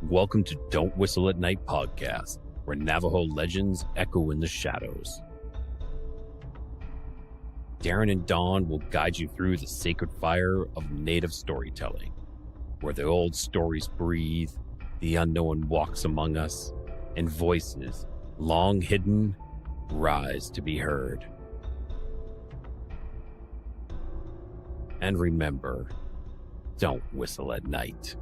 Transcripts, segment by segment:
Welcome to Don't Whistle at Night podcast, where Navajo legends echo in the shadows. Darren and Dawn will guide you through the sacred fire of native storytelling, where the old stories breathe, the unknown walks among us, and voices, long hidden, rise to be heard. And remember, don't whistle at night.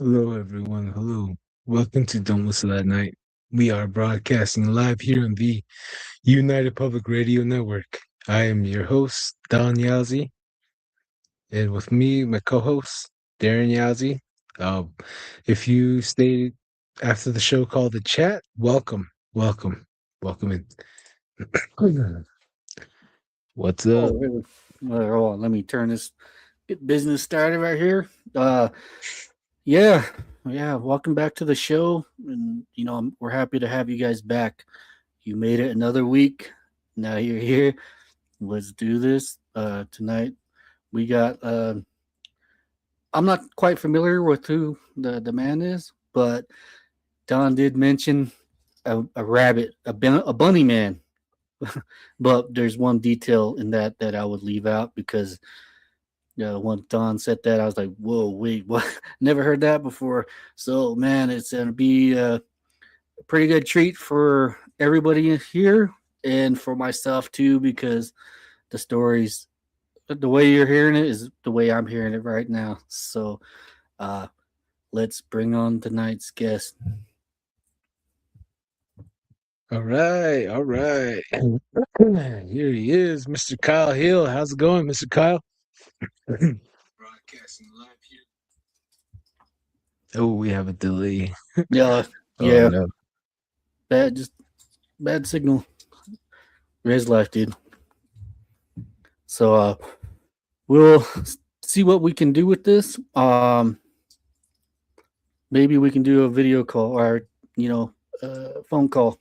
Hello, everyone. Hello. Welcome to Don't Whistle at Night. We are broadcasting live here on the United Public Radio Network. I am your host, Don Yazzie, and with me, my co-host, Darren Yazzie. If you stayed after the show called The Chat, welcome in. What's up? Oh, let me turn this business started right here. Yeah. Welcome back to the show, and we're happy to have you guys back. You made it another week. Now you're here. Let's do this. Tonight we got. I'm not quite familiar with who the man is, but Don did mention a rabbit, a bunny man. But there's one detail in that I would leave out because when Don said that, I was like, whoa, wait, what? Never heard that before. So, man, it's going to be a pretty good treat for everybody here and for myself, too, because the stories, the way you're hearing it is the way I'm hearing it right now. So, let's bring on tonight's guest. All right. Here he is, Mr. Kyle Hill. How's it going, Mr. Kyle? Broadcasting live here. Oh, we have a delay. Yeah. No. Bad signal. Res life, dude. So we'll see what we can do with this. Maybe we can do a video call or phone call.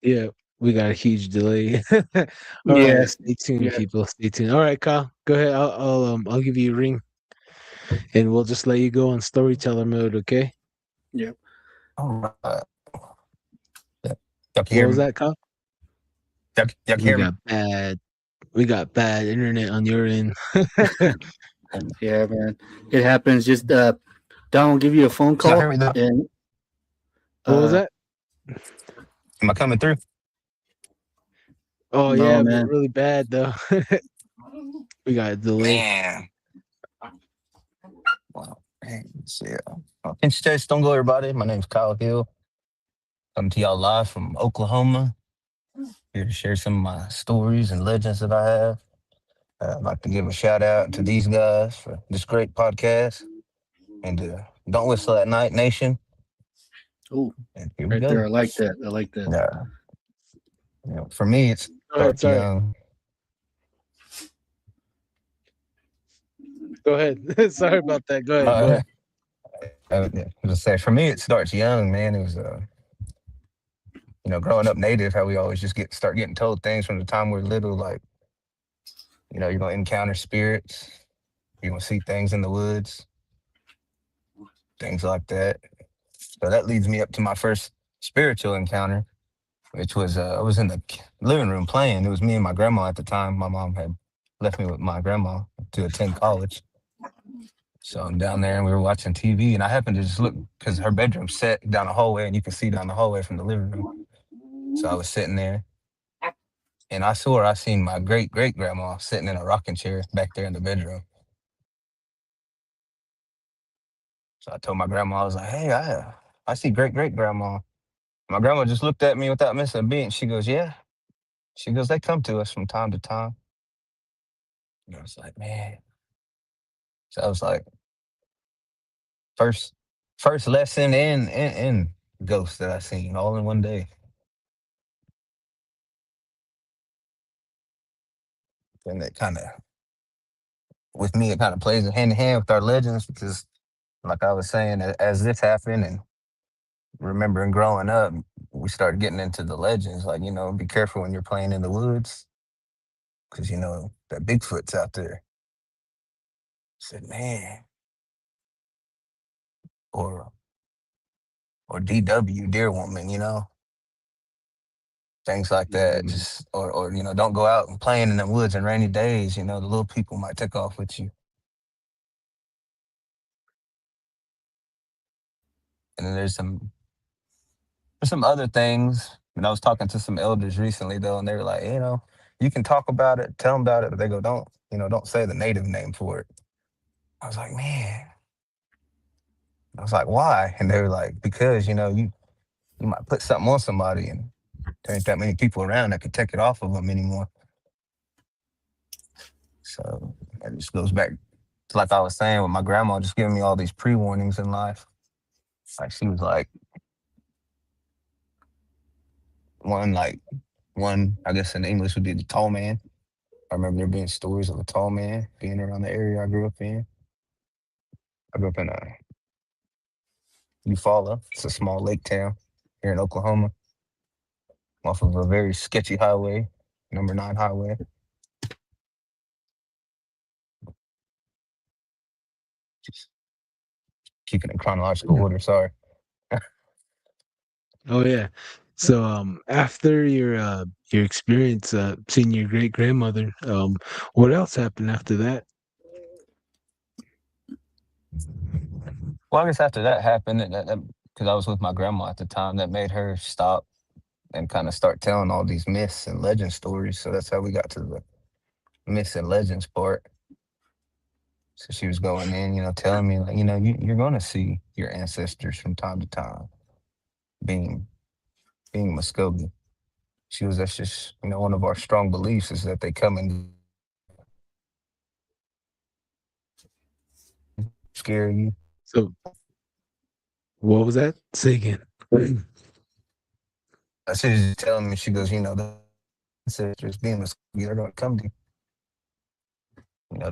Yeah, we got a huge delay. All right, stay tuned, people. Stay tuned. All right, Kyle, go ahead. I'll give you a ring, and we'll just let you go on storyteller mode. Okay? Yep. All right. What was that, Kyle? We got bad internet on your end. Yeah, man, it happens. Just Don will give you a phone call. And what was that? Am I coming through? Oh, no, yeah, man. Really bad, though. We got a delay. Man. Wow. Yeah. Pinch Chase, don't go, everybody. My name's Kyle Hill. Coming to y'all live from Oklahoma. Here to share some of my stories and legends that I have. I'd like to give a shout out to these guys for this great podcast. And Don't Whistle at Night Nation. Oh, right there. I like that. Yeah. For me, it's young. Go ahead. Sorry about that. Go ahead. For me, it starts young, man. It was, growing up native, how we always just start getting told things from the time we're little, like, you're going to encounter spirits. You're going to see things in the woods. Things like that. So that leads me up to my first spiritual encounter, which was, I was in the living room playing. It was me and my grandma at the time. My mom had left me with my grandma to attend college. So I'm down there and we were watching TV, and I happened to just look because her bedroom's set down the hallway and you can see down the hallway from the living room. So I was sitting there and I seen my great-great-grandma sitting in a rocking chair back there in the bedroom. So I told my grandma, I was like, hey, I see great-great-grandma. My grandma just looked at me without missing a beat. She goes, yeah. She goes, they come to us from time to time. And I was like, man. So I was like, first lesson in ghosts that I seen all in one day. And it kind of, with me, it kind of plays hand in hand with our legends because, like I was saying, as this happened and remembering growing up, we started getting into the legends. Like, be careful when you're playing in the woods, because that Bigfoot's out there. I said, man, or DW, deer woman, things like that. Just or don't go out and playing in the woods in rainy days. The little people might take off with you. And then there's some other things. And I was talking to some elders recently though, and they were like, you can talk about it, tell them about it, but they go, don't say the native name for it. I was like, man. I was like, why? And they were like, because you might put something on somebody, and there ain't that many people around that could take it off of them anymore. So it just goes back to, like I was saying, with my grandma just giving me all these pre-warnings in life. Like she was like, one, I guess in English would be the tall man. I remember there being stories of a tall man being around the area I grew up in. I grew up in Eufaula. It's a small lake town here in Oklahoma, off of a very sketchy highway, number 9 highway. Just keeping it in chronological order, sorry. Oh yeah. So after your experience seeing your great grandmother, what else happened after that? Well, I guess after that happened, because I was with my grandma at the time, that made her stop and kind of start telling all these myths and legend stories. So that's how we got to the myths and legends part. So she was going in, telling me, like, you're going to see your ancestors from time to time being Muskogee. That's just, one of our strong beliefs is that they come and scare you. So what was that? Say again. She was just telling me, she goes, the ancestors being Muskogee, they're going to come to you,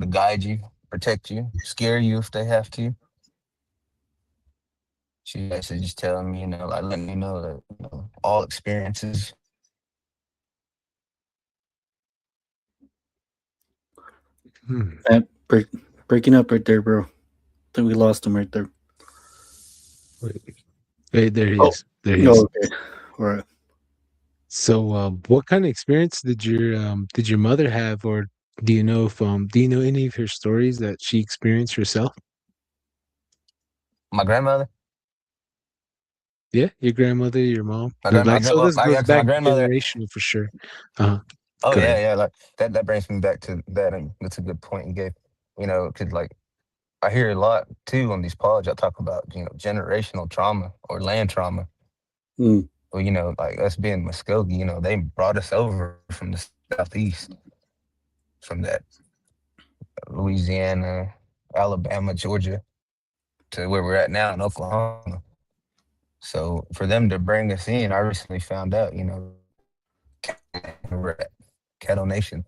to guide you, protect you, scare you if they have to. She actually just telling me, like letting me know that all experiences. Breaking up right there, bro. I think we lost him right there. Hey, there he is. There he No, is. okay. All right. So, what kind of experience did your mother have, or do you know any of her stories that she experienced herself? My grandmother. Yeah, your grandmother, your mom. My Like, so this yeah, goes because my back grandmother. generational for sure. Uh-huh. Oh Go yeah, ahead. yeah. Like that brings me back to that, and that's a good point you gave. Because like I hear a lot too on these pods. I talk about generational trauma or land trauma. Mm. Well, like us being Muskogee, they brought us over from the southeast, from that Louisiana, Alabama, Georgia, to where we're at now in Oklahoma. So for them to bring us in, I recently found out, we're at Cattle Nation.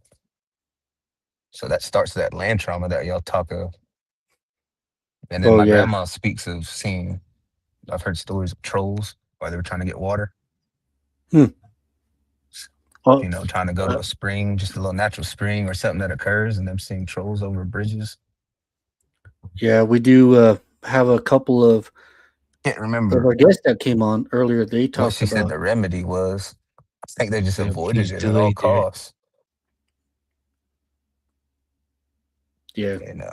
So that starts that land trauma that y'all talk of. And then my grandma speaks of seeing, I've heard stories of trolls while they were trying to get water. Trying to go to a spring, just a little natural spring or something that occurs, and them seeing trolls over bridges. Yeah, we do have a couple of Can't remember our guests that came on earlier. They what talked she said about the remedy was. I think they just avoided She's it at all delayed there. costs. Yeah. And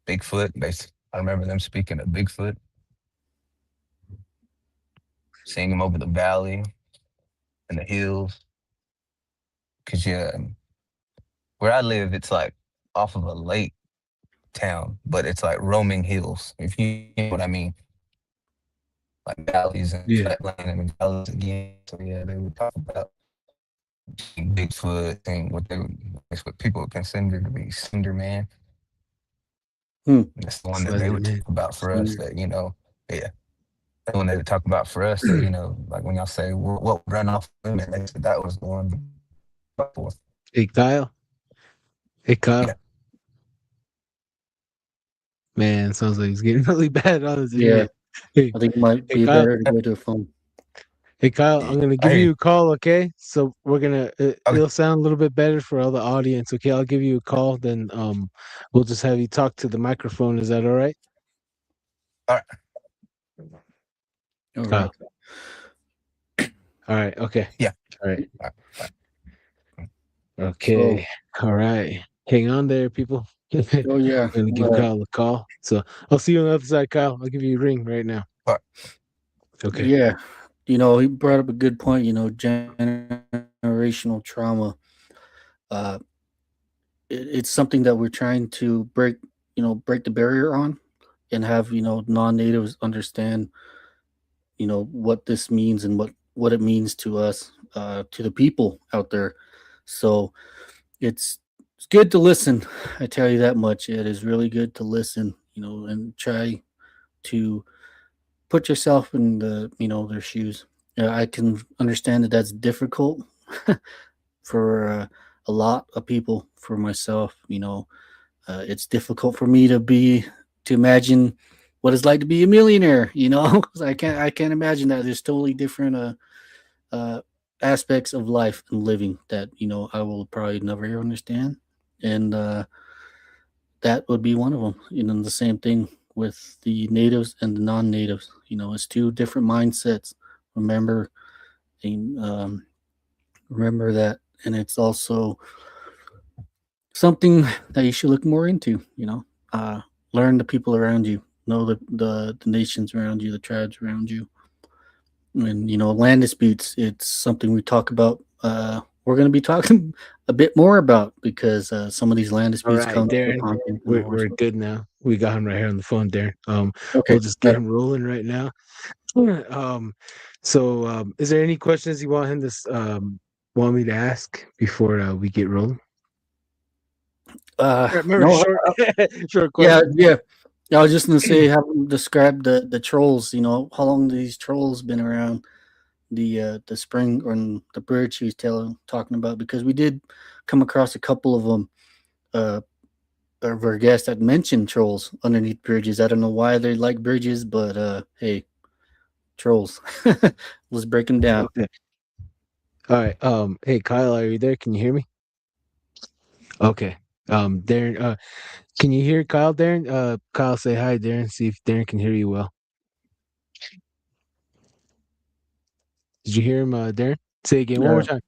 Bigfoot, I remember them speaking of Bigfoot, seeing him over the valley and the hills. Because where I live, it's like off of a lake town, but it's like roaming hills, if you know what I mean. Like valleys and flatland and valleys again. So yeah, they would talk about Bigfoot and that's what people would consider to be Slender Man. That's the one that they Slender would talk Man. about for us that, yeah. The one they would talk about for us that, like when y'all say, what run off women, they said that was the one. Hey Kyle. Hey Kyle. Yeah. Man, sounds like he's getting really bad on his Yeah. internet. Hey, I think it might hey be Kyle. better to go to a phone. Hey Kyle, I'm gonna I give hear you you. a call, okay? So we're gonna Okay. it'll sound a little bit better for all the audience, okay? I'll give you a call, then we'll just have you talk to the microphone. Is that all right? All right. All Kyle. right. All right, okay. Yeah. All right. All right. Okay. All right. Hang on there, people. I'm Oh yeah. gonna give Kyle a call. So I'll see you on the other side, Kyle. I'll give you a ring right now. All right. Okay. Yeah. He brought up a good point. Generational trauma. Uh, it's something that we're trying to break. Break the barrier on, and have non-natives understand. What this means and what it means to us, to the people out there. So it's good to listen. I tell you that much. It is really good to listen. And try to put yourself in their shoes. I can understand that that's difficult for a lot of people. For myself, it's difficult for me to imagine what it's like to be a millionaire. 'Cause I can't imagine that. There's totally different uh, aspects of life and living that I will probably never understand, and that would be one of them. The same thing with the natives and the non-natives. It's two different mindsets. Remember, and, remember that, and it's also something that you should look more into. Learn the people around you, know the nations around you, the tribes around you, and land disputes. It's something we talk about. We're going to be talking a bit more about because some of these land All disputes right, come Darren. upon We're good now. We got him right here on the phone, Darren. Okay, We'll just get him rolling right now. Is there any questions you want him to want me to ask before we get rolling? Remember, no, short yeah, question. yeah. I was just gonna say, have them describe the trolls. How long these trolls been around the spring or the bridge he was talking about? Because we did come across a couple of them. Of our guests that mentioned trolls underneath bridges. I don't know why they like bridges, but hey, trolls. Let's break them down. Okay. All right. Hey, Kyle, are you there? Can you hear me? Okay. Darren, can you hear Kyle, Darren? Kyle, say hi, Darren. See if Darren can hear you well. Did you hear him, Darren? Say again one more time.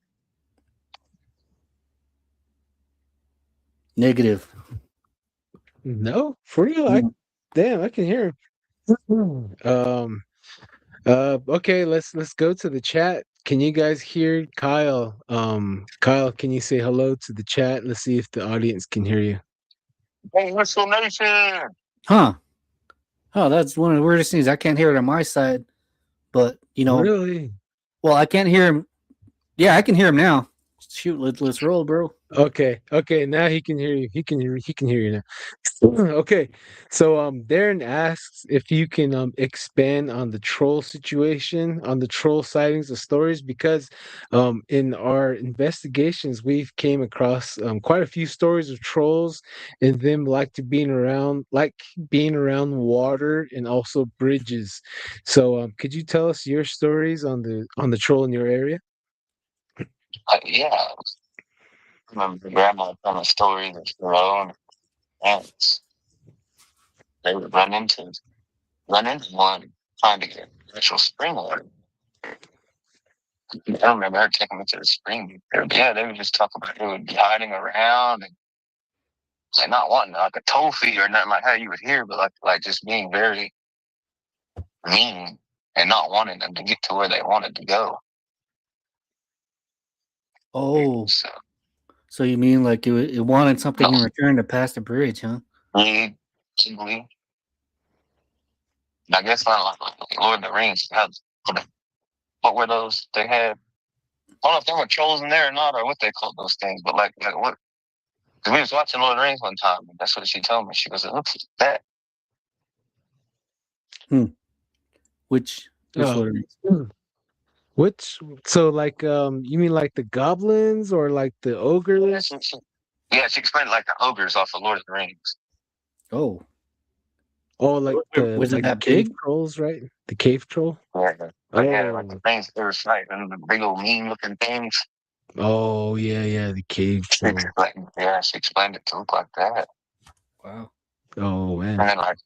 Negative. No, for real. I can hear him. Okay, let's go to the chat. Can you guys hear Kyle? Kyle, can you say hello to the chat? Let's see if the audience can hear you. Hey, Whistle Nation! Huh. Oh, that's one of the weirdest things. I can't hear it on my side, but Really? well, I can't hear him. Yeah, I can hear him now. Shoot, let's roll, bro. Okay, now he can hear you. He can hear you now. Okay. So Darren asks if you can expand on the troll situation, on the troll sightings of stories, because in our investigations we've came across quite a few stories of trolls and them being around water and also bridges. So could you tell us your stories on the troll in your area? Yeah. I remember grandma telling a story that her own parents, they would run into one trying to get actual spring water. I remember her taking me to the spring. They would just talk about they would be hiding around and like not wanting like a toe feed or nothing like how you would hear, but like just being very mean and not wanting them to get to where they wanted to go. Oh, So so you mean like it wanted something no, in return to pass the bridge, huh? really, simply. I guess not like Lord of the Rings. What were those they had? I don't know if there were trolls in there or not, or what they called those things. But like what? Because we was watching Lord of the Rings one time, and that's what she told me. She goes, "It looks like Which Oh, Lord of the Rings? which so like you mean like the goblins or like the that." ogres? She explained it like the ogres off of Lord of the Rings. Oh, Oh, like Was it that cave big? trolls, right? The cave troll. Yeah, like the Oh, things they were like, the big old mean looking things. oh yeah, the cave troll. She explained it to look like that. Wow. Oh man. And then like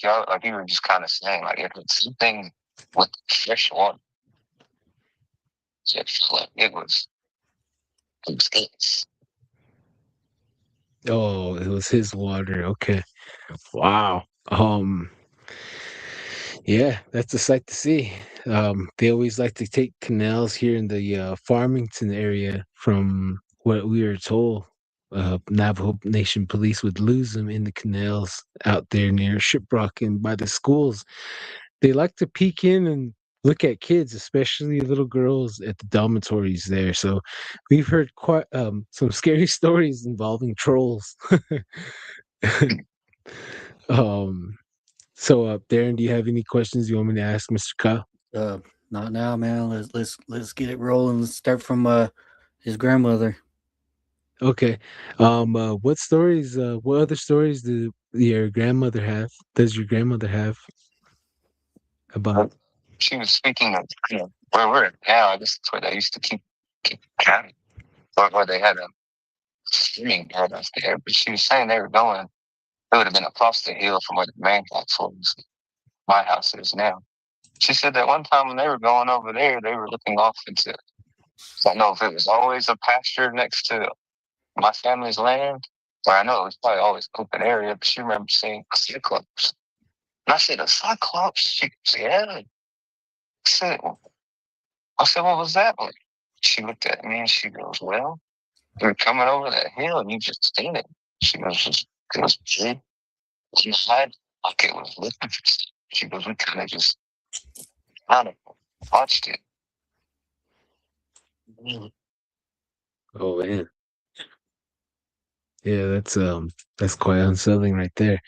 y'all, like you were just kind of saying, like if it's something with fresh water, it was it. Oh, it was his water. Okay. Wow. Yeah, that's a sight to see. They always like to take canals here in the Farmington area. From what we were told, Navajo Nation police would lose them in the canals out there near Shiprock and by the schools. They like to peek in and look at kids, especially little girls at the dormitories there. So we've heard quite some scary stories involving trolls. um, Darren, do you have any questions you want me to ask Mr. Kyle? Not now, man. Let's get it rolling. Let's start from his grandmother. Okay. What other stories do your grandmother have? Does your grandmother have about? She was speaking of where we're at now. I guess that's where they used to keep cattle, or where they had a swimming paradise there. But she was saying they were going. It would have been across the hill from where the main house was. My house is now. She said that one time when they were going over there, they were looking off into. I don't know if it was always a pasture next to my family's land, or I know it was probably always open area. But she remembered seeing a cyclops. And I said, a cyclops? She goes, yeah. I said, what was that like? She looked at me and she goes, well, we were coming over that hill and you just seen it. She goes, it was big. Inside, like it was looking for stuff. She goes, we kind of just kind of watched it. Oh man, yeah, that's quite unsettling right there.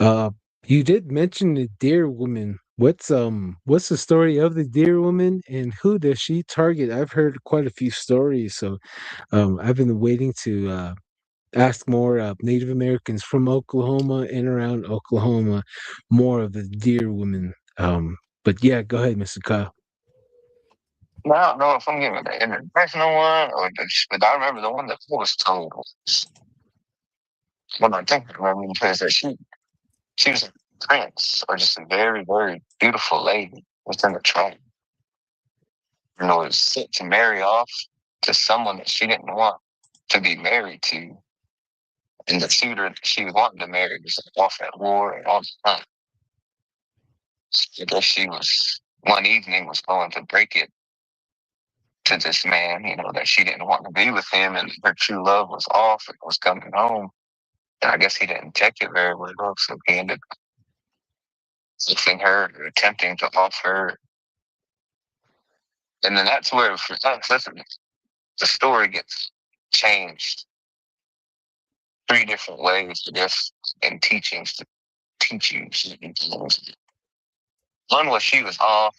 Uh, you did mention the deer woman. What's the story of the deer woman and who does she target? I've heard quite a few stories, so I've been waiting to ask more Native Americans from Oklahoma and around Oklahoma more of the deer woman. But yeah, go ahead, Mr. Kyle. Now, I don't know if I'm giving the international one or but I remember the one that was told was, well, I think I remember because that she was a prince or just a very, very beautiful lady within the tribe. And was set to marry off to someone that she didn't want to be married to. And the suitor that she was wanting to marry was off at war and all the time. So I guess she was one evening was going to break it to this man, that she didn't want to be with him and her true love was off and was coming home. And I guess he didn't take it very well, so he ended up lifting her, attempting to off her. And then that's where the story gets changed 3 different ways, I guess, in teachings to teach you certain things. One was she was off,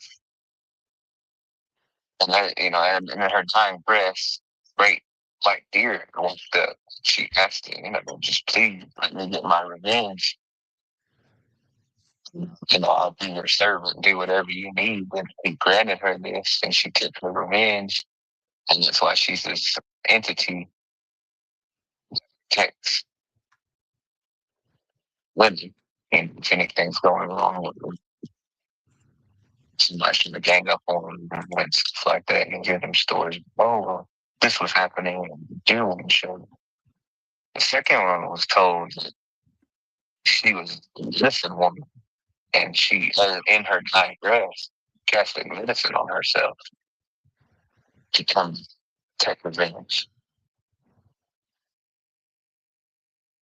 and and in her dying breath, great white deer walked up. She asked him, just please let me get my revenge. I'll be your servant, do whatever you need. And he granted her this, and she took her revenge. And that's why she's this entity that protects women. And if anything's going wrong with them, somebody's going to gang up on them and stuff like that and hear them stories. Oh, well, this was happening, and the deer woman showed up. The second one was told that she was a medicine woman, and she, in her dying breath, casting medicine on herself to come take revenge.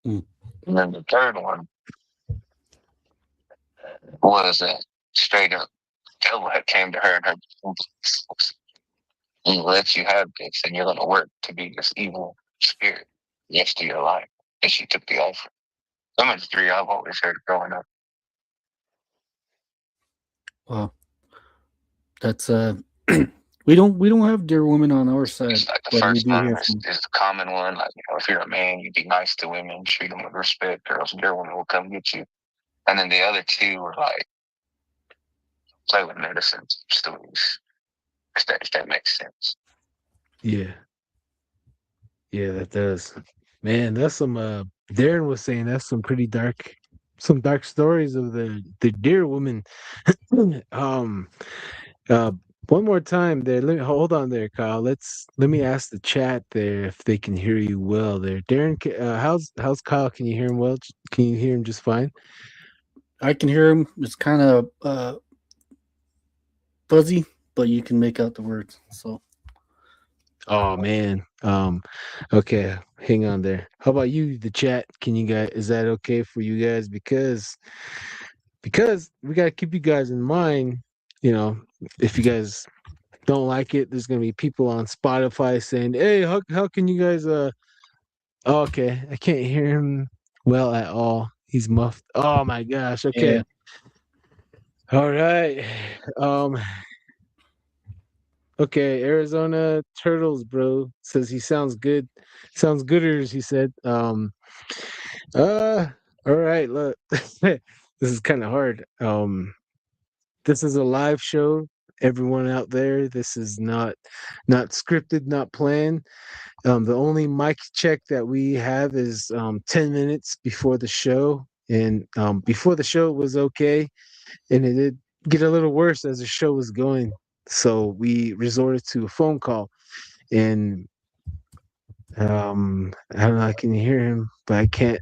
Mm. And then the third one was that straight up devil had came to her and her and let you have this, and you're going to work to be this evil spirit the rest of your life. And she took the offer. Some of the 3 I've always heard growing up. Wow, that's we don't have deer women on our side. It's like the but we first do one hear is from. the common one. Like, if you're a man, you be nice to women, treat them with respect, or else deer women will come get you. And then the other two were like play with medicine stories. If that makes sense. Yeah. Yeah, that does. Man, that's some Darren was saying that's some dark stories of the deer woman. um uh one more time there. Hold on there, Kyle. Let me ask the chat there if they can hear you well there. Darren, how's Kyle? Can you hear him well? Can you hear him just fine? I can hear him. It's kind of fuzzy, but you can make out the words. So Oh man. Okay, hang on there. How about you, the chat? Can you guys is that okay for you guys? Because we gotta keep you guys in mind, you know, if you guys don't like it, there's gonna be people on Spotify saying, hey, how can you guys oh, okay. I can't hear him well at all. He's muffed. Oh my gosh, okay. yeah, All right. Um Okay, Arizona Turtles, bro, says he sounds good. Sounds gooders, he said. Uh all right, look. This is kind of hard. This is a live show. Everyone out there, this is not scripted, not planned. The only mic check that we have is 10 minutes before the show. And before the show was okay, and it did get a little worse as the show was going. So we resorted to a phone call, and I don't know. I can hear him, but I can't.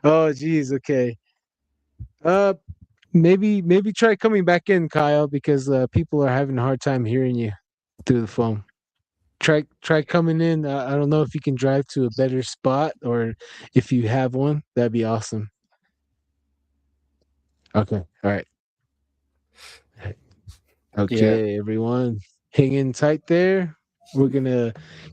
Oh, geez. Okay. Uh, maybe try coming back in, Kyle, because people are having a hard time hearing you through the phone. Try coming in. I don't know if you can drive to a better spot, or if you have one, that'd be awesome. Okay. All right. Okay, everyone, hang in tight there.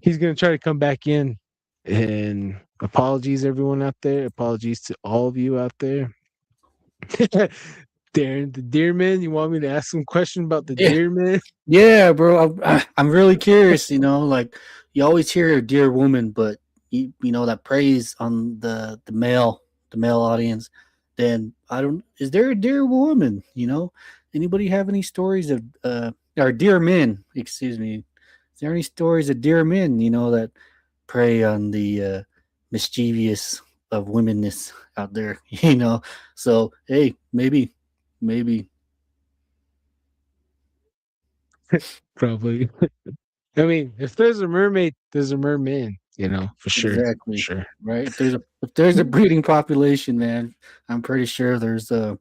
He's gonna try to come back in. And apologies, everyone out there. Apologies to all of you out there. Darren, the deer man. You want me to ask some question about the deer man? yeah, bro. I'm really curious. You know, like you always hear a dear woman, but you know that praise on the male audience. Then I don't. Is there a dear woman? You know, anybody have any stories of or dear men? Excuse me. Is there any stories of dear men? You know that prey on the mischievous of womenness out there. You know, so hey, maybe. Probably. I mean, if there's a mermaid, there's a merman. You know, for sure. Exactly. Sure. Right. If there's a breeding population, man, I'm pretty sure there's a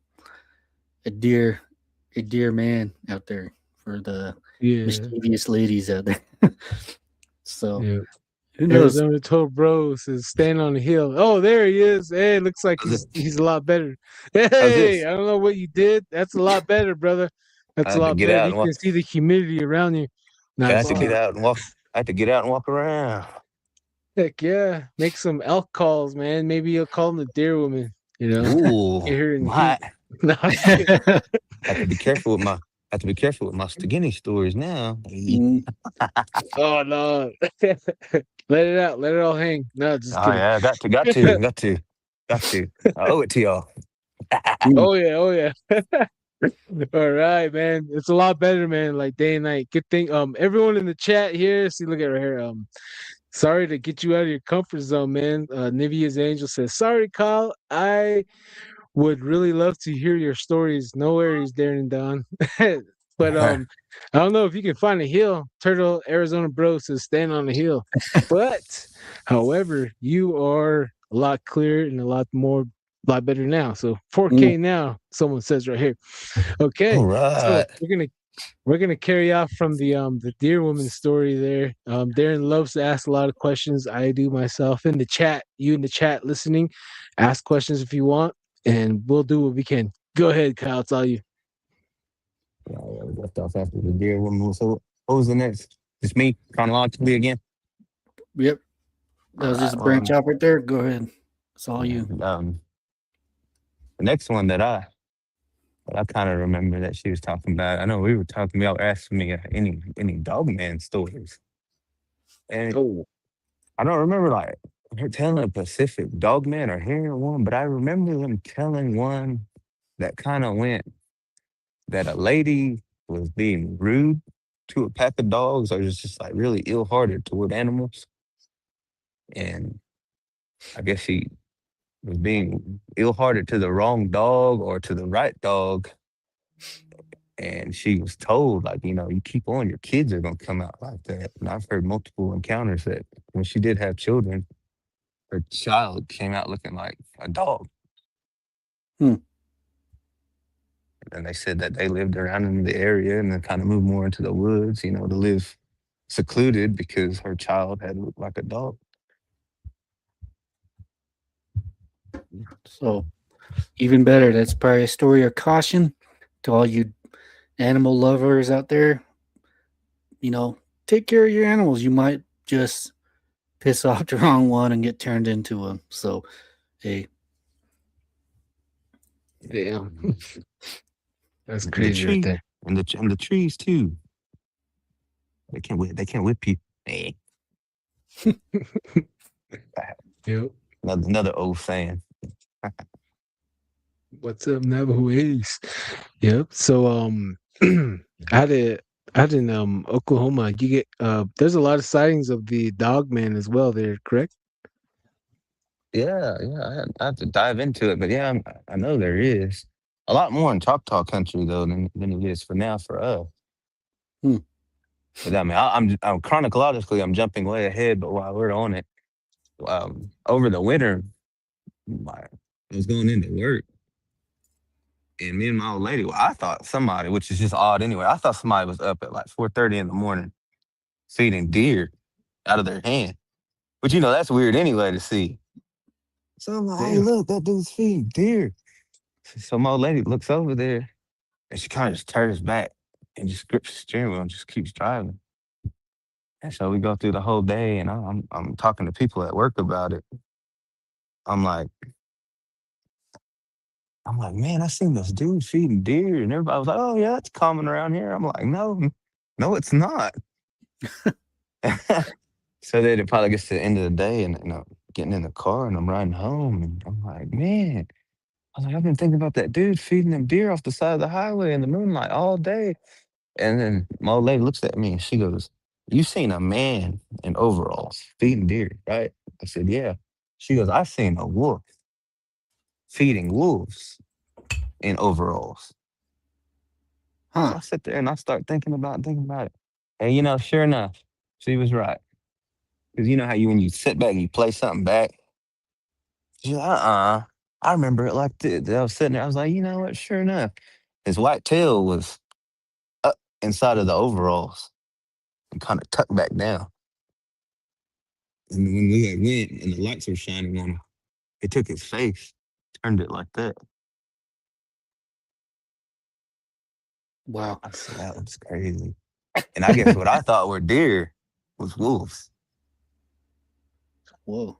deer man out there for the Yeah. mischievous ladies out there. So Yeah. who knows? Arizona told bro says stand on the hill. Oh, there he is. Hey, looks like he's a lot better. Hey, I don't know what you did. That's a lot better, brother. I That's a had to lot get better. out You and walk. can see the humidity around you. I Not had just to get kidding. out and walk. I had to get out and walk around. Heck yeah. Make some elk calls, man. Maybe you'll call them the deer woman, you know. Ooh, Get her in the my! heat. No, I'm just kidding. I have to be careful with my. I have to be careful with my skinny stories now. Mm, Oh no. Let it out. Let it all hang. No, just Oh kidding. yeah, got to. I owe it to y'all. mm. Oh yeah, oh yeah. All right, man. It's a lot better, man. Like day and night. Good thing. Everyone in the chat here. See, look at right here. Sorry to get you out of your comfort zone, man. Nivea's Angel says, sorry, Kyle. I would really love to hear your stories. No worries, Darren and Don. But I don't know if you can find a hill. Turtle Arizona Bro says stand on the hill. But however, you are a lot clearer and a lot better now. So 4K now, someone says right here. Okay. All So right. we're gonna carry off from the deer woman story there. Darren loves to ask a lot of questions. I do myself in the chat. You in the chat listening, ask questions if you want, and we'll do what we can. Go ahead, Kyle. It's all you. Yeah, we left off after the deer woman. So what was the next? It's me chronologically again. Yep. That was just a branch out right there. Go ahead. It's all you. The next one that I kind of remember that she was talking about. I know we were talking about asking me any dog man stories, and Oh, I don't remember like They're telling a Pacific dog man or hearing one, but I remember them telling one that kind of went that a lady was being rude to a pack of dogs or just like really ill-hearted toward animals. And I guess she was being ill-hearted to the wrong dog or to the right dog. And she was told, like, you keep on, your kids are gonna come out like that. And I've heard multiple encounters that when she did have children, her child came out looking like a dog. Hmm. And they said that they lived around in the area and then kind of moved more into the woods, to live secluded because her child had looked like a dog. So even better, that's probably a story of caution to all you animal lovers out there. Take care of your animals. You might just piss off the wrong one and get turned into one. So, hey, Damn. That's The crazy right tree there. and the trees too. They can't whip you. Hey, Yep. another old saying. What's up, Navajo Ace? Yep. So out of out in Oklahoma, you get there's a lot of sightings of the dog man as well there, correct? Yeah, I have to dive into it, but yeah, I know there is a lot more in Choctaw country though than it is for now for us. Hmm. But I mean, I'm chronologically I'm jumping way ahead, but while we're on it, over the winter, I was going into work, and me and my old lady, well, I thought somebody, which is just odd anyway, I thought somebody was up at like 4:30 in the morning feeding deer out of their hand, but that's weird anyway to see. So I'm like, hey, Damn. look, that dude's feeding deer. So my old lady looks over there and she kind of just turns back and just grips the steering wheel and just keeps driving. And so we go through the whole day, and I'm talking to people at work about it. I'm like, man, I seen this dude feeding deer, and everybody was like, oh yeah, it's common around here. I'm like, no, it's not. So then it probably gets to the end of the day, and getting in the car, and I'm riding home, and I'm like, man, I was like, I've been thinking about that dude feeding them deer off the side of the highway in the moonlight all day. And then my old lady looks at me and she goes, you seen a man in overalls feeding deer, right? I said, yeah. She goes, I seen a wolf feeding wolves in overalls. So Huh. I sit there and I start thinking about it. And sure enough, she was right. Because you know how when you sit back and you play something back, she's like, I remember it like this. I was sitting there, I was like, you know what? Sure enough, his white tail was up inside of the overalls and kind of tucked back down. And when we had went and the lights were shining on him, it took his face, turned it like that. Wow. I said, that was crazy. And I guess what I thought were deer was wolves. Whoa.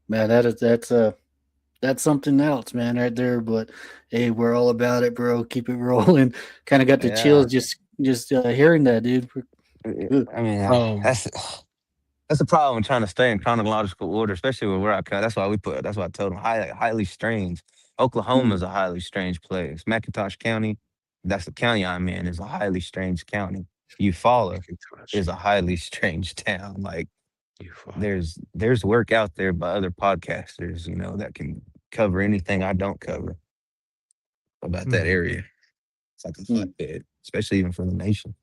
Man, that's something else, man, right there. But hey, we're all about it, bro. Keep it rolling. Kind of got the Yeah. chills just hearing that, dude. Ugh. I mean, Um that's the problem with trying to stay in chronological order, especially where I come. That's why I told them highly strange. Oklahoma is a highly strange place. McIntosh County, that's the county I'm in, is a highly strange county. Eufaula Macintosh. is a highly strange town. Like You fuck. there's work out there by other podcasters, that can cover anything I don't cover about that Mhm. area. It's like a Hmm. hotbed, especially even for the nation.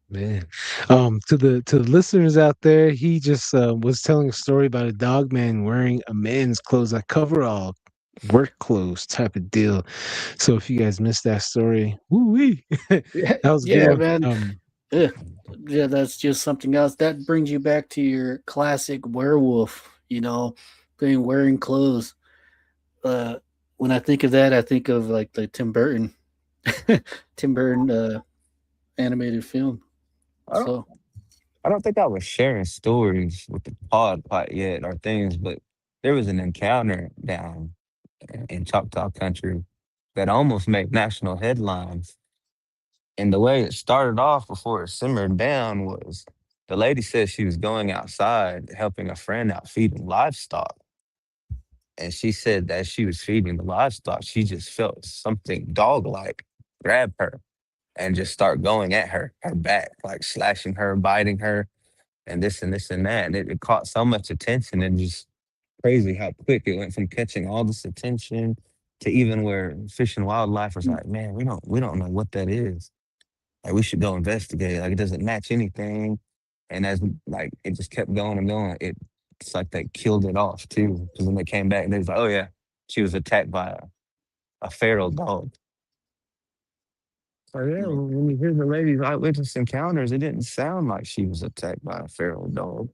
Man, to the listeners out there, he just was telling a story about a dog man wearing a man's clothes, like coverall, work clothes type of deal. So if you guys missed that story, woo wee, that Yeah, was a good yeah, one. man. Yeah, yeah, that's just something else. That brings you back to your classic werewolf, thing, wearing clothes. Uh, when I think of that, I think of like the Tim Burton, Tim Burton animated film. I don't So, I don't think I was sharing stories with the pot yet or things, but there was an encounter down in Choctaw country that almost made national headlines. And the way it started off before it simmered down was The lady said she was going outside helping a friend out feeding livestock. And she said that as she was feeding the livestock, she just felt something dog like grab her and just start going at her back, like slashing her, biting her, and this and this and that. And it caught so much attention, and just crazy how quick it went from catching all this attention to even where Fish and Wildlife was like, man, we don't know what that is. Like, we should go investigate. Like, it doesn't match anything. And as like it just kept going and going, it's like they killed it off too. Because when they came back, they was like, oh yeah, she was attacked by a feral dog. So yeah, when you hear the lady's eyewitness encounters, it didn't sound like she was attacked by a feral dog.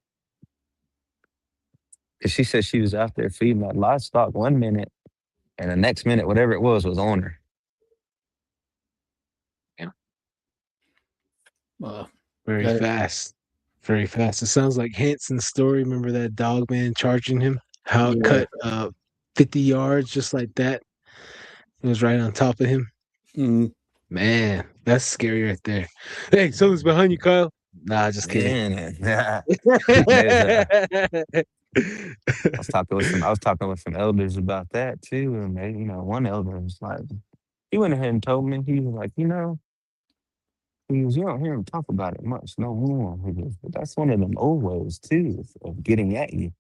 'Cause she said she was out there feeding that livestock one minute, and the next minute, whatever it was on her. Very Got it. fast. Very fast. It sounds like Hanson's story. Remember that dog man charging him? How it Yeah. cut 50 yards just like that. It was right on top of him. Mhm. Man, that's scary right there. Hey, someone's behind you, Kyle. Nah, just kidding. Yeah. I was talking with some elders about that too, and they, one elder was like, he went ahead and told me, he was like, you don't hear him talk about it much no more. He goes, but that's one of them old ways too of getting at you,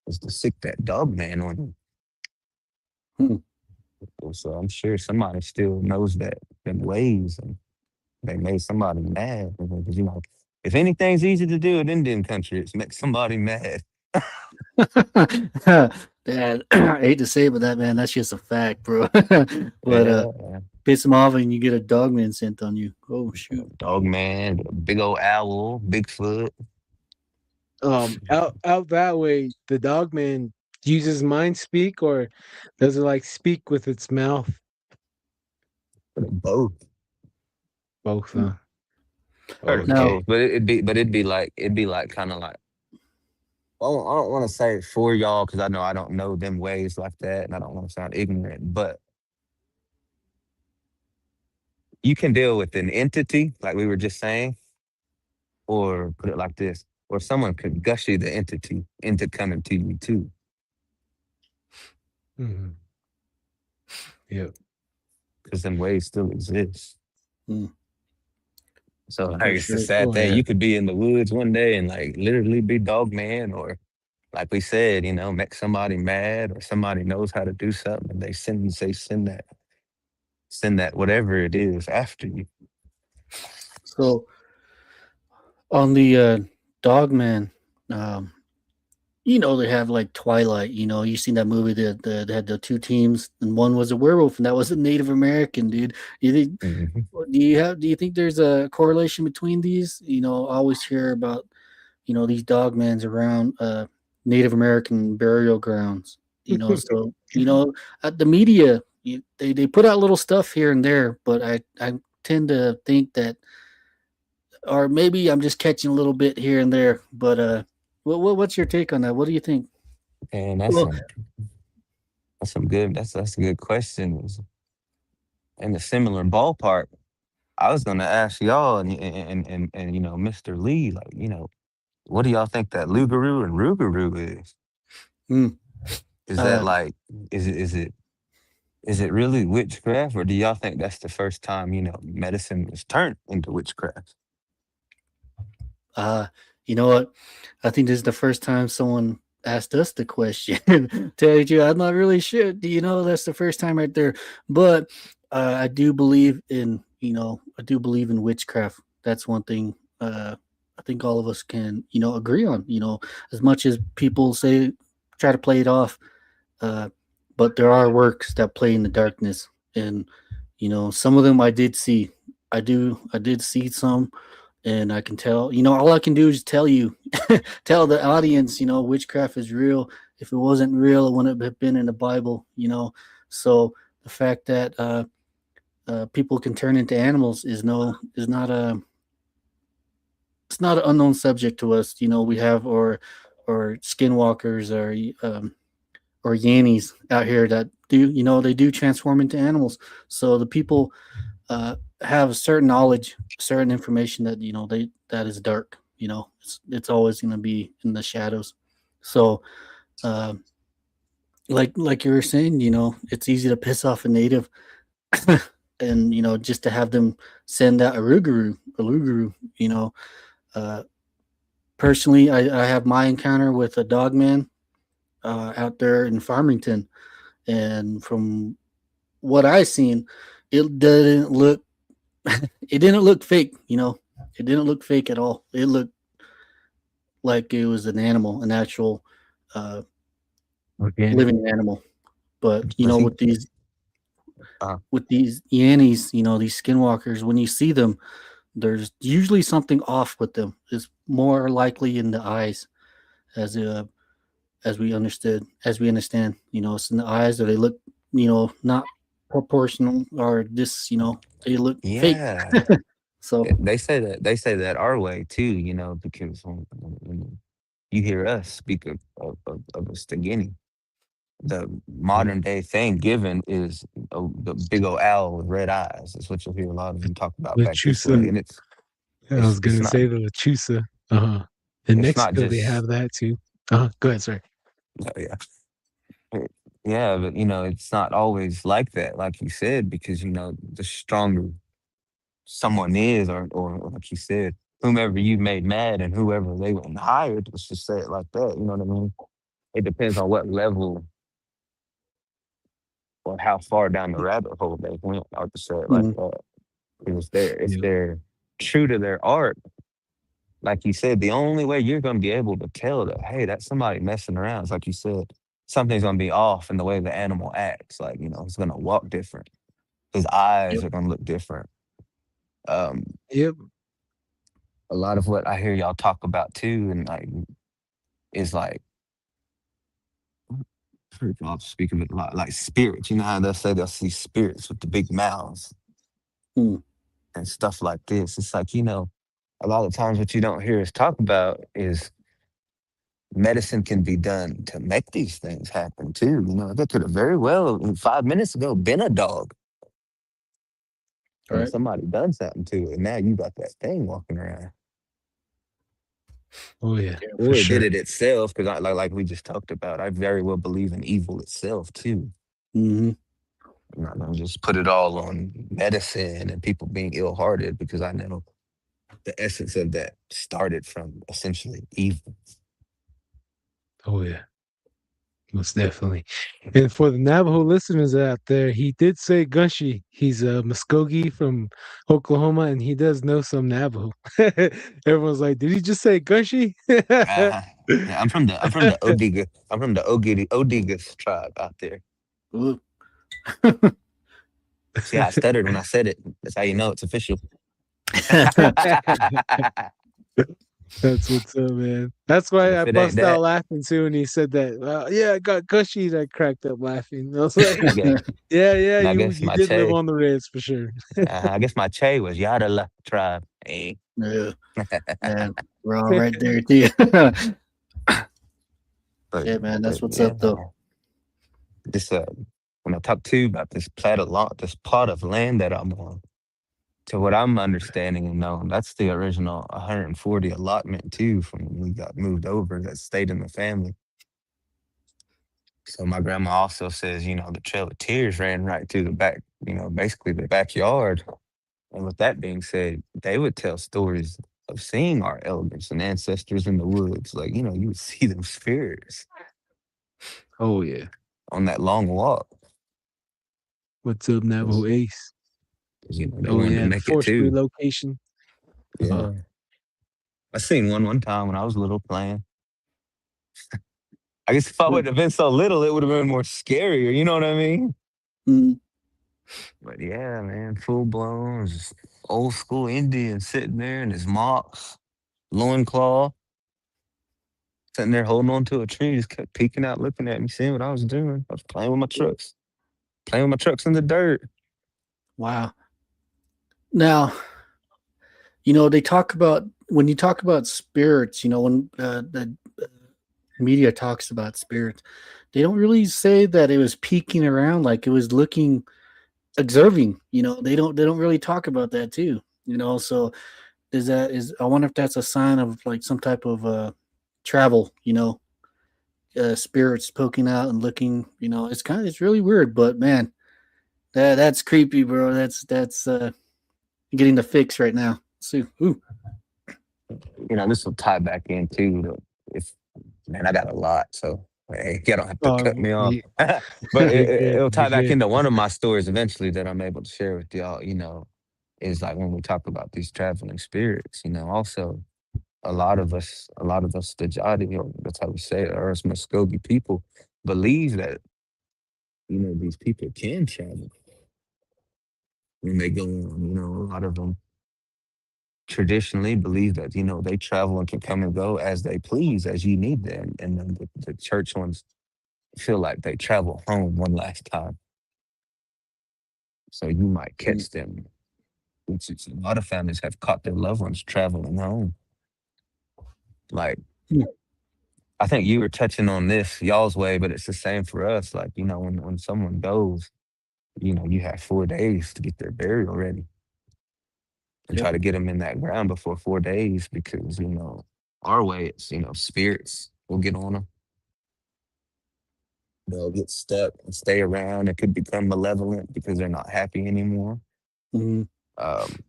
is to sick that dog man on you. So I'm sure somebody still knows them ways, and they made somebody mad. Because if anything's easy to do in Indian country, it's make somebody mad. Dad, I hate to say it, but that's just a fact, bro. But piss him off and you get a dogman sent on you. Oh shoot. Dog man, big old owl, Bigfoot. Out that way, the dog man uses mind speak, or does it like speak with its mouth? Both. Both, huh? Both. But it'd be like kind of like, well, I don't want to say for y'all because I know I don't know them ways like that, and I don't want to sound ignorant, but you can deal with an entity, like we were just saying, or put it like this, or someone could gush you the entity into coming to you too. Mm-hmm. Yep. Because them ways still exist. So like, it's a sure. sad thing. You could be in the woods one day and like literally be dog man, or like we said, make somebody mad, or somebody knows how to do something and they send that whatever it is after you. So on the Dogman, they have like Twilight. You seen that movie that they had the two teams, and one was a werewolf, and that was a Native American dude. You think? Do you think there's a correlation between these? I always hear about these dogmans around Native American burial grounds. So the media they put out little stuff here and there, but I tend to think that, or maybe I'm just catching a little bit here and there. But what's your take on that? What do you think? And that's a good question. In a similar ballpark, I was gonna ask y'all and Mr. Lee, like, what do y'all think that Lugaroo and Rougarou is? Is that like is it really witchcraft, or do y'all think that's the first time medicine was turned into witchcraft? You know what? I think this is the first time someone asked us the question. Tell you, I'm not really sure. That's the first time right there. But I do believe in witchcraft. That's one thing I think all of us can agree on. As much as people try to play it off, but there are works that play in the darkness, and some of them I did see. I did see some. And I can tell, all I can do is tell the audience, witchcraft is real. If it wasn't real, it wouldn't have been in the Bible, So the fact that people can turn into animals is not an unknown subject to us. We have or skinwalkers or Yannies out here that do, they do transform into animals. So the people have certain knowledge, certain information that that is dark. It's always going to be in the shadows. So, uh, like you were saying, it's easy to piss off a native, and just to have them send out a Uluguru. Uh, Personally, I have my encounter with a dog man out there in Farmington, and from what I seen, it didn't look it didn't look fake. It didn't look fake at all. It looked like it was an animal, an actual Organic. living animal. But Was he- with these Yannies, these skinwalkers, when you see them, there's usually something off with them. It's more likely in the eyes, as we understand. It's in the eyes, or they look, not proportional, or just, they look fake. Yeah. So They say that our way too, because when you hear us speak of a Stegini, the modern day thing given is the big old owl with red eyes. That's what you'll hear a lot of them talk about back this way. Lechusa. And I was it's gonna not say the Lechusa. In it's not Mexico, they just have that too. Go ahead, sorry. yeah. Yeah, but it's not always like that, like you said, because the stronger someone is, or like you said, whomever you made mad and whoever they went and hired, let's just say it like that. You know what I mean? It depends on what level or how far down the rabbit hole they went. I'll just say it like mhm. that. If Yeah. they're true to their art, like you said, the only way you're going to be able to tell that, hey, that's somebody messing around. It's like you said, something's going to be off in the way the animal acts. Like, it's going to walk different. His eyes Yep. are going to look different. Um, Yep. a lot of what I hear y'all talk about too, and like, is like, I've heard y'all speak of it a lot, like spirits. You know how they'll say they'll see spirits with the big mouths Mm. and stuff like this. It's like, a lot of times what you don't hear us talk about is medicine can be done to make these things happen too. That could have very well 5 minutes ago been a dog. And Right. somebody done something to it. And now you got that thing walking around. Oh yeah, Yeah. for Or it sure. did it itself, because like we just talked about, I very well believe in evil itself too. Mm-hmm. I'm not gonna just put it all on medicine and people being ill-hearted, because I know the essence of that started from essentially evil. Oh yeah, most definitely. And for the Navajo listeners out there, he did say Gushy. He's a Muskogee from Oklahoma, and he does know some Navajo. Everyone's like, "Did he just say Gushy?" Uh-huh. Yeah, I'm from the Odiga. I'm from the Odigas tribe out there. Ooh. See, I stuttered when I said it. That's how you know it's official. That's what's up, man. That's why If I it ain't bust out that, laughing too when he said that. Yeah, I got Gushy, and I cracked up laughing. I was like, I guess, yeah, and I you guess you my did live Che, on the ridge for sure. I guess my Che was Yadala tribe. Hey. Yeah. And we're all right there too. But, Yeah, man, that's what's yeah, up though. man. This when I talk to you about this plot of land that I'm on, to what I'm understanding and knowing, that's the original 140 allotment too, from when we got moved over, that stayed in the family. So my grandma also says, the Trail of Tears ran right through the back, basically the backyard. And with that being said, they would tell stories of seeing our elders and ancestors in the woods. Like, you would see them spirits Oh yeah. on that long walk. What's up, Navajo 'Cause, Ace? they Oh wanted to yeah, the make it forestry too. location. Yeah. I seen one time when I was little playing. I guess if I wouldn't have been so little, it would have been more scarier. You know what I mean? Mm. But yeah, man, full blown, just old school Indian sitting there in his mocks, loincloth, sitting there holding on to a tree, just kept peeking out, looking at me, seeing what I was doing. I was playing with my trucks in the dirt. Wow. Now, they talk about, when you talk about spirits, when the media talks about spirits, they don't really say that it was peeking around, like it was looking observing. They don't really talk about that too. So I wonder if that's a sign of like some type of travel. Spirits poking out and looking. It's really weird, but man, that's creepy, bro. That's getting the fix right now. So, ooh. This will tie back into if man, I got a lot, so hey, you don't have to cut me off. You, But you're good. it'll You're tie back good. into one of my stories eventually that I'm able to share with y'all. Is like when we talk about these traveling spirits. Also a lot of us, the Jadi, or that's how we say it, or us Muskogee people, believe that these people can travel when they go on. A lot of them traditionally believe that they travel and can come and go as they please, as you need them, and then the church ones feel like they travel home one last time, so you might catch them. Which is, a lot of families have caught their loved ones traveling home. Like, Hmm. I think you were touching on this y'all's way, but it's the same for us. Like, when someone goes, you have 4 days to get their burial ready and Yep. try to get them in that ground before 4 days because, our way, it's, spirits will get on them. They'll get stuck and stay around. It could become malevolent because they're not happy anymore. Mhm. Um,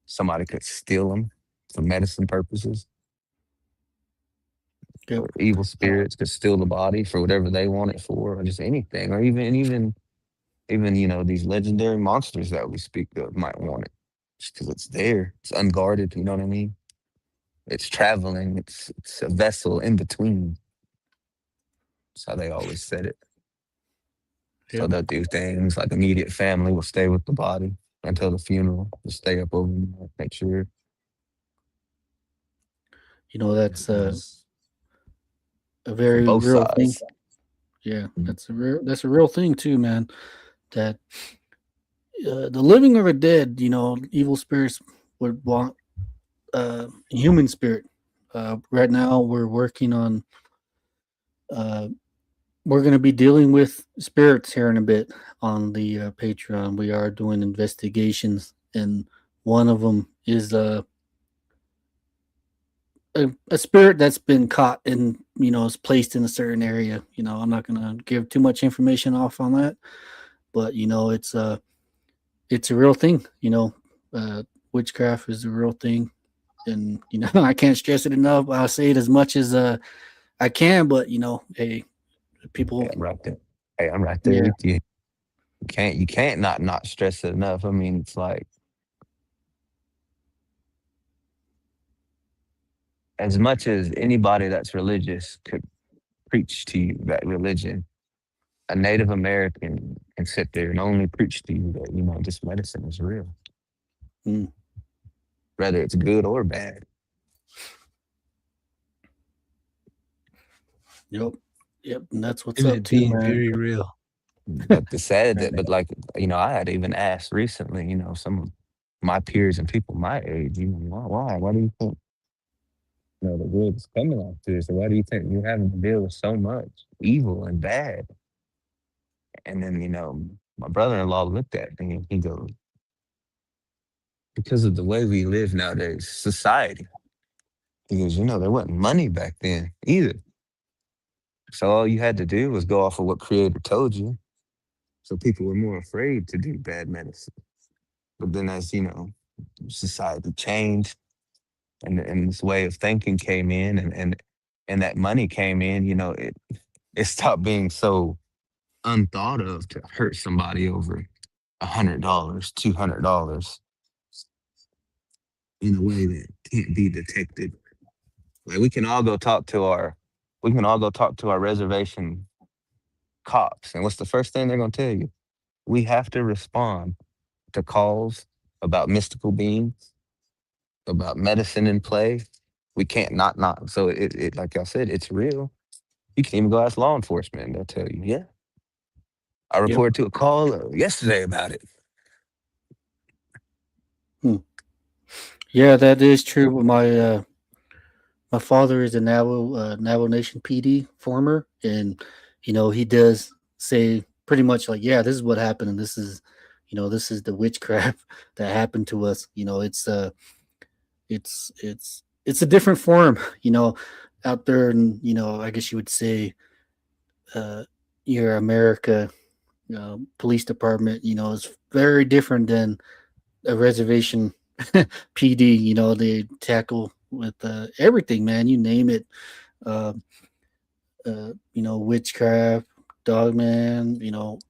Somebody could steal them for medicine purposes. Yep. Or evil spirits could steal the body for whatever they want it for, or just anything, or even these legendary monsters that we speak of might want it just because it's there. It's unguarded. You know what I mean? It's traveling. It's a vessel in between. That's how they always said it. So Yep. they'll do things like immediate family will stay with the body until the funeral. Just stay up overnight, make sure. That's a For very both real thing. sides. Yeah, Mhm. that's a real thing too, man. That the living or the dead, evil spirits would want human spirit. Right now, we're working on. We're going to be dealing with spirits here in a bit on the Patreon. We are doing investigations, and one of them is a spirit that's been caught and is placed in a certain area. I'm not going to give too much information off on that, but it's a real thing. Witchcraft is a real thing, and I can't stress it enough. I'll say it as much as I can, but hey, Hey, people, I'm right there. Hey, I'm right there yeah, with you. You can't not stress it enough. I mean, it's like as much as anybody that's religious could preach to you that religion, a Native American can sit there and only preach to you that, this medicine is real, mm, whether it's good or bad. yep, yep, and that's what's And up it too, being man. very real. But the sad that, but like, I had even asked recently, some of my peers and people my age, why? Why do you think, the world is coming like this? Or why do you think you're having to deal with so much evil and bad? And then, my brother-in-law looked at me and he goes, because of the way we live nowadays, society. He goes, there wasn't money back then either. So all you had to do was go off of what Creator told you. So people were more afraid to do bad medicine. But then as, society changed and this way of thinking came in and that money came in, it stopped being so unthought of to hurt somebody over $100, $200 in a way that can't be detected. Like we can all go talk to our reservation cops. And what's the first thing they're gonna tell you? We have to respond to calls about mystical beings, about medicine in play. We can't not. So it like I said, it's real. You can even go ask law enforcement and they'll tell you, yeah. I Yep. reported to a call yesterday about it. Hmm. Yeah, that is true. But my father is a Navajo Nation PD former, and he does say pretty much like, yeah, this is what happened, and this is, this is the witchcraft that happened to us. It's a different form, out there, and I guess you would say, your America police department, is very different than a reservation PD. They tackle with everything, man. You name it. Uh, Witchcraft, dogman,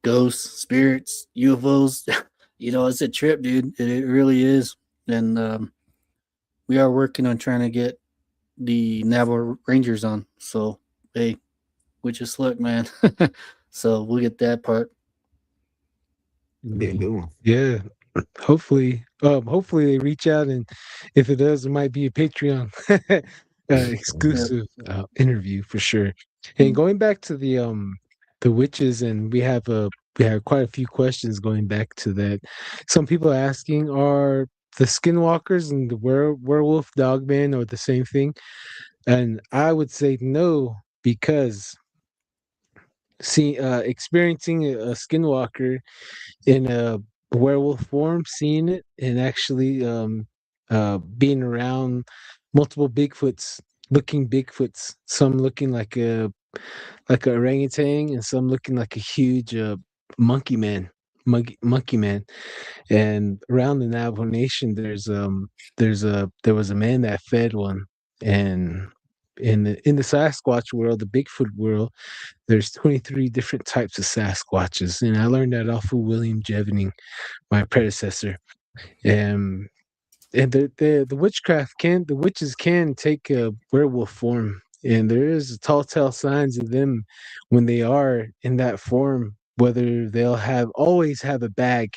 ghosts, spirits, UFOs. It's a trip, dude. It really is. And we are working on trying to get the Navajo Rangers on. So, hey, wish us luck, man. So we'll get that part. Be a good one. Yeah. Hopefully they reach out, and if it does, it might be a Patreon exclusive interview for sure. And going back to the witches, and we have quite a few questions going back to that. Some people are asking, are the skinwalkers and the werewolf dogman or the same thing? And I would say no, because experiencing a skinwalker in a werewolf form, seeing it, and actually being around multiple Bigfoots, some looking like a orangutan, and some looking like a huge monkey man. And around the Navajo Nation, there was a man that fed one. And in the Sasquatch world, the Bigfoot world, there's 23 different types of Sasquatches, and I learned that off of William Jevening, my predecessor. And the witches can take a werewolf form, and there is tall tale signs of them when they are in that form. Whether they'll always have a bag,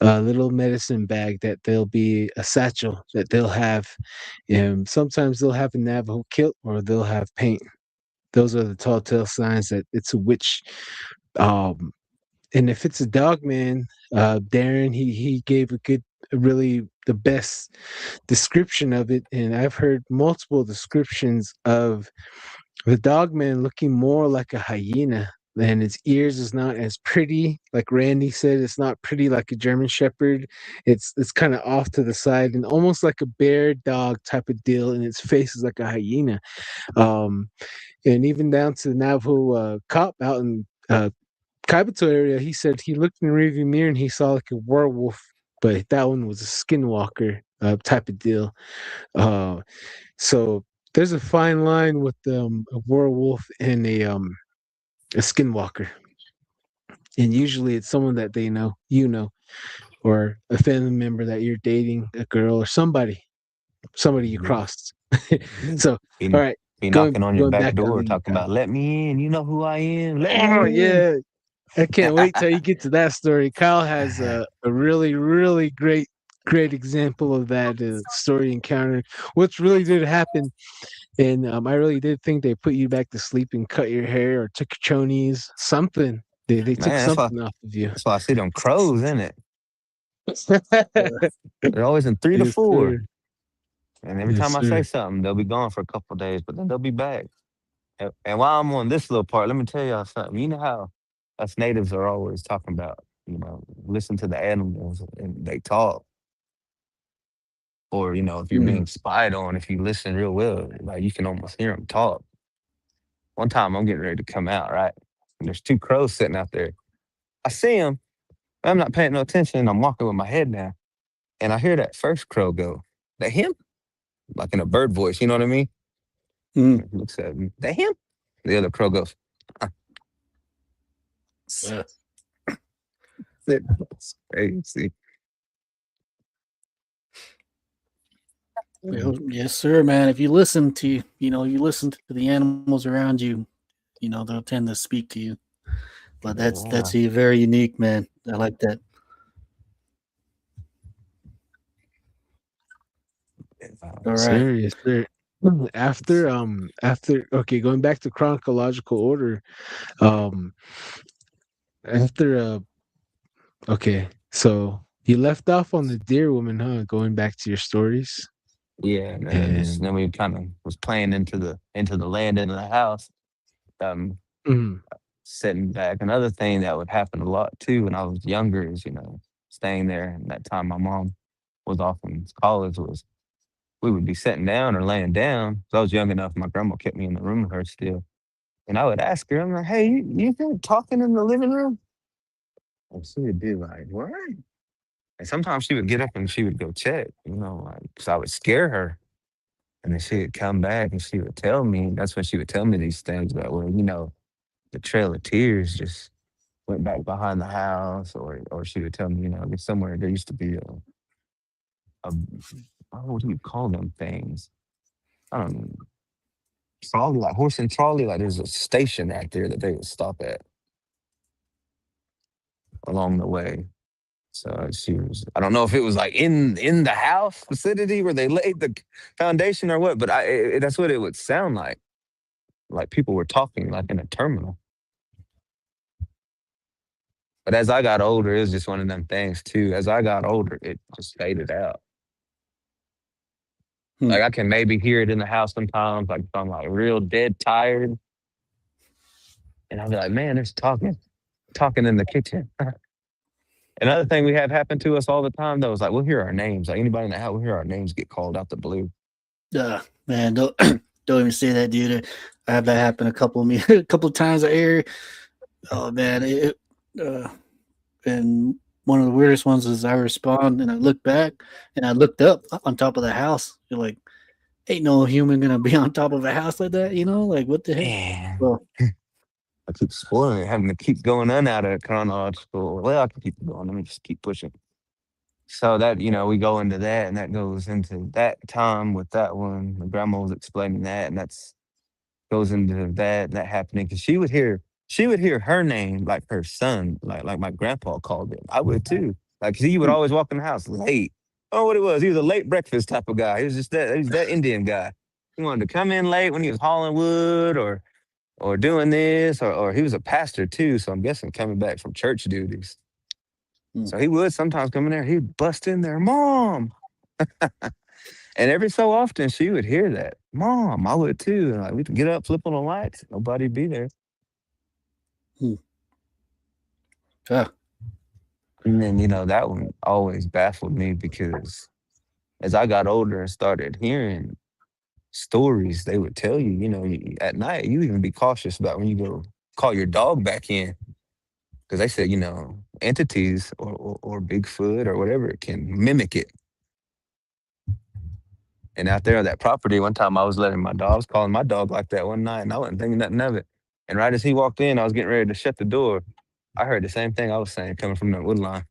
a little medicine bag, that they'll be a satchel that they'll have, and sometimes they'll have a Navajo kilt, or they'll have paint. Those are the tall tale signs that it's a witch. And if it's a dog man, Darren, he gave really the best description of it. And I've heard multiple descriptions of the dog man looking more like a hyena, and its ears is not as pretty. Like Randy said, it's not pretty like a German Shepherd. It's kind of off to the side and almost like a bear dog type of deal, and its face is like a hyena. And even down to the Navajo cop out in Kaibito area, he said he looked in the rearview mirror and he saw like a werewolf, but that one was a skinwalker type of deal. So there's a fine line with a werewolf and a skinwalker, and usually it's someone that they know, or a family member that you're dating, a girl or somebody you crossed. So, all right. Be knocking on your back door talking about, let me in, you know who I am. Oh, yeah. I can't wait till you get to that story. Kyle has a really, really great example of that story encounter, which really did happen. And I really did think they put you back to sleep and cut your hair or took your chonies, something. They took something off of you. That's why I see them crows, in it. They're always in 3 to 4. Sir. And every time I say something, they'll be gone for a couple of days, but then they'll be back. And while I'm on this little part, let me tell y'all something. You know how us natives are always talking about, listen to the animals and they talk. Or, if you're being spied on, if you listen real well, like you can almost hear them talk. One time I'm getting ready to come out, right? And there's 2 crows sitting out there. I see them. I'm not paying no attention. I'm walking with my head down. And I hear that first crow go, that him? Like in a bird voice, you know what I mean? Looks at me, that him? The other crow goes, It's crazy. Yes, sir, man. If you listen to, the animals around you, they'll tend to speak to you. But that's very unique, man. I like that. All right. Serious. After going back to chronological order, so you left off on the deer woman, huh? Going back to your stories. Yeah, and then we kind of was playing into the land into the house. sitting back. Another thing that would happen a lot too when I was younger is, staying there. And that time my mom was off in college was we would be sitting down or laying down. So I was young enough. My grandma kept me in the room with her still. And I would ask her, I'm like, hey, you been talking in the living room? And she would be like, what? And sometimes she would get up and she would go check, because I would scare her. And then she would come back and she would tell me, that's when she would tell me these things about, well, the Trail of Tears just went back behind the house, or she would tell me, there's somewhere there used to be a what do you call them things? I don't know. Trolley, like horse and trolley, like there's a station out there that they would stop at along the way. So I don't know if it was like in the house vicinity where they laid the foundation or what, but that's what it would sound like people were talking like in a terminal. But as I got older, it was just one of them things too. As I got older, it just faded out. Like I can maybe hear it in the house sometimes, like if I'm like real dead tired. And I'll be like, man, there's talking in the kitchen. Another thing we have happen to us all the time though is like we'll hear our names. Like anybody in the house, we'll hear our names get called out the blue. Man, don't even say that, dude. I have that happen a couple of times a year. Oh man, and one of the weirdest ones is I respond and I look back and I looked up on top of the house. You're like, ain't no human gonna be on top of a house like that, Like what the heck? Man. Well, I keep spoiling it, having to keep going on out of chronological. Well, I can keep going. Let me just keep pushing. So that, we go into that, and that goes into that time with that one. My grandma was explaining that, and that's goes into that happening because she would hear her name like her son, like my grandpa called him. I would too. Like he would always walk in the house late. Oh, what it was? He was a late breakfast type of guy. He was that Indian guy. He wanted to come in late when he was hauling wood or doing this, or he was a pastor too, so I'm guessing coming back from church duties. So he would sometimes come in there, he'd bust in there, Mom. And every so often she would hear that, Mom, I would too. And like we'd get up, flip on the lights, nobody'd be there. Yeah. And then, that one always baffled me because as I got older and started hearing stories they would tell you, at night, you even be cautious about when you go call your dog back in. Because they said, entities or Bigfoot or whatever can mimic it. And out there on that property, one time I was calling my dog like that one night, and I wasn't thinking nothing of it. And right as he walked in, I was getting ready to shut the door. I heard the same thing I was saying coming from that wood line.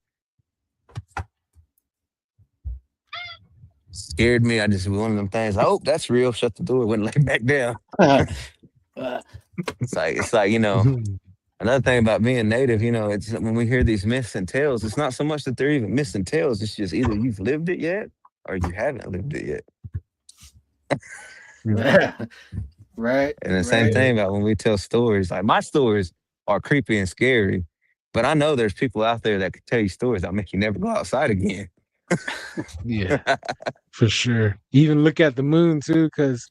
Scared me. I just one of them things. Oh, that's real. Shut the door. Went lay back down. It's like another thing about being native. It's when we hear these myths and tales. It's not so much that they're even myths and tales. It's just either you've lived it yet or you haven't lived it yet. Right. And the same thing about when we tell stories. Like my stories are creepy and scary, but I know there's people out there that could tell you stories that'll make you never go outside again. Yeah, for sure. Even look at the moon too, because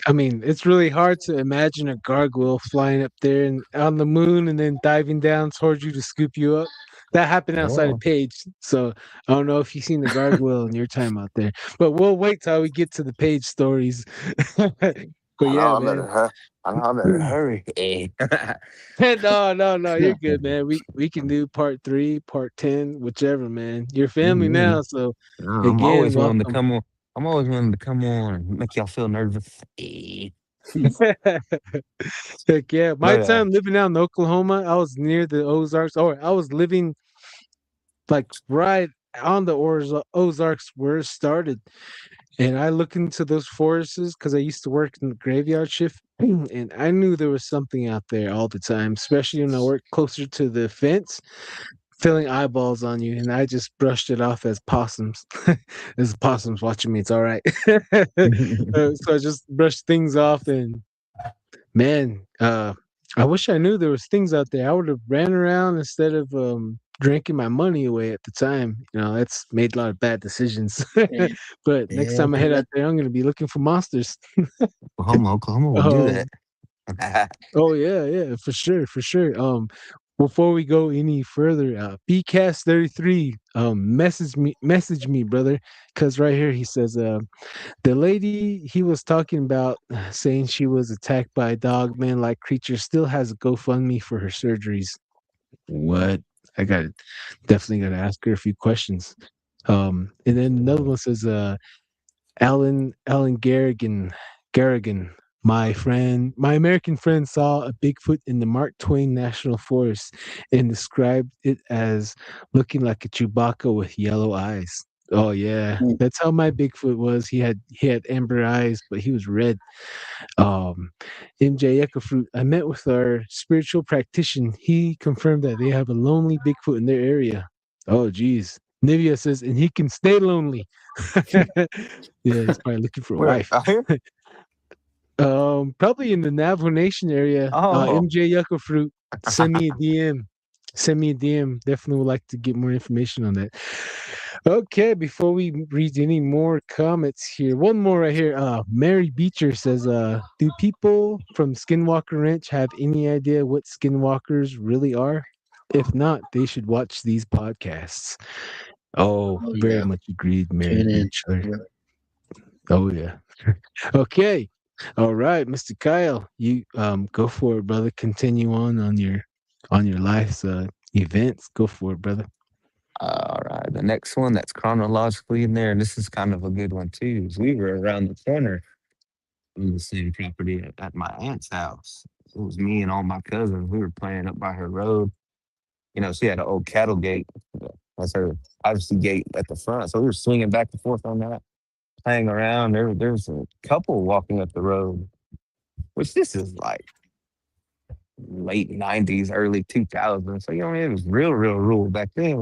it's really hard to imagine a gargoyle flying up there and on the moon and then diving down towards you to scoop you up. That happened outside of Page, so I don't know if you've seen the gargoyle in your time out there. But we'll wait till we get to the Page stories. But yeah, man. I better hurry. No, you're good, man. We can do part 3, part 10, whichever, man. You're family now, so I'm always willing to come on. I'm always willing to come on and make y'all feel nervous. Heck yeah. My time living out in Oklahoma, I was near the Ozarks, or I was living like right on the Ozarks where it started. And I look into those forests because I used to work in the graveyard shift, and I knew there was something out there all the time, especially when I worked closer to the fence, filling eyeballs on you. And I just brushed it off as possums. As possums watching me, it's all right. So I just brushed things off, and man, I wish I knew there was things out there. I would have ran around instead of drinking my money away at the time. That's made a lot of bad decisions. But next time I head out there, I'm going to be looking for monsters. Oklahoma will do that. Oh yeah, for sure, for sure. Before we go any further, BCast33, message me, brother, because right here he says, the lady he was talking about, saying she was attacked by a dog man-like creature, still has a GoFundMe for her surgeries. What? I got definitely got to ask her a few questions. And then another one says, Alan Garrigan, my American friend saw a Bigfoot in the Mark Twain National Forest and described it as looking like a Chewbacca with yellow eyes. Oh yeah, Mm. that's how my Bigfoot was. He had amber eyes, but he was red. Um, MJ Eckerfruit, I met with our spiritual practitioner. He confirmed that they have a lonely Bigfoot in their area. Oh geez. Nivea says, and he can stay lonely. Yeah, he's probably looking for a Where? wife. Out here? Probably in the Navajo Nation area. Oh, MJ Yucca Fruit, send me a DM. Send me a DM. Definitely would like to get more information on that. Okay, before we read any more comments here, one more right here. Mary Beecher says, do people from Skinwalker Ranch have any idea what skinwalkers really are? If not, they should watch these podcasts. Oh, Oh very yeah, much agreed, Mary tune in. Beecher. Yeah. Oh yeah. Okay. All right, Mr. Kyle, you go for it, brother. Continue on your life's events. Go for it, brother. all right. The next one that's chronologically in there, and this is kind of a good one too, is we were around the corner from the same property at my aunt's house. It was me and all my cousins. We were playing up by her road. She had an old cattle gate. That's her privacy gate at the front. So we were swinging back and forth on that, playing around. There was a couple walking up the road, which this is like late 90s, early 2000s. So, it was real rural back then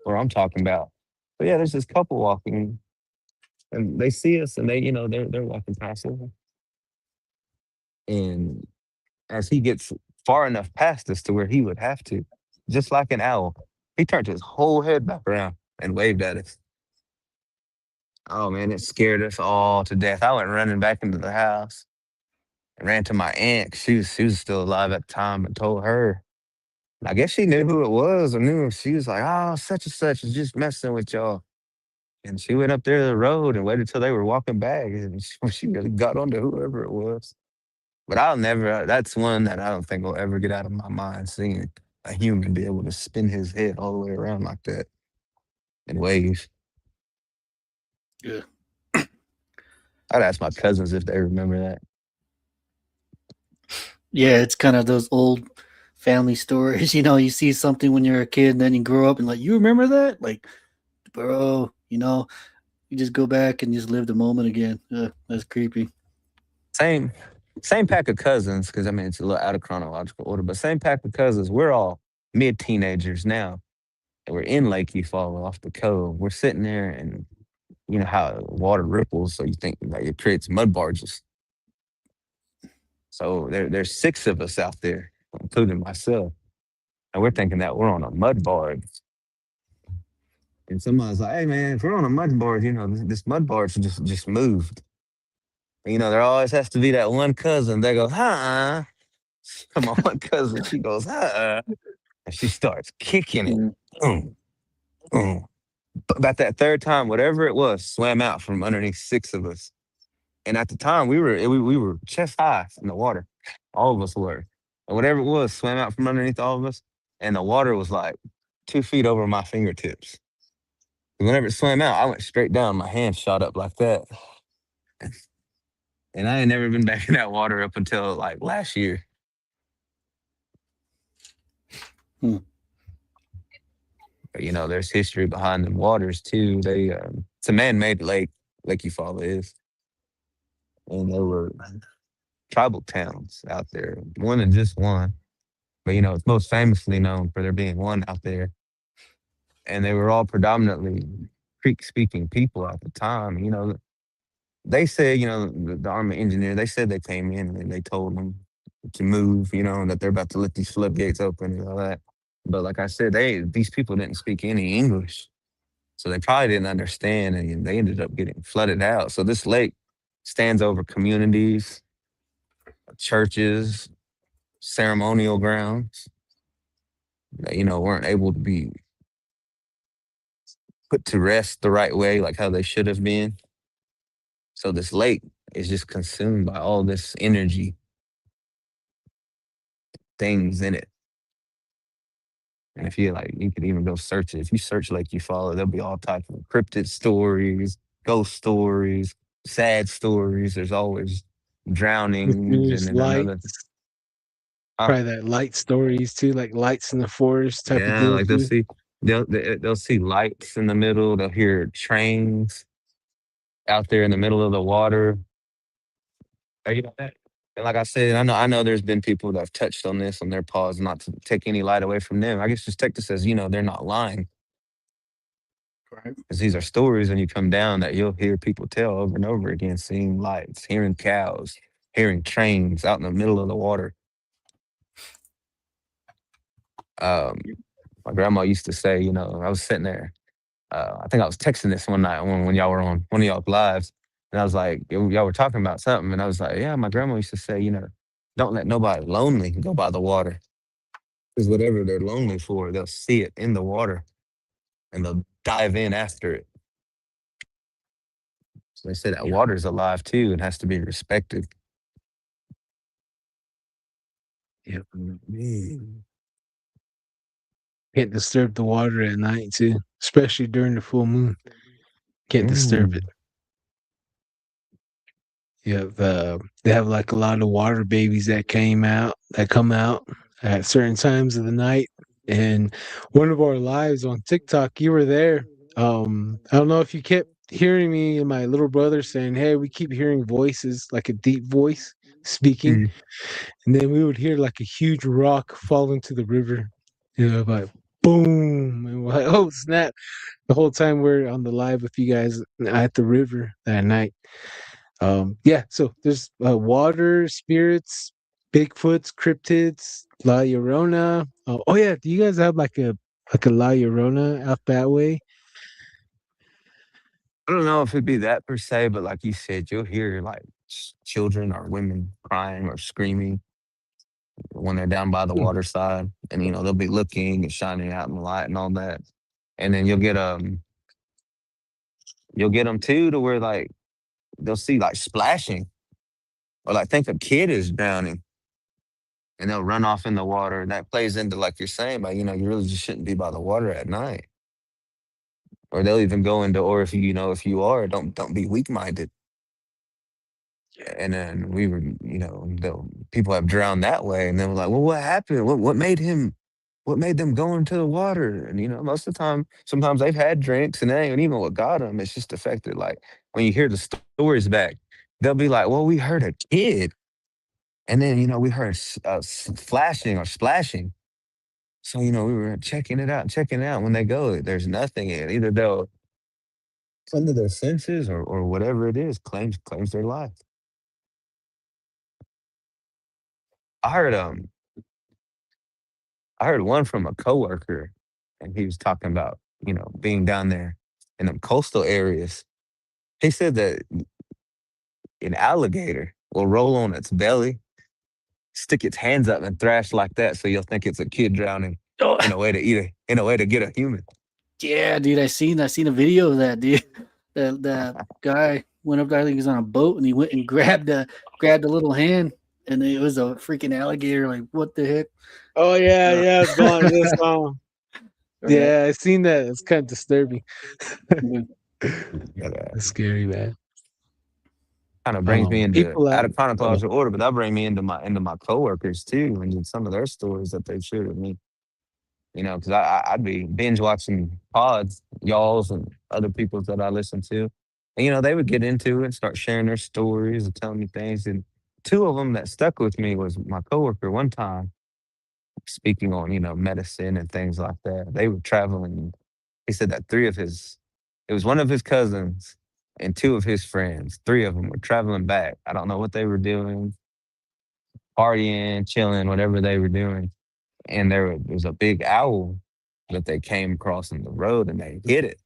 where I'm talking about. But yeah, there's this couple walking and they see us and they're walking past us. And as he gets far enough past us to where he would have to, just like an owl, he turned his whole head back around and waved at us. Oh man, it scared us all to death. I went running back into the house and ran to my aunt. She was still alive at the time and told her. I guess she knew who it was or knew. She was like, oh, such and such is just messing with y'all. And she went up there to the road and waited till they were walking back. And she really got onto whoever it was. But that's one that I don't think will ever get out of my mind, seeing a human be able to spin his head all the way around like that and wave. Yeah. I'd ask my cousins if they remember that. Yeah, it's kind of those old family stories. You see something when you're a kid, and then you grow up and like, you remember that? Like, bro, you just go back and just live the moment again. That's creepy. Same same pack of cousins, because I mean it's a little out of chronological order, but same pack of cousins. We're all mid teenagers now, and we're in Lake Eufaula off the cove. We're sitting there, and you know how water ripples, so you think like it creates mud barges. So there's six of us out there, including myself, and we're thinking that we're on a mud barge. And somebody's like, "Hey man, if we're on a mud barge, this mud barge just moved." There always has to be that one cousin that goes, "Huh?" My one cousin, she goes, "Huh?" And she starts kicking it. Mm. Boom, boom. About that third time, whatever it was, swam out from underneath six of us. And at the time, we were chest high in the water. All of us were. And whatever it was, swam out from underneath all of us. And the water was like 2 feet over my fingertips. And whenever it swam out, I went straight down. My hand shot up like that. And I ain't never been back in that water up until like last year. Hmm. But, there's history behind the waters too. It's a man-made lake. Lake Eufaula is, and there were tribal towns out there. More than just one, but it's most famously known for there being one out there, and they were all predominantly Creek-speaking people at the time. They said, the Army engineer, they said they came in and they told them to move, and that they're about to let these floodgates open and all that. But like I said, these people didn't speak any English. So they probably didn't understand and they ended up getting flooded out. So this lake stands over communities, churches, ceremonial grounds that, weren't able to be put to rest the right way, like how they should have been. So this lake is just consumed by all this energy, things in it. And if you like, you could even go search it. If you search Lake Eufaula, there'll be all types of cryptid stories, ghost stories, sad stories. There's always drownings, and There's then another. lights, Huh? probably that light stories too, like lights in the forest type of Yeah, deal like they'll too. see they'll see lights in the middle. They'll hear trains out there in the middle of the water. You know that. And like I said, I know there's been people that have touched on this on their pause, not to take any light away from them. I guess just take this as, they're not lying. Right. Because these are stories when you come down that you'll hear people tell over and over again, seeing lights, hearing cows, hearing trains out in the middle of the water. Um, my grandma used to say, I was sitting there. I think I was texting this one night when y'all were on one of y'all's lives. And I was like, y'all were talking about something. And I was like, yeah, my grandma used to say, don't let nobody lonely go by the water. Because whatever they're lonely for, they'll see it in the water and they'll dive in after it. So they say that Yeah. water's alive too and has to be respected. Yep. Man. Can't disturb the water at night too, especially during the full moon. Can't disturb it. Mm. Yeah, they have like a lot of water babies that come out at certain times of the night. And one of our lives on TikTok, you were there. I don't know if you kept hearing me and my little brother saying, "Hey, we keep hearing voices, like a deep voice speaking," Mm. and then we would hear like a huge rock fall into the river. Like boom, and we're like, "Oh snap!" The whole time we're on the live with you guys at the river that night. Yeah, so there's water spirits, Bigfoots, cryptids, La Llorona. Oh yeah, do you guys have like a La Llorona out that way? I don't know if it'd be that per se, but like you said, you'll hear like children or women crying or screaming when they're down by the Hmm. water side, and they'll be looking and shining out in the light and all that, and then you'll get them too to where like they'll see like splashing or like think a kid is drowning and they'll run off in the water, and that plays into like you're saying, but you really just shouldn't be by the water at night, or they'll even go into, or if you are, don't be weak minded. And then we were, the people have drowned that way, and they were like, "Well, what happened? What made him? What made them go into the water?" And most of the time, sometimes they've had drinks, and that ain't even what got them. It's just affected. Like when you hear the stories back, they'll be like, "Well, we heard a kid, and then we heard flashing or splashing." So we were checking it out. When they go, there's nothing in it. Either they'll come to their senses, or whatever it is claims their life. I heard I heard one from a coworker, and he was talking about, being down there in them coastal areas. He said that an alligator will roll on its belly, stick its hands up, and thrash like that, so you'll think it's a kid drowning Oh, in a way to get a human. yeah, dude. I seen a video of that, dude. That guy went up there. I think he was on a boat, and he went and grabbed a little hand, and it was a freaking alligator. Like, what the heck? Oh yeah, Uh, yeah, gone this song. right. Yeah, I seen that. It's kind of disturbing. Yeah. It's scary, man. Kind of brings me into People out out. of chronological order, but that bring me into my coworkers too, and then some of their stories that they've shared with me. Because I'd be binge watching pods, y'all's and other people's that I listen to. And, they would get into it and start sharing their stories and telling me things. And two of them that stuck with me was my coworker one time speaking on, medicine and things like that. They were traveling. He said that it was one of his cousins and two of his friends. Three of them were traveling back. I don't know what they were doing, partying, chilling, whatever they were doing. And there was a big owl that they came across in the road, and they hit it.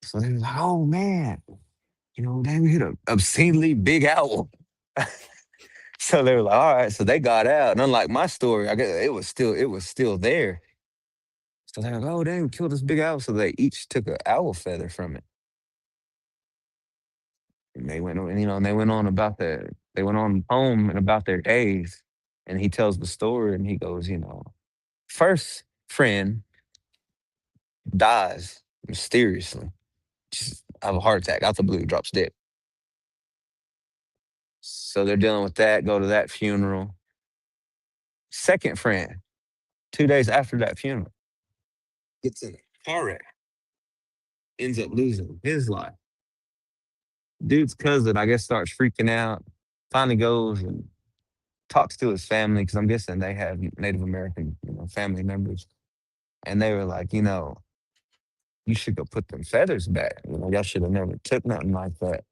So they was like, "Oh man, they hit a obscenely big owl." So they were like, all right. So they got out. And unlike my story, I guess it was still there. So they're like, oh, dang, we killed this big owl. So they each took an owl feather from it. And they went on, and they went on they went on home and about their days. And he tells the story and he goes, first friend dies mysteriously. Just have a heart attack out the blue, drops dead. So they're dealing with that, go to that funeral. Second friend, 2 days after that funeral, gets in a car wreck, ends up losing his life. Dude's cousin, I guess, starts freaking out, finally goes and talks to his family, because I'm guessing they have Native American, family members. And they were like, you should go put them feathers back. Y'all should have never took nothing like that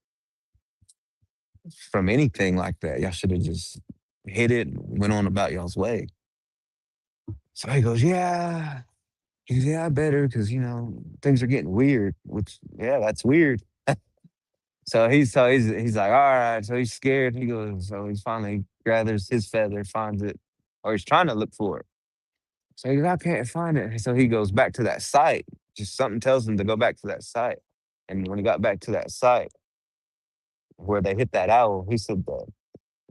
from anything like that. Y'all should have just hit it and went on about y'all's way. So he goes, yeah. He goes, yeah, I better, because, things are getting weird, which, yeah, that's weird. So he's like, all right. So he's scared. He goes, so he finally gathers his feather, finds it, or he's trying to look for it. So he goes, I can't find it. So he goes back to that site. Just something tells him to go back to that site. And when he got back to that site where they hit that owl, he said that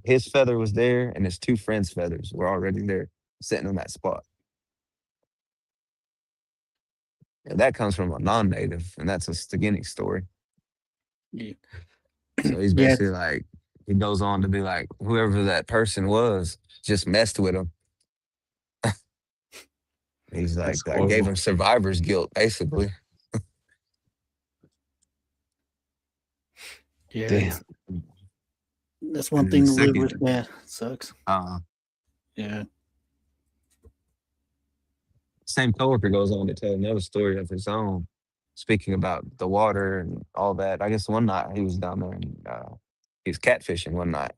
his feather was there and his two friends' feathers were already there, sitting on that spot. And that comes from a non-native, and that's a Stiginic story. Yeah. So he's Yeah. basically like, he goes on to be like, whoever that person was just messed with him. He's like, That's I gave horrible. him survivor's guilt, basically. Yeah. Damn. That's one And then thing the to live with. second, Yeah. Sucks. uh, Yeah. same coworker goes on to tell another story of his own, speaking about the water and all that. I guess one night he was down there and he was catfishing one night.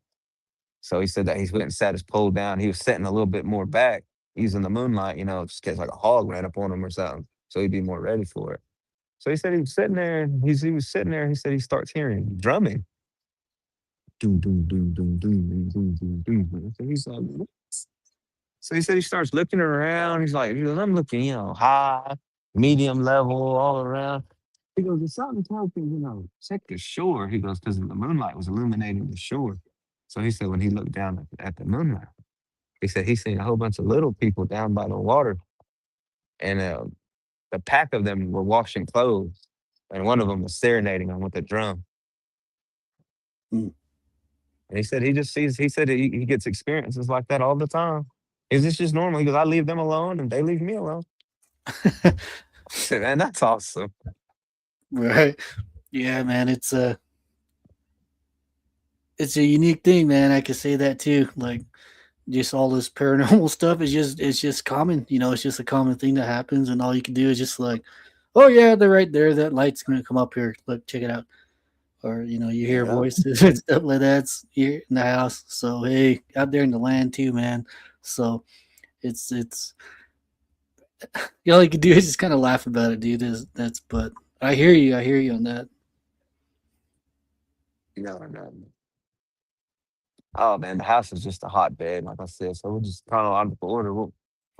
So he said that he went and sat his pole down. He was sitting a little bit more back, using the moonlight, just in case like a hog ran up on him or something. So he'd be more ready for it. So he said he was sitting there, and he was sitting there. He said he starts hearing drumming. Doom, doom, doom, doom, doom, doom, doom, doom, doom. So he's like, what? So he said he starts looking around. He's like, I'm looking, high, medium level, all around. He goes, there's something tells me, check the shore. He goes, because the moonlight was illuminating the shore. So he said when he looked down at the moonlight, he said he seen a whole bunch of little people down by the water. And the pack of them were washing clothes. And one of them was serenading them with a drum. Mm. And he said he said he gets experiences like that all the time. Is this just normal? He goes, I leave them alone and they leave me alone. I said, man, that's awesome. Right. Yeah, man. It's a unique thing, man. I could say that too. Like, just all this paranormal stuff is just common. It's just a common thing that happens, and all you can do is just like, oh yeah, they're right there. That light's gonna come up here. Look, check it out. Or you hear Yeah. voices and stuff like that's here in the house. So hey, out there in the land too, man. So it's all you can do is just kind of laugh about it, dude. That's but I hear you on that. No. Oh man, the house is just a hotbed, like I said. So we'll just chronological order. We'll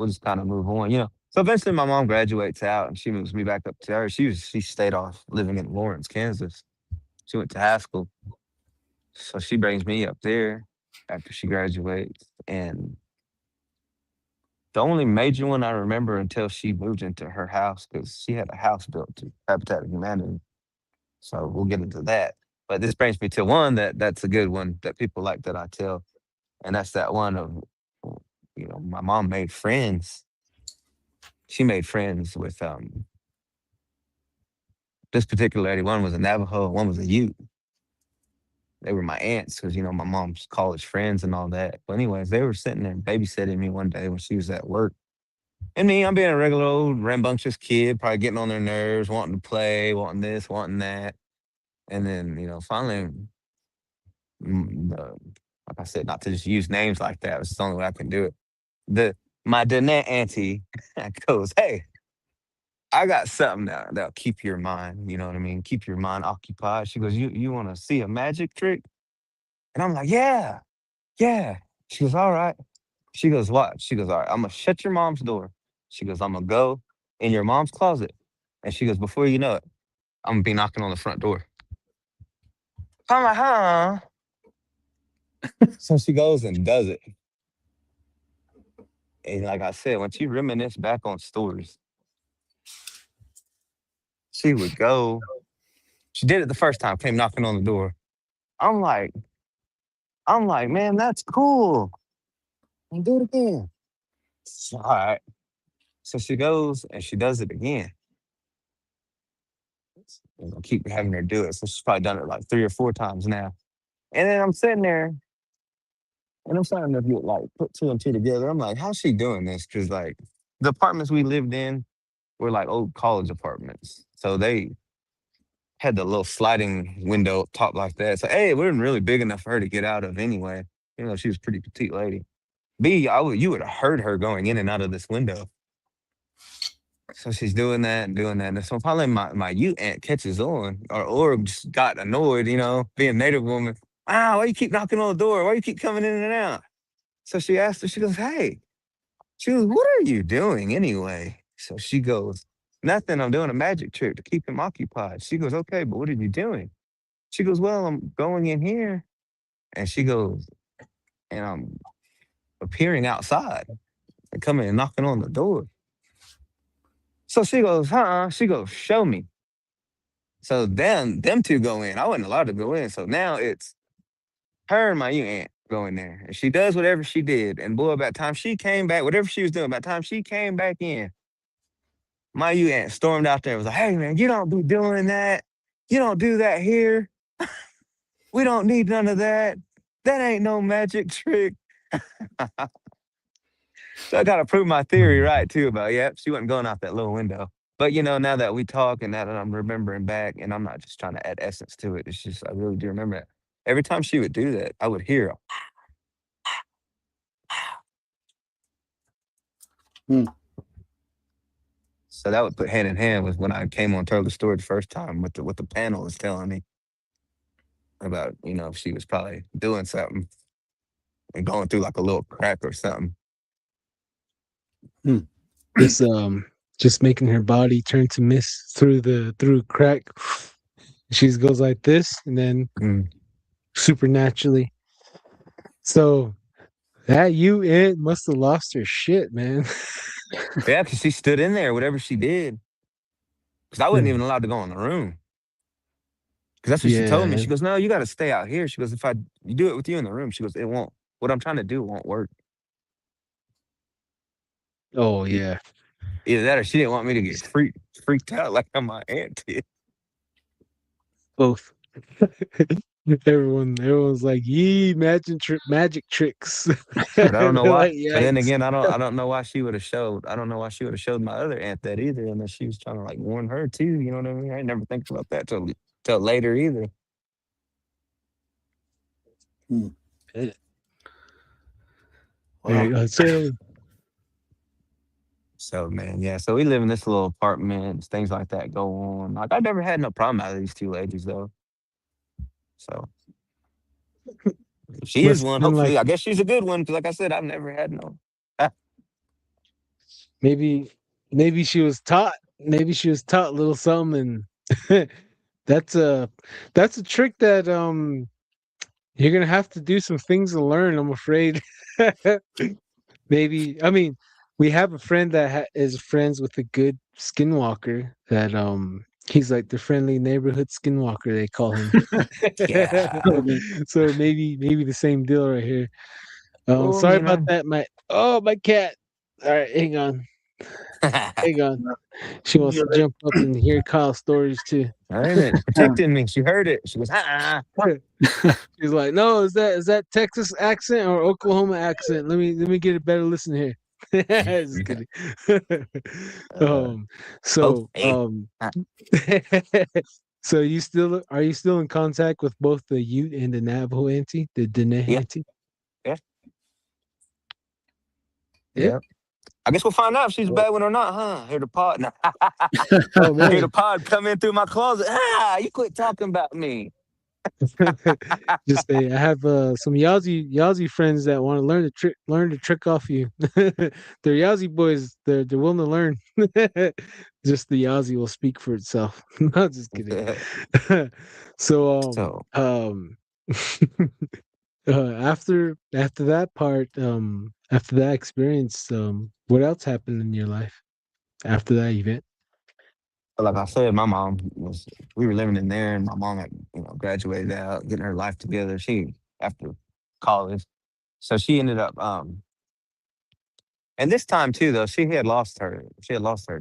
just kind of move on. So eventually, my mom graduates out and she moves me back up to her. She stayed off living in Lawrence, Kansas. She went to high school, so she brings me up there after she graduates. And the only major one I remember until she moved into her house, because she had a house built to Habitat of Humanity. So we'll get into that. But this brings me to one that's a good one that people like that I tell. And that's that one of, my mom made friends. She made friends with this particular lady. One was a Navajo, one was a Ute. They were my aunts because, my mom's college friends and all that. But anyways, they were sitting there babysitting me one day when she was at work. And me, I'm being a regular old rambunctious kid, probably getting on their nerves, wanting to play, wanting this, wanting that. And then, finally, like I said, not to just use names like that. It's the only way I can do it. My Danette auntie goes, hey, I got something that'll keep your mind, you know what I mean? Keep your mind occupied. She goes, you want to see a magic trick? And I'm like, yeah. Yeah. She goes, all right. She goes, what? She goes, all right, I'm going to shut your mom's door. She goes, I'm going to go in your mom's closet. And she goes, before you know it, I'm going to be knocking on the front door. I'm like, huh? So she goes and does it. And like I said, when she reminisced back on stories, she would go. She did it the first time, came knocking on the door. I'm like, man, that's cool. And do it again. All right. So she goes and she does it again. I'm gonna keep having her do it. So she's probably done it like 3 or 4 times now. And then I'm sitting there and I'm starting to get like put 2 and 2 together. I'm like, how's she doing this? Because like the apartments we lived in were like old college apartments. So they had the little sliding window up top like that. So A, it wasn't really big enough for her to get out of anyway. You know, she was a pretty petite lady. B, you would have heard her going in and out of this window. So she's doing that and doing that. And so finally my Ute aunt catches on or just got annoyed, you know, being a native woman. Wow, why you keep knocking on the door? Why you keep coming in and out? So she asked her, she goes, hey, she goes, what are you doing anyway? So she goes, nothing, I'm doing a magic trick to keep him occupied. She goes, okay, but what are you doing? She goes, well, I'm going in here. And she goes, and I'm appearing outside and coming and knocking on the door. So she goes, she goes, show me. So then them two go in. I wasn't allowed to go in. So now it's her and my aunt go in there. And she does whatever she did. And boy, by the time she came back, whatever she was doing, by the time she came back in, my aunt stormed out there and was like, hey man, you don't be doing that. You don't do that here. We don't need none of that. That ain't no magic trick. So I gotta prove my theory right too about, yep, she wasn't going out that little window. But you know, now that we talk and now that I'm remembering back, and I'm not just trying to add essence to it, it's just I really do remember it. Every time she would do that, I would hear Hmm. so that would put hand in hand with when I came on Told the Story the first time with what the panel was telling me about, you know, if she was probably doing something and going through like a little crack or something. This just making her body turn to mist through crack. She just goes like this, and then supernaturally. So that you aunt must have lost her shit, man. Yeah, because she stood in there, whatever she did. Because I wasn't even allowed to go in the room. Because that's what she told me. Yeah. She goes, no, you got to stay out here. She goes, if you do it with you in the room, she goes, it won't. What I'm trying to do won't work. Oh yeah. Either that or she didn't want me to get freaked out like my aunt did. Both. Everyone's like, yee, magic tricks. But I don't know why. Like, But then yikes. again, I don't know why she would have showed. I don't know why she would have showed my other aunt that either, unless she was trying to like warn her too. You know what I mean? I never think about that till later either. Hmm. There Wow. you go. So man, yeah. So we live in this little apartment. Things like that go on. Like I never had no problem out of these 2 ladies though. So if she is Must one. have been like Hopefully, I guess she's a good one because, like I said, I've never had no. maybe she was taught. Maybe she was taught a little something. And that's a trick that you're gonna have to do some things to learn. I'm afraid. Maybe I mean we have a friend that is friends with a good skinwalker. That he's like the friendly neighborhood skinwalker they call him. Yeah. So maybe the same deal right here. Well, Sorry you about know. that. My cat. All right, hang on. Hang on. She wants to jump up and hear Kyle's stories too. Wait a minute, protecting me. She heard it. She goes, She's like, no, is that Texas accent or Oklahoma accent? Let me get a better listen here. Just kidding. uh, both. So so are you still in contact with both the Ute and the Navajo auntie, the Dene Yeah, auntie? yeah, Yeah. yeah. I guess we'll find out if she's a bad one or not, huh? Hear the pod. Oh Hear the man. pod come in through my closet. You quit talking about me. Just say I have some Yazi friends that want to learn the trick off you. They're Yazi boys. They're willing to learn. Just the Yazi will speak for itself. No, just kidding. So So after that part, after that experience, what else happened in your life after that event? like I said, my mom was we were living in there, and my mom had graduated out, getting her life together. She after college, so she ended up and this time too though she had lost her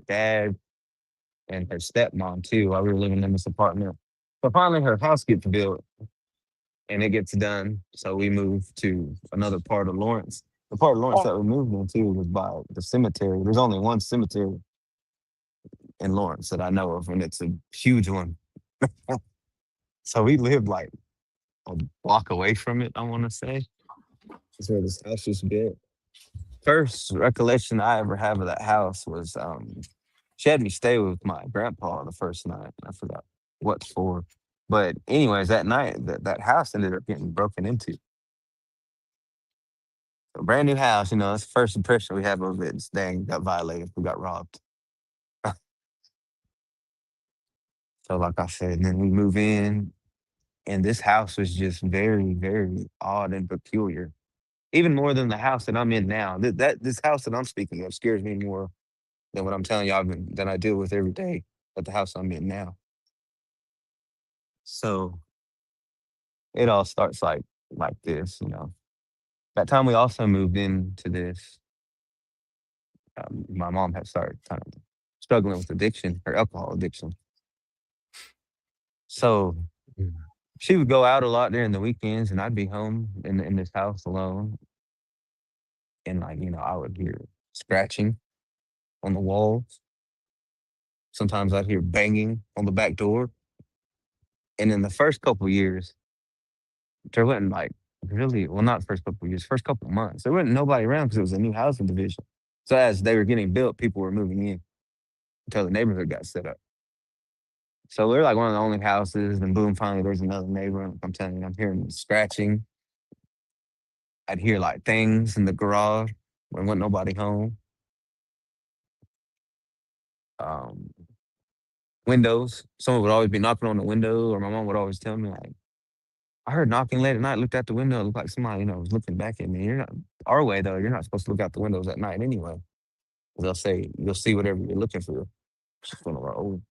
dad and her stepmom too while we were living in this apartment. So finally her house gets built and it gets done. So we moved to another part of Lawrence. The part of Lawrence that we moved into was by the cemetery. There's only one cemetery in Lawrence that I know of, and it's a huge one. So we lived like a block away from it, I want to say. That's where this house was built. First recollection I ever have of that house was she had me stay with my grandpa the first night. I forgot what for. But anyways, that night that house ended up getting broken into. A brand new house, that's the first impression we have of it. This dang got violated. We got robbed. So like I said, and then we move in and this house was just very, very odd and peculiar. Even more than the house that I'm in now. This house that I'm speaking of scares me more than what I'm telling y'all than I deal with every day at the house I'm in now. So it all starts like this. That time we also moved into this, my mom had started kind of struggling with addiction, her alcohol addiction. So Mm. she would go out a lot during the weekends, and I'd be home in this house alone, and I would hear scratching on the walls. Sometimes I'd hear banging on the back door. And in the first couple years, there wasn't like really, well, not first couple years, first couple months, there wasn't nobody around because it was a new housing division. So as they were getting built, people were moving in until the neighborhood got set up. So we are like one of the only houses, and boom, finally there's another neighbor. And I'm telling you, I'm hearing scratching. I'd hear like things in the garage when wasn't nobody home. Um, Windows. Someone would always be knocking on the window, or my mom would always tell me like, I heard knocking late at night, looked out the window, it looked like somebody, was looking back at me. You're not our way though, you're not supposed to look out the windows at night anyway. They'll say you'll see whatever you're looking for. It's just one of our old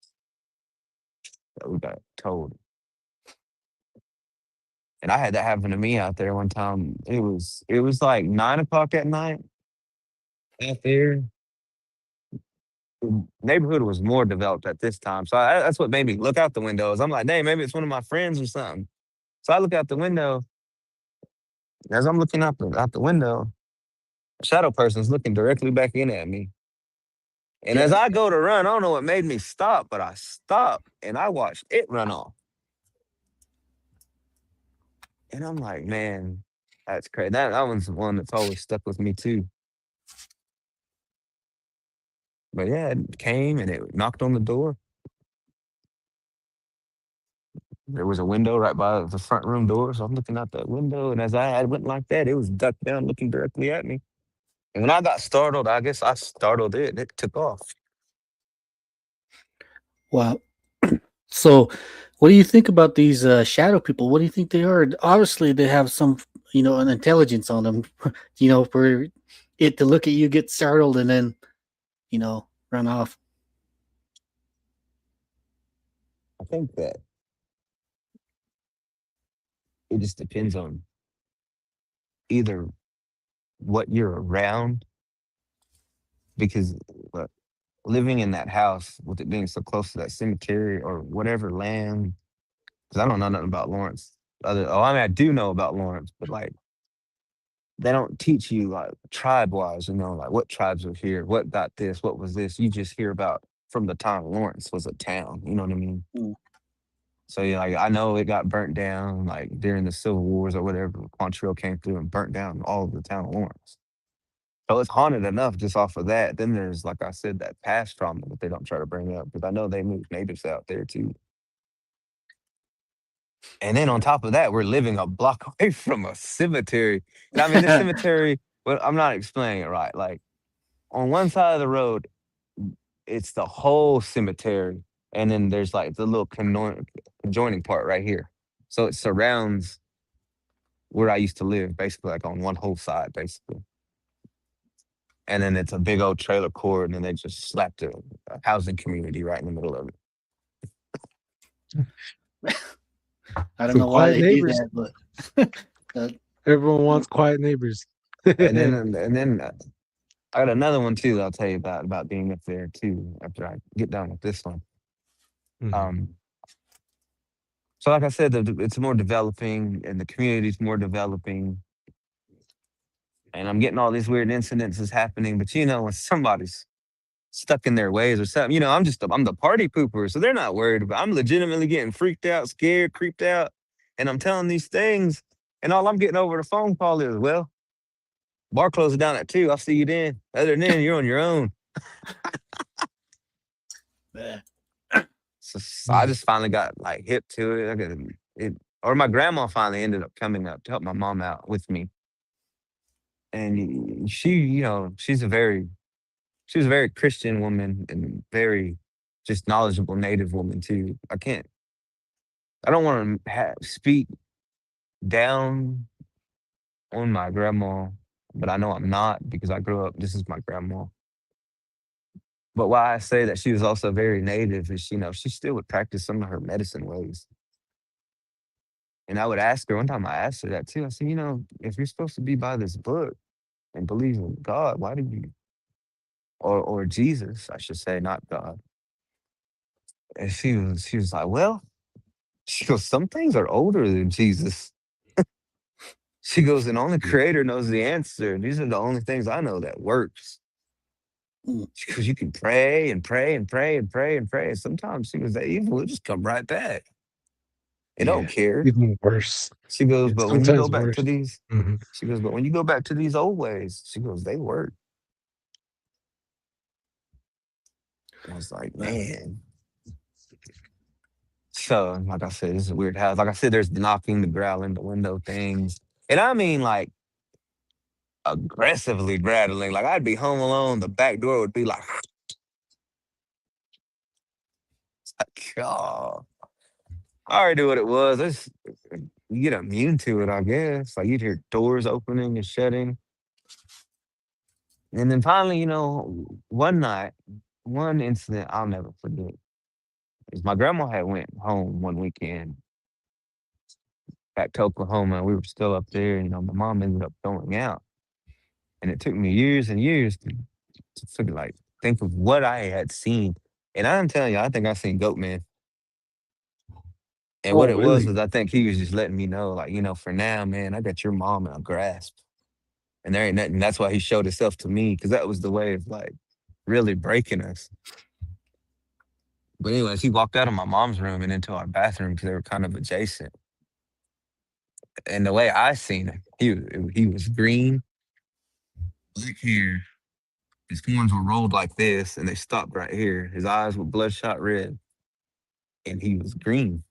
that we got told. And I had that happen to me out there one time. It was like 9 o'clock at night out there. The neighborhood was more developed at this time. So that's what made me look out the windows. I'm like, dang, maybe it's one of my friends or something. So I look out the window. As I'm looking out the window, a shadow person's looking directly back in at me. And as I go to run, I don't know what made me stop, but I stopped and I watched it run off. And I'm like, man, that's crazy. That one's the one that's always stuck with me too. But yeah, it came and it knocked on the door. There was a window right by the front room door, so I'm looking out that window, and as I went like that, it was ducked down, looking directly at me. And when I got startled, I guess I startled it, and it took off. Wow. So, what do you think about these shadow people? What do you think they are? Obviously, they have some, an intelligence on them, for it to look at you, get startled, and then, run off. I think that it just depends on either what you're around, because living in that house with it being so close to that cemetery or whatever land, because I don't know nothing about Lawrence. I mean, I do know about Lawrence, but like they don't teach you like tribe wise, like what tribes are here, what got this, what was this. You just hear about from the time Lawrence was a town. You know what I mean? Mm. So yeah, like I know it got burnt down like during the Civil Wars or whatever. Quantrill came through and burnt down all of the town of Lawrence. So it's haunted enough just off of that. Then there's, like I said, that past trauma that they don't try to bring up, because I know they moved natives out there too. And then on top of that, we're living a block away from a cemetery. And I mean, this cemetery, well, I'm not explaining it right. Like on one side of the road, it's the whole cemetery. And then there's like the little conjoining part right here. So it surrounds where I used to live, basically, like on one whole side, basically. And then it's a big old trailer court, and then they just slapped a housing community right in the middle of it. I don't Some know why quiet they neighbors. do that, but Everyone wants quiet neighbors. And then I got another one too that I'll tell you about being up there too after I get done with this one. Mhm. So like I said, it's more developing and the community's more developing. And I'm getting all these weird incidences happening. But when somebody's stuck in their ways or something, I'm the party pooper. So they're not worried about I'm legitimately getting freaked out, scared, creeped out. And I'm telling these things. And all I'm getting over the phone call is, well, bar closes down at 2. I'll see you then. Other than then, you're on your own. So I just finally got like hip to it. Or my grandma finally ended up coming up to help my mom out with me. And she's a very Christian woman and very just knowledgeable Native woman too. I don't want to speak down on my grandma, but I know I'm not because I grew up. This is my grandma. But why I say that she was also very Native is, she still would practice some of her medicine ways. And I would ask her, one time I asked her that too. I said, if you're supposed to be by this book and believe in God, why did you, or Jesus, I should say, not God. And she was like, well, she goes, some things are older than Jesus. She goes, and only creator knows the answer. These are the only things I know that works. Because you can pray and pray and pray and pray and pray. And sometimes she goes, that evil will just come right back. It don't care. Even worse. She goes, It's but when you go sometimes back worse. to these, Mhm. she goes, but when you go back to these old ways, she goes, they work. I was like, man. So, like I said, this is a weird house. Like I said, there's the knocking, the growling, the window things. And I mean, like, aggressively rattling. Like, I'd be home alone, the back door would be like, oh. I already knew what it was. You get immune to it, I guess. Like, you'd hear doors opening and shutting. And then finally, one night, one incident I'll never forget is my grandma had went home one weekend back to Oklahoma. We were still up there. My mom ended up going out. And it took me years and years to figure, like, think of what I had seen. And I'm telling you, I think I seen Goat Man. And what Oh, it really? was I think he was just letting me know, like, for now, man, I got your mom in a grasp. And there ain't nothing. That's why he showed himself to me, because that was the way of, like, really breaking us. But anyways, he walked out of my mom's room and into our bathroom because they were kind of adjacent. And the way I seen him, he was green, black hair. His horns were rolled like this, and they stopped right here. His eyes were bloodshot red, and he was green.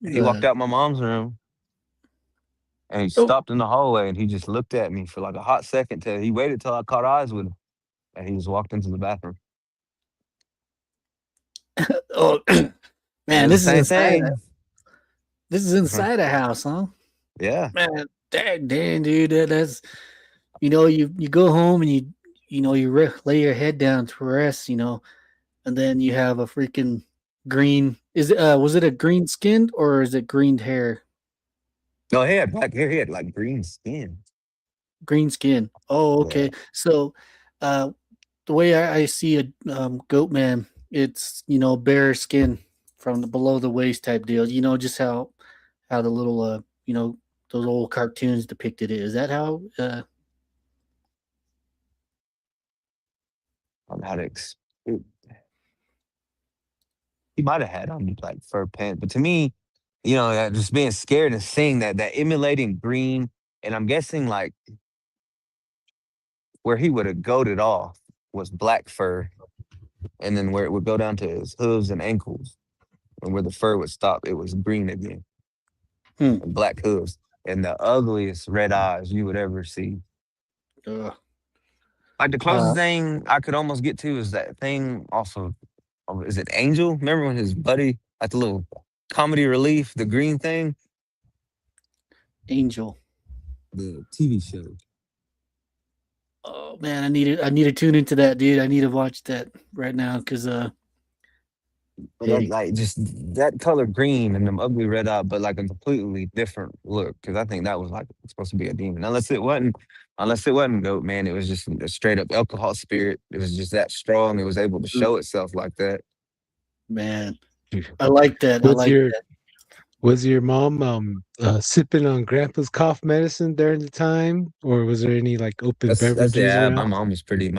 He walked out my mom's room, and he stopped in the hallway, and he just looked at me for like a hot second. Till he waited till I caught eyes with him, and he just walked into the bathroom. Oh, man, This is the same thing. This is inside a house, huh? Yeah. Man, damn, dude, that's you go home and you lay your head down to rest, and then you have a freaking green. Was it a green skinned or is it green hair? No, he had black hair. He had like green skin. Green skin. Oh, okay. Yeah. So, the way I see a goat man, it's bare skin from the below the waist type deal. Just how the little those old cartoons depicted it. Is that how? On how to he might have had on like fur pants, but to me, just being scared and seeing that emulating green, and I'm guessing like where he would have goated off was black fur, and then where it would go down to his hooves and ankles and where the fur would stop, it was green again, Hmm. and black hooves, and the ugliest red eyes you would ever see. Ugh. Like the Uh, closest thing I could almost get to is that thing off of is it Angel? Remember when his buddy, like the little comedy relief, the green thing, Angel. the TV show. Oh man, I need to tune into that, dude. I need to watch that right now because But that, hey, like just that color green and them ugly red eye, but like a completely different look. Because I think that was like supposed to be a demon. Unless it wasn't goat, man. It was just a straight up alcohol spirit. It was just that strong. It was able to show itself like that. man, I like that. I Was like your that. was your mom sipping on grandpa's cough medicine during the time, or was there any like open That's beverages yeah. around? My mom was pretty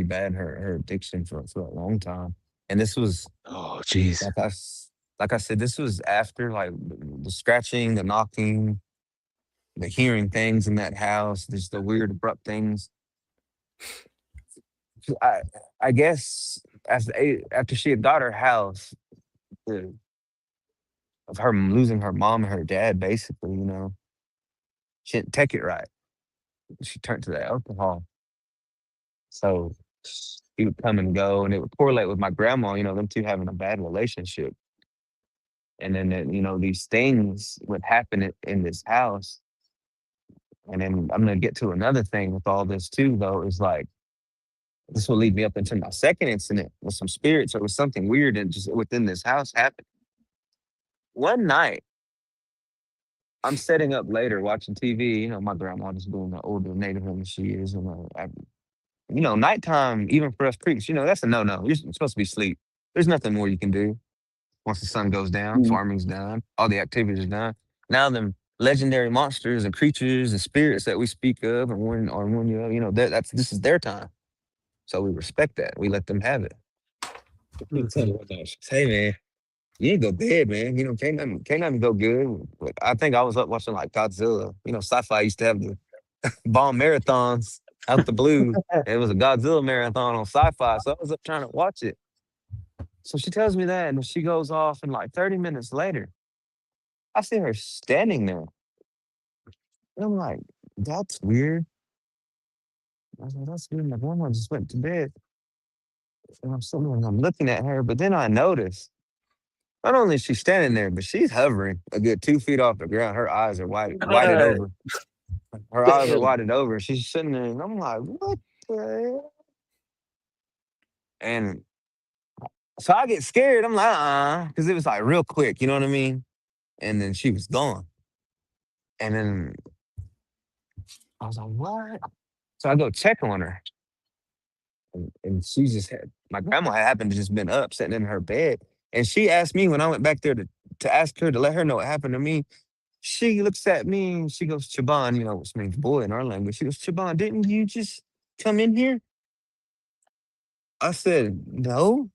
bad. Her addiction for a long time. And this was Oh, jeez. like like I said, this was after like the scratching, the knocking, the hearing things in that house, just the weird abrupt things. I I guess after she had got her house, the, of her losing her mom and her dad, basically, she didn't take it right. She turned to the alcohol. So he would come and go, and it would correlate with my grandma. Them two having a bad relationship, and then these things would happen in this house. And then I'm gonna get to another thing with all this too, though, is like this will lead me up into my second incident with some spirits or with something weird and just within this house happened. One night, I'm setting up later watching TV. My grandma just being the older native woman she is, nighttime, even for us creeks, that's a no-no. You're supposed to be asleep. There's nothing more you can do once the sun goes down. Mm. Farming's done. All the activities are done. Now them legendary monsters and creatures and spirits that we speak of and warn you of, this is their time. So we respect that. We let them have it. You tell me what else. Hey man, you ain't go bad, man. Can't nothing go good. But I think I was up watching like Godzilla. Sci-fi used to have the bomb marathons out the blue. It was a Godzilla marathon on sci-fi. So I was up trying to watch it. So she tells me that, and she goes off, and like 30 minutes later, I see her standing there. And I'm like, that's weird. I was like, that's weird. My grandma just went to bed. And I'm looking at her, but then I notice not only is she standing there, but she's hovering a good 2 feet off the ground. Her eyes are whited over. Her eyes are Damn. whited over. She's sitting there, and I'm like, what the hell? And so I get scared. I'm like, because it was like real quick, you know what I mean? And then she was gone. And then I was like, what? So I go check on her. And she just had, my grandma had happened to just been up, sitting in her bed. And she asked me when I went back there to ask her to let her know what happened to me. She looks at me and she goes, Chaban, which means boy in our language. She goes, Chaban, didn't you just come in here? I said, no.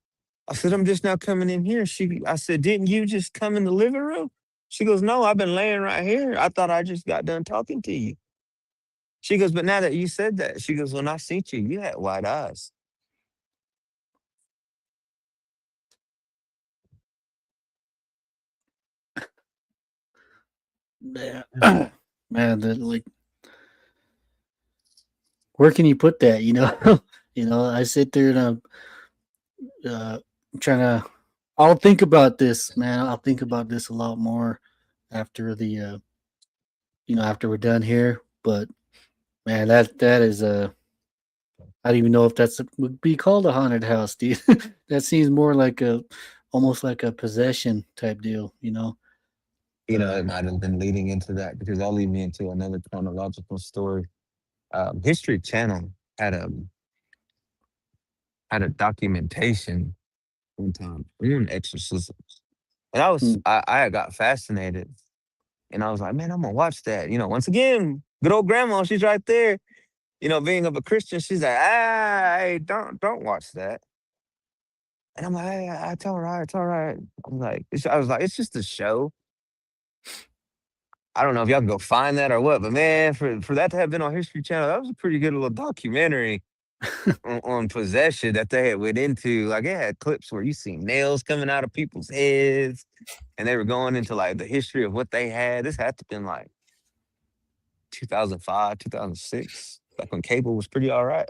I said, I'm just now coming in here. I said, didn't you just come in the living room? She goes, no, I've been laying right here. I thought I just got done talking to you. She goes, but now that you said that, she goes, when I seen you, you had white eyes. Man, man, like, where can you put that? I sit there and I'm trying to. I'll think about this, man. I'll think about this a lot more after after we're done here. But man, that is I don't even know if would be called a haunted house, dude. That seems more like almost like a possession type deal. It might have been leading into that because that'll lead me into another chronological story. History Channel had a documentation one time on exorcisms, and I had got fascinated, and I was like, man, I'm gonna watch that. Once again, good old grandma, she's right there. Being of a Christian, she's like, hey, don't watch that. And I'm like, hey, it's all right, it's all right. I was like, it's just a show. I don't know if y'all can go find that or what, but man, for that to have been on History Channel, that was a pretty good little documentary. on possession that they had went into. Like it had clips where you see nails coming out of people's heads, and they were going into like the history of what they had. This had to been like 2005, 2006, like when cable was pretty all right.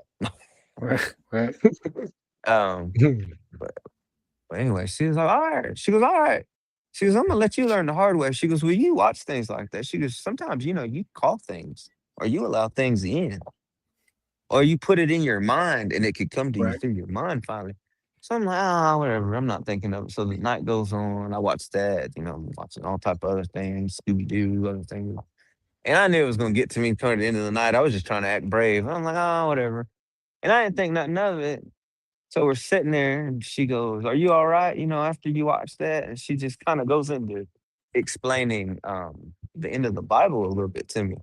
Right, right. Um, but, but anyway, she was like, all right. She goes, all right. She goes, I'm gonna let you learn the hard way. She goes, well, you watch things like that. She goes, sometimes you call things or you allow things in. Or you put it in your mind and it could come to you Right. through your mind finally. So I'm like, ah, whatever. I'm not thinking of it. So the night goes on. I watch that, I'm watching all type of other things, Scooby Doo, other things. And I knew it was gonna get to me toward the end of the night. I was just trying to act brave. I'm like, oh, whatever. And I didn't think nothing of it. So we're sitting there and she goes, are you all right? After you watch that? And she just kind of goes into explaining the end of the Bible a little bit to me.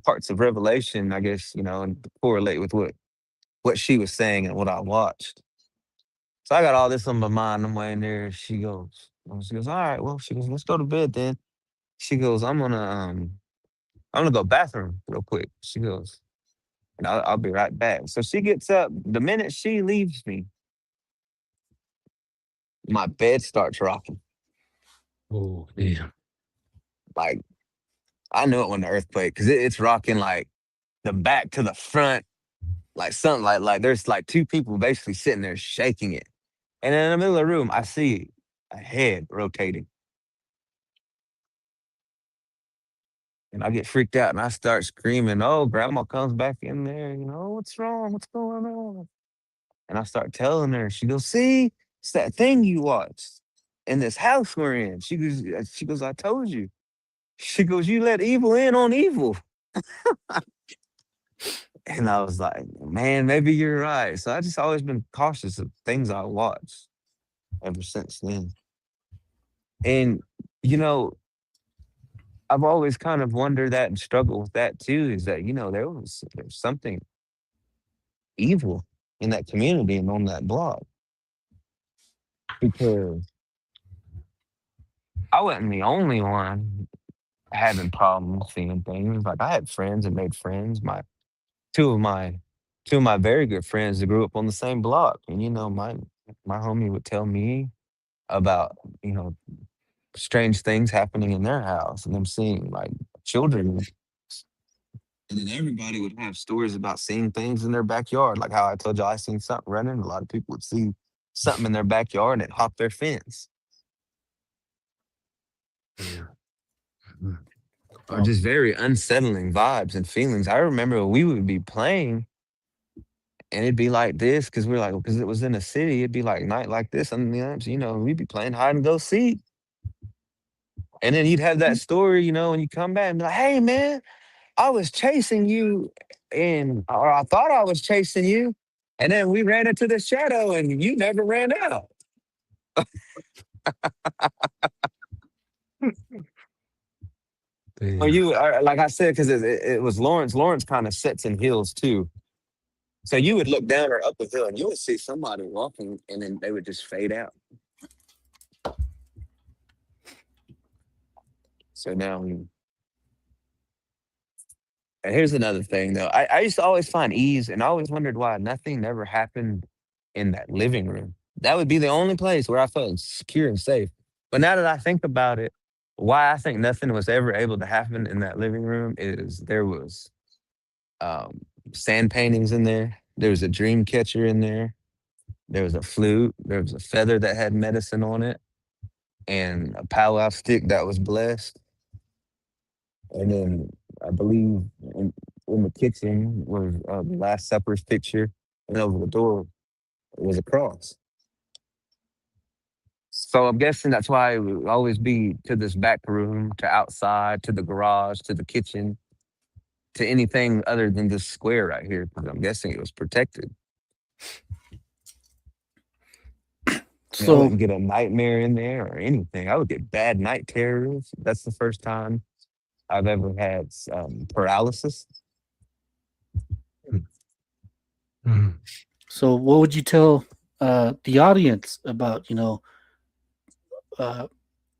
Parts of Revelation, I guess, and correlate with what she was saying and what I watched. So I got all this on my mind. I'm waiting there. She goes, all right, well, she goes, let's go to bed then. She goes, I'm gonna go bathroom real quick. She goes, and I'll be right back. So she gets up. The minute she leaves me, my bed starts rocking. Oh, damn. Like I knew it when the earthquake, because it's rocking like the back to the front, like something like there's like two people basically sitting there shaking it. And in the middle of the room, I see a head rotating. And I get freaked out and I start screaming, oh, grandma comes back in there, what's wrong? What's going on? And I start telling her, she goes, see, it's that thing you watched in this house we're in. She goes, I told you. She goes, you let evil in on evil. And I was like, man, maybe you're right. So I just always been cautious of things I watch ever since then. And, I've always kind of wondered that and struggled with that too, is that, there's something evil in that community and on that block. Because I wasn't the only one having problems seeing things. Like I had friends that made friends. Two of my two of my very good friends that grew up on the same block. And my homie would tell me about, strange things happening in their house and them seeing like children. And then everybody would have stories about seeing things in their backyard. Like how I told you I seen something running. A lot of people would see something in their backyard and it'd hop their fence. Yeah. Or just very unsettling vibes and feelings. I remember we would be playing and it'd be like this because because it was in a city, it'd be like night like this. And we'd be playing hide and go seek. And then you'd have that story, when you come back and be like, hey man, I was chasing you or I thought I was chasing you. And then we ran into the shadow and you never ran out. Or like I said, because it was Lawrence. Lawrence kind of sets in hills too. So you would look down or up a hill and you would see somebody walking and then they would just fade out. So now and here's another thing though. I used to always find ease and I always wondered why nothing never happened in that living room. That would be the only place where I felt secure and safe. But now that I think about it, why I think nothing was ever able to happen in that living room is there was sand paintings in there. There was a dream catcher in there. There was a flute. There was a feather that had medicine on it and a powwow stick that was blessed. And then I believe in the kitchen was the Last Supper's picture, and over the door was a cross. So I'm guessing that's why it would always be to this back room, to outside, to the garage, to the kitchen, to anything other than this square right here. Because I'm guessing it was protected. I wouldn't get a nightmare in there or anything. I would get bad night terrors. That's the first time I've ever had paralysis. Mhm. So what would you tell the audience about,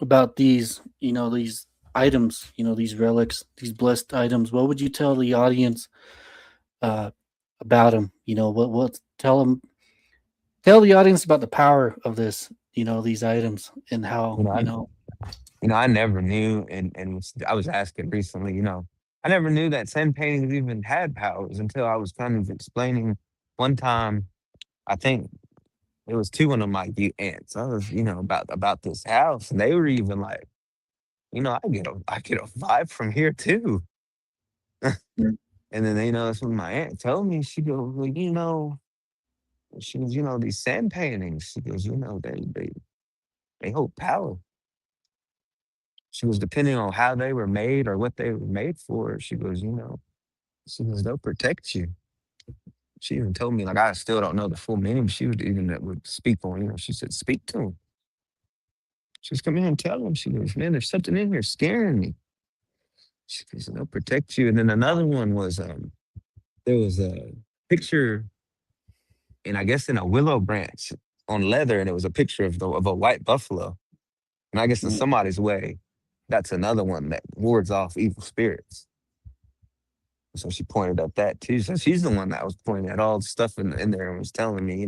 about these, these items, these relics, these blessed items? What would you tell the audience about them. What tell the audience about the power of this. These items and how You know, I never knew, and I was asking recently. I never knew that sand paintings even had powers until I was kind of explaining one time. I think it was to one of my aunts. I was, about this house, and they were even like, I get a vibe from here too. And then that's when my aunt told me. She goes, well, she goes, these sand paintings. She goes, they hold power. She goes, depending on how they were made or what they were made for. She goes, they'll protect you. She even told me, like, I still don't know the full meaning, but she would speak on, she said, speak to him. She goes, come here and tell him. She goes, man, there's something in here scaring me. She goes, they'll protect you. And then another one was, there was a picture, and I guess in a willow branch on leather, and it was a picture of a white buffalo. And I guess in somebody's way, that's another one that wards off evil spirits. So she pointed up that too. So she's the one that was pointing at all the stuff in there and was telling me,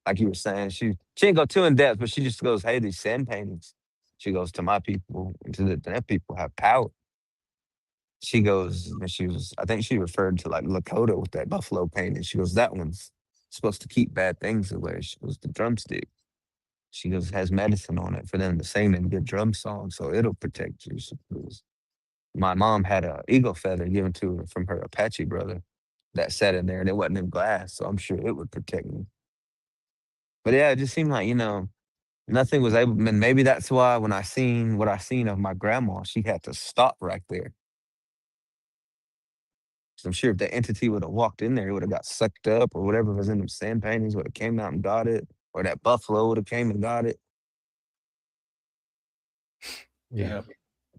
like you were saying, she didn't go too in depth, but she just goes, hey, these sand paintings. She goes, to my people, and to their people have power. She goes, and I think she referred to like Lakota with that buffalo painting. She goes, that one's supposed to keep bad things away. She goes, the drumstick. She goes, has medicine on it for them to sing and good drum songs, so it'll protect you. She goes, my mom had a eagle feather given to her from her Apache brother that sat in there, and it wasn't in glass, so I'm sure it would protect me. But yeah, it just seemed like nothing was able. And maybe that's why when I seen what I seen of my grandma, she had to stop right there. 'Cause I'm sure if that entity would have walked in there, it would have got sucked up, or whatever was in them sand paintings would have came out and got it, or that buffalo would have came and got it. Yeah,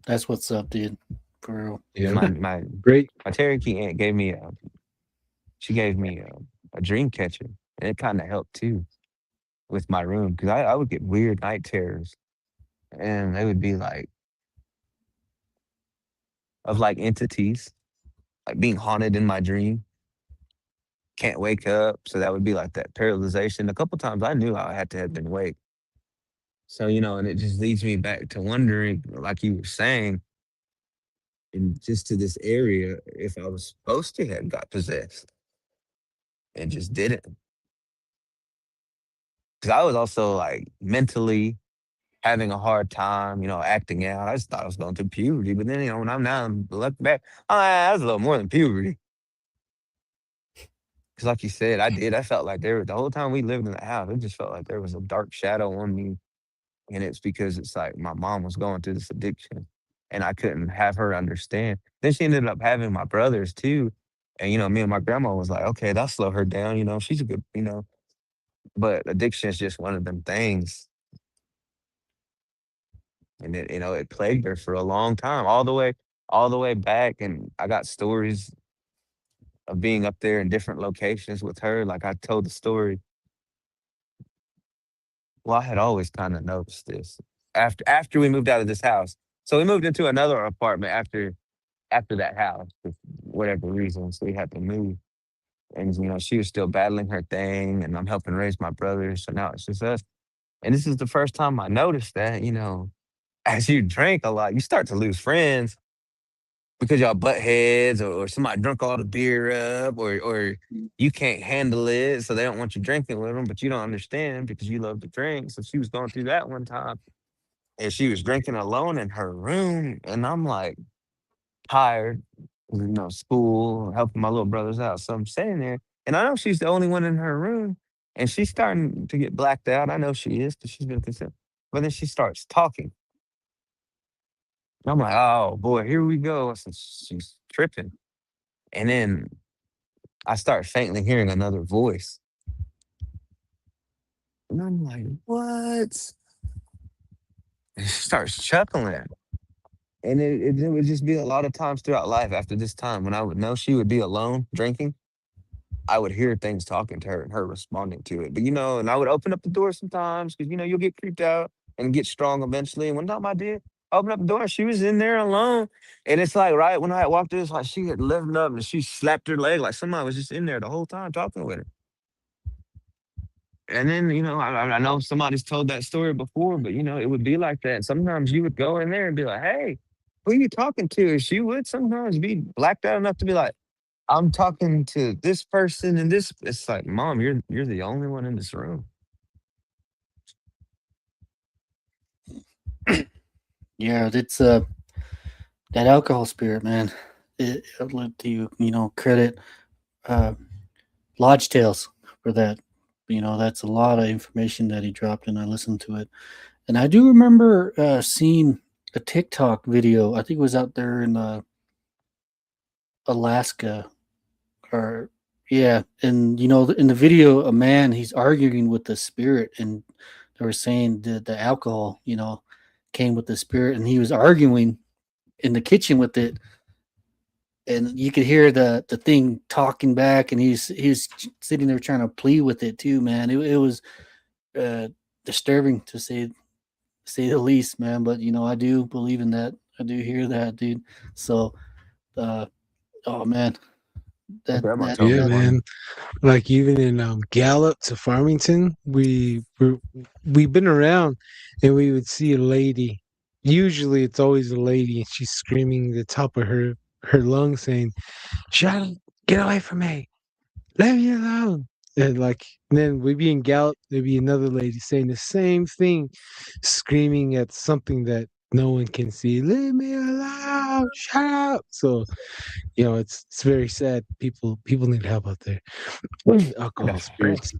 that's what's up, dude. For real. Yeah. My Great. my Cherokee aunt gave me a dream catcher, and it kind of helped too with my room because I would get weird night terrors, and they would be like of like entities, like being haunted in my dream. Can't wake up, so that would be like that paralyzation. A couple times I knew I had to have been awake. So and it just leads me back to wondering, like you were saying, and just to this area, if I was supposed to have got possessed and just didn't. Because I was also like mentally having a hard time, acting out. I just thought I was going through puberty, but then when I'm looking back, oh, that was a little more than puberty. Because like you said, I did. I felt like the whole time we lived in the house, it just felt like there was a dark shadow on me, and it's because it's like my mom was going through this addiction, and I couldn't have her understand. Then she ended up having my brothers too, and me and my grandma was like, okay, that'll slow her down. She's a good, but addiction is just one of them things. And it plagued her for a long time, all the way back. And I got stories of being up there in different locations with her. Like I told the story. Well, I had always kind of noticed this after we moved out of this house. So we moved into another apartment after that house for whatever reason. So we had to move. And she was still battling her thing, and I'm helping raise my brothers. So now it's just us. And this is the first time I noticed that, as you drink a lot, you start to lose friends because y'all butt heads, or somebody drunk all the beer up, or you can't handle it, so they don't want you drinking with them, but you don't understand because you love to drink. So she was going through that one time, and she was drinking alone in her room, and I'm like tired, school, helping my little brothers out. So I'm sitting there, and I know she's the only one in her room, and she's starting to get blacked out. I know she is because she's been consistent. But then she starts talking. I'm like, oh boy, here we go. So she's tripping. And then I start faintly hearing another voice. And I'm like, what? And she starts chuckling. And it would just be a lot of times throughout life after this time when I would know she would be alone drinking. I would hear things talking to her and her responding to it. But, and I would open up the door sometimes because, you'll get creeped out and get strong eventually. And one time I did. opened up the door. She was in there alone. And it's like right when I walked in, it's like she had lifted up and she slapped her leg like somebody was just in there the whole time talking with her. And then, I know somebody's told that story before, but it would be like that. Sometimes you would go in there and be like, hey, who are you talking to? And she would sometimes be blacked out enough to be like, I'm talking to this person and this. It's like, Mom, you're the only one in this room. Yeah, it's that alcohol spirit, man. I'd like to credit Lodge Tales for that. That's a lot of information that he dropped, and I listened to it. And I do remember seeing a TikTok video. I think it was out there in Alaska, or yeah. And in the video, a man, he's arguing with the spirit, and they were saying that the alcohol, came with the spirit, and he was arguing in the kitchen with it, and you could hear the thing talking back, and he's sitting there trying to plead with it too, man. It was disturbing to say the least, man. But I do believe in that. I do hear that, dude. So, oh man, My that grandma that told me Yeah, that one. man. Like even in Gallup to Farmington, we've been around, and we would see a lady. Usually, it's always a lady, and she's screaming the top of her lungs, saying, "Shut up! Get away from me! Leave me alone!" And then we'd be in Gallup, there'd be another lady saying the same thing, screaming at something that no one can see. Leave me alone! Shut up! So it's very sad. People need help out there. I had a Alcohol, friend. spirits.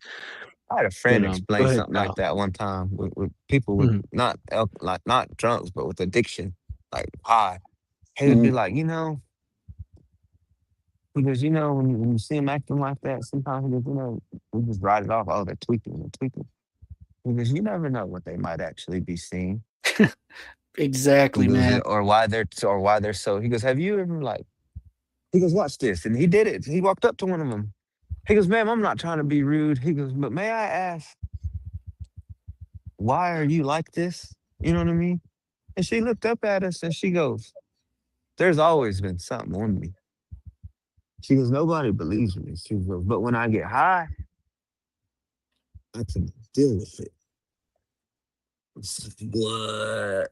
I had a But friend go explain ahead, something like Dal. that one time with people with Mhm. like not drunks, but with addiction, like high. He would be mhm. like, because when you see them acting like that, sometimes he goes, we just write it off. Oh, they're tweaking. Because you never know what they might actually be seeing. He Exactly, goes, man. or why they're so. He goes, have you ever like? He goes, watch this, and he did it. He walked up to one of them. He goes, ma'am, I'm not trying to be rude. He goes, but may I ask, why are you like this? You know what I mean? And she looked up at us and she goes, there's always been something on me. She goes, nobody believes me. She goes, but when I get high, I can deal with it. What?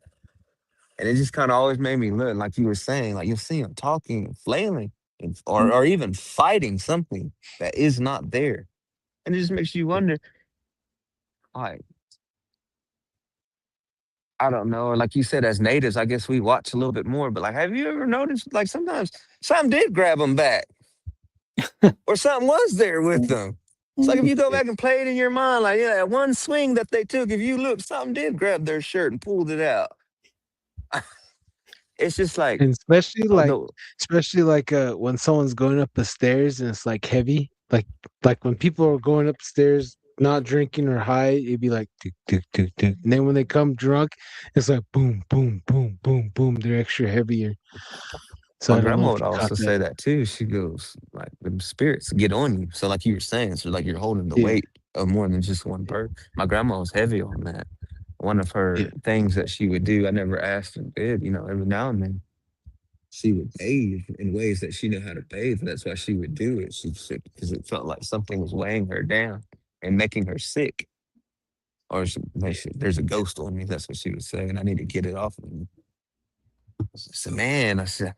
And it just kind of always made me look like you were saying, like you'll see him talking and flailing or even fighting something that is not there. And it just makes you wonder, like, I don't know, or like you said, as natives, I guess we watch a little bit more, but like, have you ever noticed, like, sometimes something did grab them back or something was there with them? It's like if Mhm. you go Yeah. back and play it in your mind, like, yeah, that one swing that they took, if you look, something did grab their shirt and pulled it out. It's just like, And although, especially when someone's going up the stairs and it's like heavy, like when people are going upstairs not drinking or high, it'd be like tick, tick, tick, tick. And then when they come drunk, it's like boom, boom, boom, boom, boom. They're extra heavier. So my I don't know grandma if would you caught also that. say that too. She goes, like, the spirits get on you. So, like you were saying, so like you're holding the Yeah, weight of more than just one person. My grandma was heavy on that. One of yeah, her things that she would do, I never asked her did, every now and then she would bathe in ways that she knew how to bathe. And that's why she would do it. She said, because it felt like something was weighing her down and making her sick. Or there's a ghost on me. That's what she was saying. I need to get it off of me. I said, man, I said,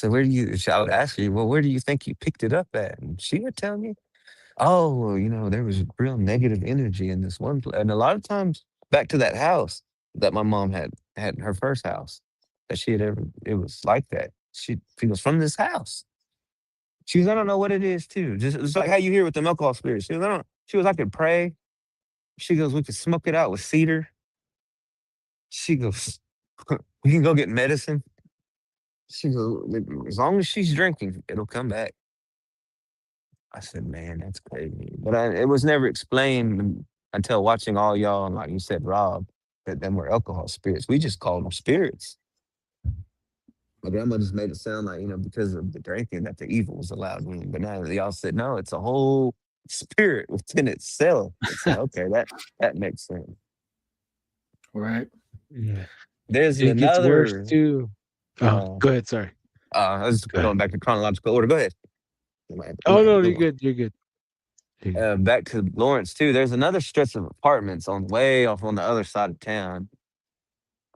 where do you, I would ask her, well, where do you think you picked it up at? And she would tell me, oh, well, there was real negative energy in this one place. And a lot of times back to that house that my mom had her first house that she had ever, it was like that. She was from this house. She was, I don't know what it is too. Just it's like how you hear with the alcohol spirits. She was, I could pray. She goes, we could smoke it out with cedar. She goes, we can go get medicine. She goes, as long as she's drinking, it'll come back. I said, man, that's crazy. But it was never explained until watching all y'all, and like you said, Rob, that them were alcohol spirits. We just called them spirits. My grandma just made it sound like, because of the drinking that the evil was allowed in. But now that y'all said, no, it's a whole spirit within itself. It's like, okay, that makes sense. Right. yeah. There's It gets worse another. too. Oh, Uh, go ahead. Sorry. I was Go ahead. going back to chronological order. Go ahead. You Oh might have no, a good you're one. good. You're good. You're good. Back to Lawrence too. There's another stretch of apartments on way off on the other side of town.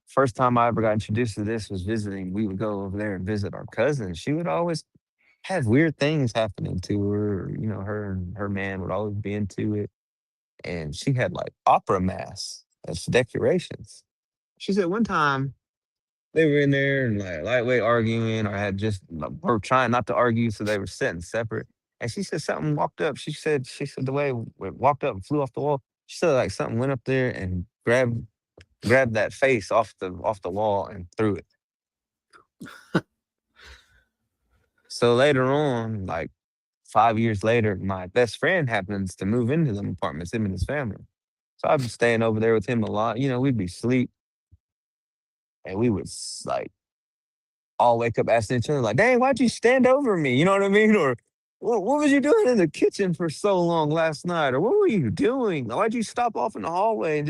First time I ever got introduced to this was visiting. We would go over there and visit our cousin. She would always have weird things happening to her. You know, her and her man would always be into it. And she had like opera mass as decorations. She said one time they were in there and like lightweight arguing, or had just were trying not to argue, so they were sitting separate. And she said something walked up. She said the way it walked up and flew off the wall. She said like something went up there and grabbed that face off the wall and threw it. So later on, like 5 years later, my best friend happens to move into them apartments, him and his family. So I've been staying over there with him a lot. You know, we'd be asleep and we would like all wake up asking each other, like, dang, why'd you stand over me? You know what I mean? Or what was you doing in the kitchen for so long last night? Or what were you doing? Why'd you stop off in the hallway and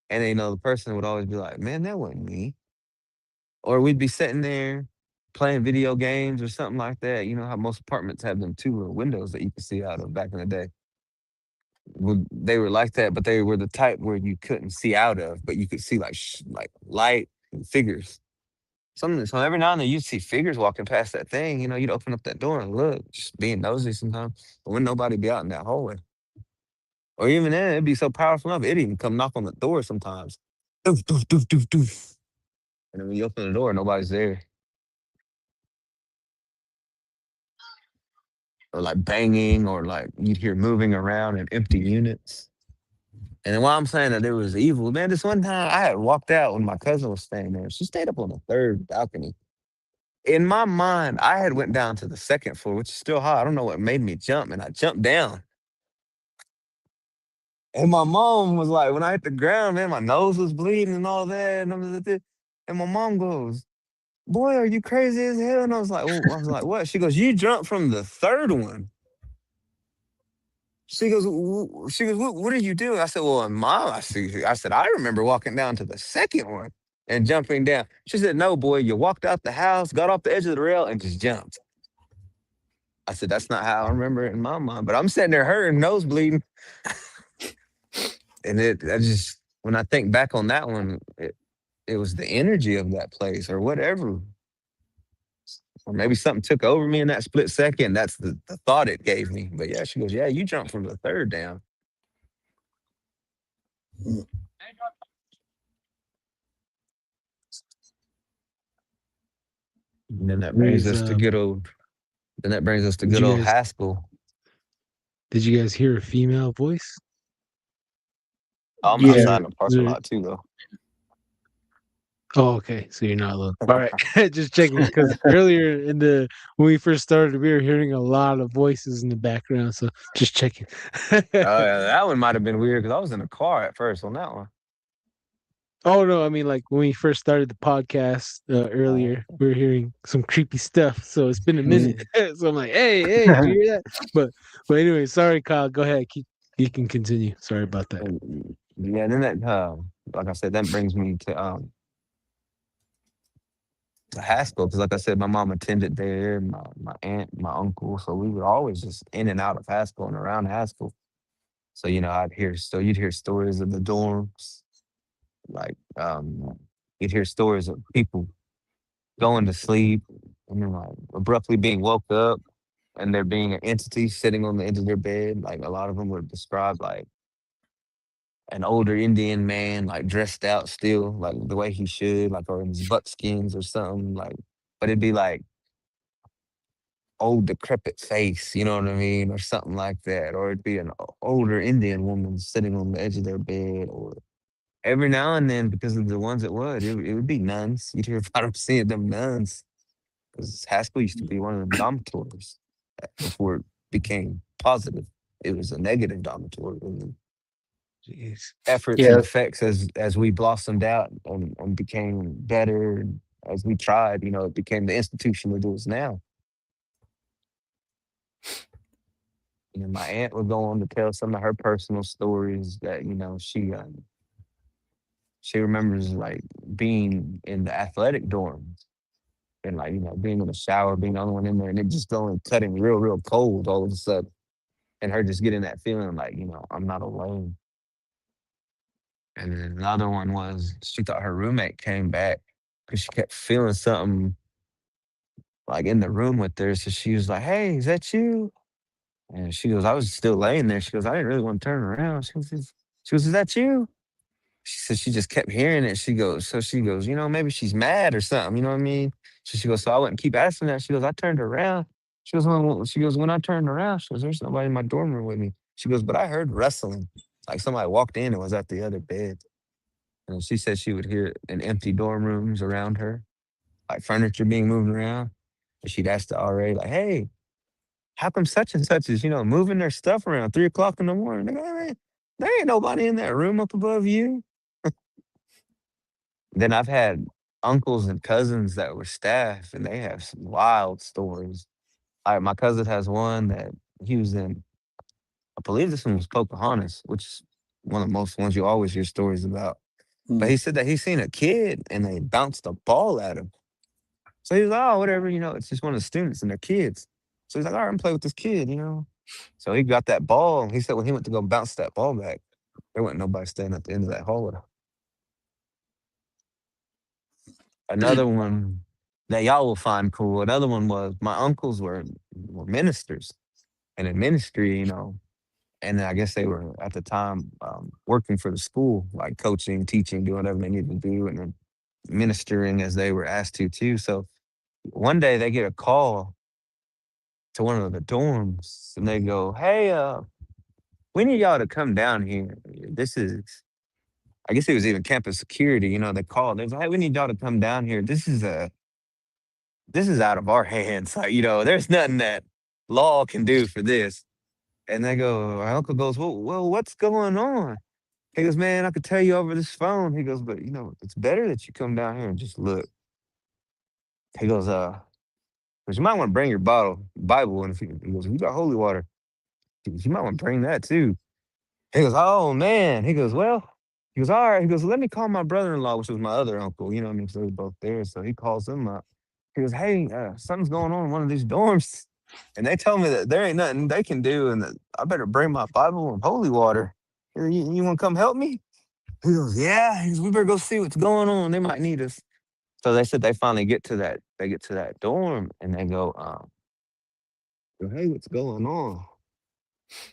then, the person would always be like, man, that wasn't me. Or we'd be sitting there playing video games or something like that. You know how most apartments have them two little windows that you can see out of back in the day. Well, they were like that, but they were the type where you couldn't see out of, but you could see like like light and figures. So every now and then you'd see figures walking past that thing. You know, you'd open up that door and look, just being nosy sometimes. But when nobody be out in that hallway, or even then, it'd be so powerful enough, it'd even come knock on the door sometimes. Doof, doof, doof, doof, doof. And then when you open the door, nobody's there. Or like banging, or like you'd hear moving around in empty units. And then while I'm saying that it was evil, man, this one time I had walked out when my cousin was staying there. She stayed up on the third balcony. In my mind, I had went down to the second floor, which is still high. I don't know what made me jump, and I jumped down. And my mom was like, when I hit the ground, man, my nose was bleeding and all that. And my mom goes, "Boy, are you crazy as hell?" And I was like, "What?" She goes, "You jumped from the third one." She goes, what are you doing? I said, well, mom, I said, I remember walking down to the second one and jumping down. She said, no, boy, you walked out the house, got off the edge of the rail, and just jumped. I said, that's not how I remember it in my mind. But I'm sitting there hurting, nose bleeding. And when I think back on that one, it was the energy of that place or whatever. Or maybe something took over me in that split second. That's the thought it gave me. But yeah, she goes, yeah, you jumped from the third down. And then that You brings guys, us to good old. Then that brings us to did good you old guys Haskell. did you guys hear a female voice? I'm Was Yeah. outside in there, the was parking there lot too, though. Oh, okay. So you're not alone. All right. Just checking because earlier when we first started, we were hearing a lot of voices in the background. So just checking. Oh yeah, that one might have been weird because I was in a car at first on that one. Oh no, I mean like when we first started the podcast Uh, earlier, we were hearing some creepy stuff. So it's been a minute. Mm. So I'm like, hey, did you hear that? But anyway, sorry, Kyle. Go ahead. You can continue. Sorry about that. yeah, and then like I said, that brings me to Haskell because, like I said, my mom attended there, my aunt, my uncle, so we were always just in and out of Haskell and around Haskell. So you'd hear stories of the dorms, like you'd hear stories of people going to sleep and then like abruptly being woke up and there being an entity sitting on the edge of their bed. Like a lot of them would describe like an older Indian man, like dressed out still, like the way he should, like or in his buckskins or something. Like, but it'd be like old decrepit face, you know what I mean, or something like that. Or it'd be an older Indian woman sitting on the edge of their bed, or every now and then, because of the ones it would be nuns. You'd hear about them seeing them nuns. Because Haskell used to be one of them dormitories before it became positive. It was a negative dormitory. And the Jeez. efforts and Yeah. effects as we blossomed out and became better, and as we tried, it became the institution that it is now. And my aunt would go on to tell some of her personal stories that, she remembers like being in the athletic dorm and like, being in the shower, being the only one in there, and it just going cutting real, real cold all of a sudden. And her just getting that feeling like, I'm not alone. And then another one was she thought her roommate came back because she kept feeling something like in the room with her. So she was like, "Hey, is that you?" And she goes, "I was still laying there." She goes, "I didn't really want to turn around." She goes, "Is that you?" She said she just kept hearing it. So she goes, maybe she's mad or something. You know what I mean? So she goes, so I wouldn't keep asking that. She goes, I turned around. When I turned around, she goes, there's nobody in my dorm room with me. She goes, but I heard wrestling. Like somebody walked in and was at the other bed. And she said she would hear in empty dorm rooms around her, like furniture being moved around. And she'd ask the RA, like, hey, how come such and such is, moving their stuff around 3 o'clock in the morning? They go, "Hey, man, there ain't nobody in that room up above you." Then I've had uncles and cousins that were staff, and they have some wild stories. My cousin has one that he was in. I believe this one was Pocahontas, which is one of the most ones you always hear stories about. But he said that he seen a kid and they bounced a ball at him. So he was like, "Oh, whatever, it's just one of the students and their kids." So he's like, "All right, I'm play with this kid." So he got that ball. And he said when he went to go bounce that ball back, there wasn't nobody standing at the end of that hallway. Another one that y'all will find cool. Another one was my uncles were ministers, and in ministry, and I guess they were at the time working for the school, like coaching, teaching, doing whatever they needed to do, and then ministering as they were asked to too. So one day they get a call to one of the dorms, and they go, "Hey, we need y'all to come down here. This is." I guess it was even campus security. They called. They was like, "Hey, we need y'all to come down here. This is out of our hands. Like, there's nothing that law can do for this." And they go, my uncle goes, well, what's going on? He goes, "Man, I could tell you over this phone." He goes, "But it's better that you come down here and just look." He goes, "But you might want to bring your Bible. And he goes, you got holy water. He goes, you might want to bring that too." He goes, "Oh man." He goes, "Well," he goes, "All right." He goes, "Let me call my brother-in-law," which was my other uncle, you know what I mean? So they're both there. So he calls him up. He goes, "Hey, something's going on in one of these dorms. And they tell me that there ain't nothing they can do and that I better bring my Bible and holy water. You want to come help me?" He goes, "Yeah." He goes, "We better go see what's going on. They might need us." So they said they finally get to that dorm and they go, "Hey, what's going on?"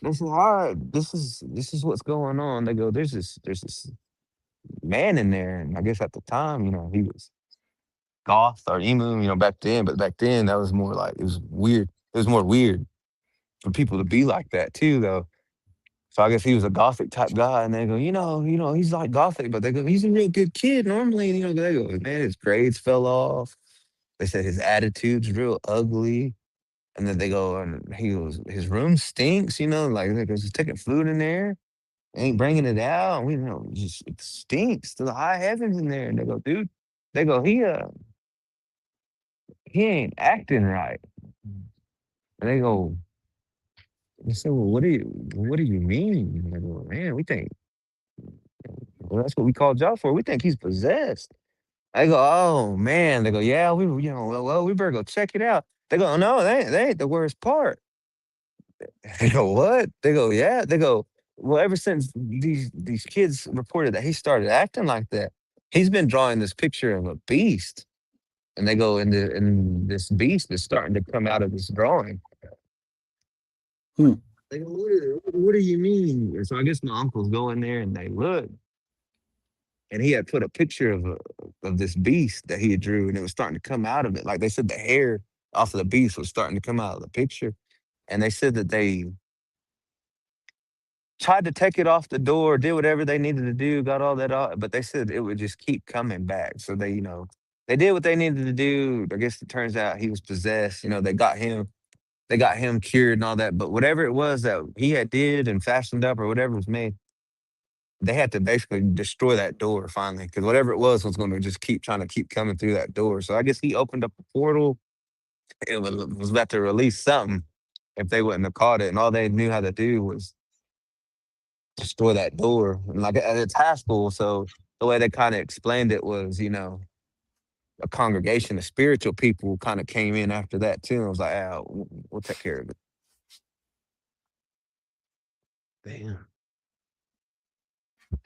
They said, "All right, this is what's going on." They go, "There's this man in there." And I guess at the time, he was goth or emo, back then. But back then, that was more like it was weird. It was more weird for people to be like that too, though. So I guess he was a gothic type guy, and they go, he's like gothic, but they go, "He's a real good kid normally." And, they go, "Man, his grades fell off." They said his attitude's real ugly. And then they go, and he goes, "His room stinks, like there's taking food in there, ain't bringing it out. And we just it stinks to the high heavens in there." And they go, "Dude," they go, he ain't acting right." And they say, "Well, what do you mean?" And they go, "Man, we think, well, that's what we called y'all for. We think he's possessed." I go, "Oh man." They go, "Yeah, well, we better go check it out." They go, "No, that ain't the worst part." They go, "What?" They go, "Yeah." They go, "Well, ever since these kids reported that he started acting like that, he's been drawing this picture of a beast." And they go, and this beast is starting to come out of this drawing. Hmm. They go, "What do you mean?" And so I guess my uncles go in there and they look, and he had put a picture of this beast that he had drew, and it was starting to come out of it. Like they said, the hair off of the beast was starting to come out of the picture, and they said that they tried to take it off the door, did whatever they needed to do, got all that off, but they said it would just keep coming back. So they did what they needed to do. I guess it turns out he was possessed. They got him cured and all that. But whatever it was that he had did and fashioned up or whatever was made, they had to basically destroy that door finally because whatever it was going to just keep trying to keep coming through that door. So I guess he opened up a portal. It was about to release something if they wouldn't have caught it, and all they knew how to do was destroy that door. And like it's high school, so the way they kind of explained it was, a congregation of spiritual people kind of came in after that too. I was like, we'll take care of it. Damn.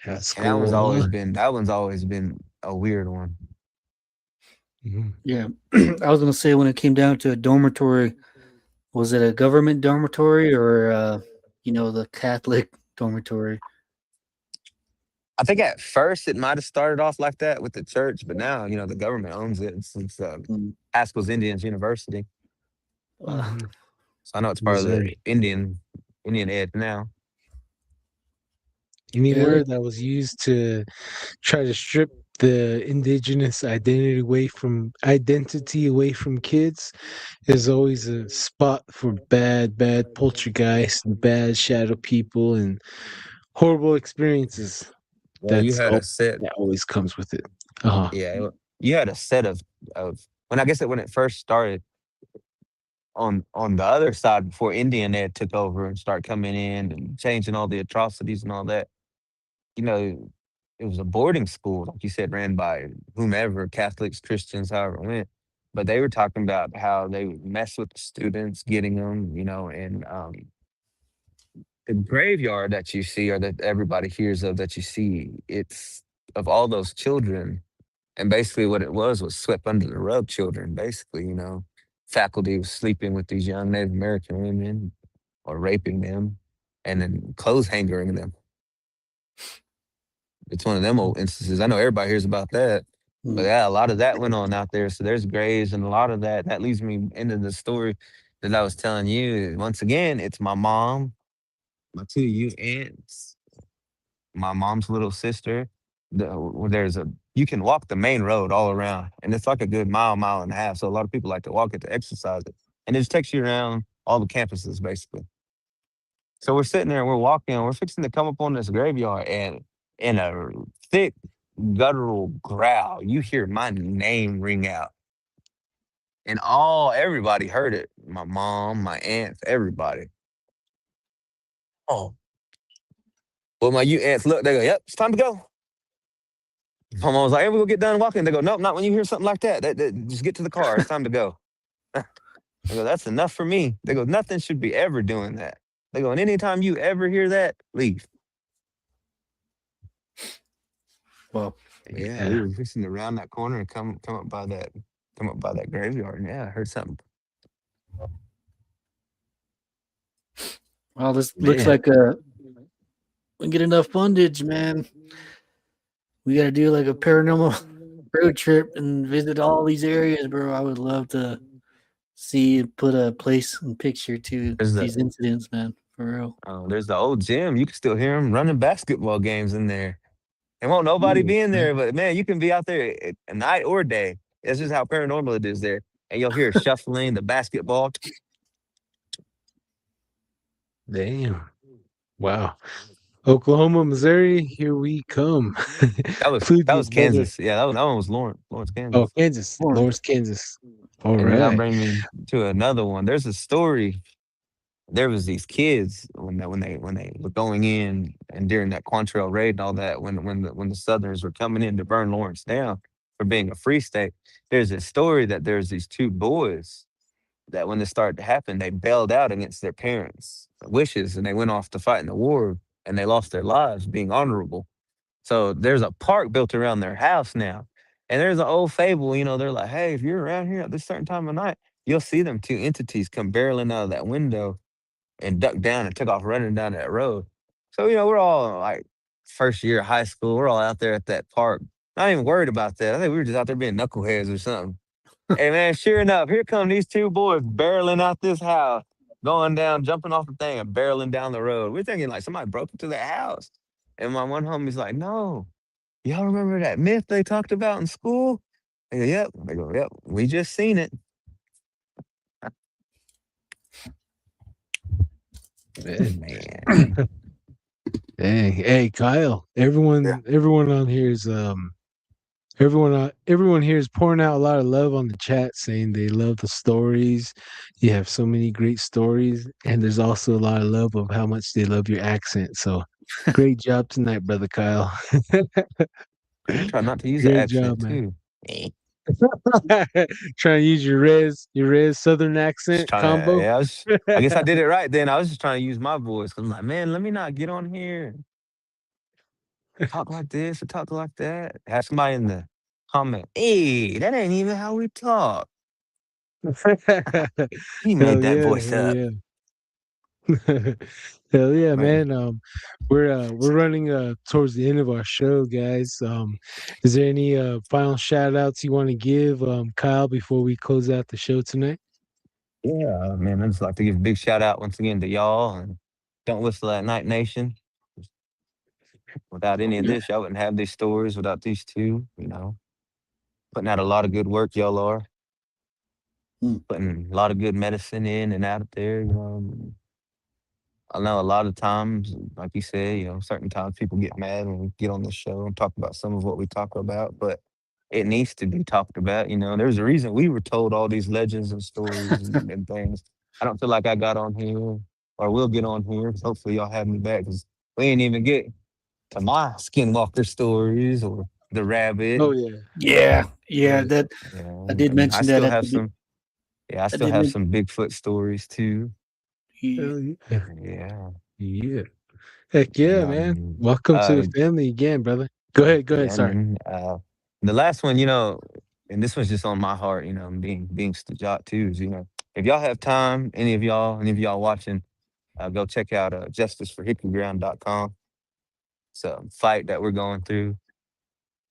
That's And that one's cool. always been a weird one. Mhm. Yeah, I was gonna say when it came down to a dormitory, was it a government dormitory or the Catholic dormitory? I think at first it might have started off like that with the church, but now the government owns it. It's Mm. Haskell's Indians University, Mhm. so I know it's part of the Missouri. Indian Ed now. Any Yeah, word that was used to try to strip the indigenous identity away from kids is always a spot for bad poltergeists and bad shadow people and horrible experiences. Well, you had a set, That always comes with it. Uh-huh. yeah, you had a set of when it first started on the other side before Indian Ed took over and started coming in and changing all the atrocities and all that. You know, it was a boarding school, like you said, ran by whomever, Catholics, Christians, however it went. But they were talking about how they would mess with the students, getting them, and the graveyard that you see or that everybody hears of that you see, it's of all those children. And basically what it was swept under the rug children, basically, faculty was sleeping with these young Native American women or raping them and then clothes hangering them. It's one of them old instances. I know everybody hears about that. But yeah, a lot of that went on out there. So there's graves and a lot of that. That leads me into the story that I was telling you. Once again, it's my mom, my two aunts, my mom's little sister. You can walk the main road all around, and it's like a good mile and a half. So a lot of people like to walk it to exercise it, and it just takes you around all the campuses basically. So we're sitting there, and we're walking, and we're fixing to come up on this graveyard, and in a thick guttural growl, you hear my name ring out, and everybody heard it. My mom, my aunts, everybody. Oh, well, my you aunts look, they go, "Yep, it's time to go." My mom was like, "Hey, we go get done walking." They go, "Nope, not when you hear something like that. Just get to the car. It's time to go." I go, "That's enough for me." They go, "Nothing should be ever doing that." They go, "And anytime you ever hear that, leave." well, Yeah, we were fixing to round that corner and come up by that graveyard. And yeah, I heard something. well, this looks Man. like we get enough fundage, man. We got to do like a paranormal road trip and visit all these areas, bro. I would love to see and put a place and picture to There's these incidents, man. For real. there's the old gym. You can still hear them running basketball games in there. And won't nobody be in there, but man, you can be out there at night or day. That's just how paranormal it is there. And you'll hear shuffling, the basketball. Damn. Wow. Oklahoma, Missouri, here we come. That Include was another. Kansas. Yeah, that one was Lawrence, Oh, Kansas. Kansas. Lawrence. Lawrence, Kansas. All And then that'll right. bring me to another one. There's a story. There was these kids when they were going in and during that Quantrell raid and all that when the Southerners were coming in to burn Lawrence down for being a free state. There's a story that there's these two boys that when this started to happen, they bailed out against their parents' wishes and they went off to fight in the war and they lost their lives being honorable. So there's a park built around their house now. And there's an old fable, they're like, hey, if you're around here at this certain time of night, you'll see them two entities come barreling out of that window and ducked down and took off running down that road. So, we're all like first year of high school. We're all out there at that park. Not even worried about that. I think we were just out there being knuckleheads or something. Hey man, sure enough, here come these two boys barreling out this house, going down, jumping off the thing and barreling down the road. We're thinking like somebody broke into the house. And my one homie's like, no, y'all remember that myth they talked about in school? They go, yep. They go, yep, we just seen it. Man. Dang. Hey, Kyle. Everyone on here is everyone here is pouring out a lot of love on the chat, saying they love the stories. You have so many great stories, and there's also a lot of love of how much they love your accent. So, great job tonight, brother Kyle. I try not to use an Great job, accent man. too. Trying to use your res Southern Just accent trying to, combo. yeah. I guess I did it right then. I was just trying to use my voice because I'm like, man, let me not get on here and talk like this or talk like that. Have somebody in the comment, hey, that ain't even how we talk. He made Hell that yeah, voice hell up. yeah. Hell yeah, Man. man. We're running towards the end of our show, guys. Is there any final shout outs you want to give, Kyle, before we close out the show tonight? Yeah, man. I just like to give a big shout out once again to y'all and Don't Whistle at Night Nation. Without any of this, y'all wouldn't have these stories without these two, putting out a lot of good work, y'all are. Putting a lot of good medicine in and out there. I know a lot of times, like you said, certain times people get mad when we get on the show and talk about some of what we talk about, but it needs to be talked about. There's a reason we were told all these legends and stories and things. I don't feel like I got on here or will get on here. Hopefully, y'all have me back because we ain't even get to my skinwalker stories or the rabbit. Oh yeah. Yeah. That I did And I mention that still at have the be- some. Yeah, I I still did have mention. some Bigfoot stories too. Hell yeah. Yeah. Yeah. Heck And yeah, man. Welcome to the family again, brother. Go ahead. yeah, Sorry. man. The last one, and this one's just on my heart, being Stajat too, is if y'all have time, any of y'all watching, go check out justiceforhickeyground.com. It's a fight that we're going through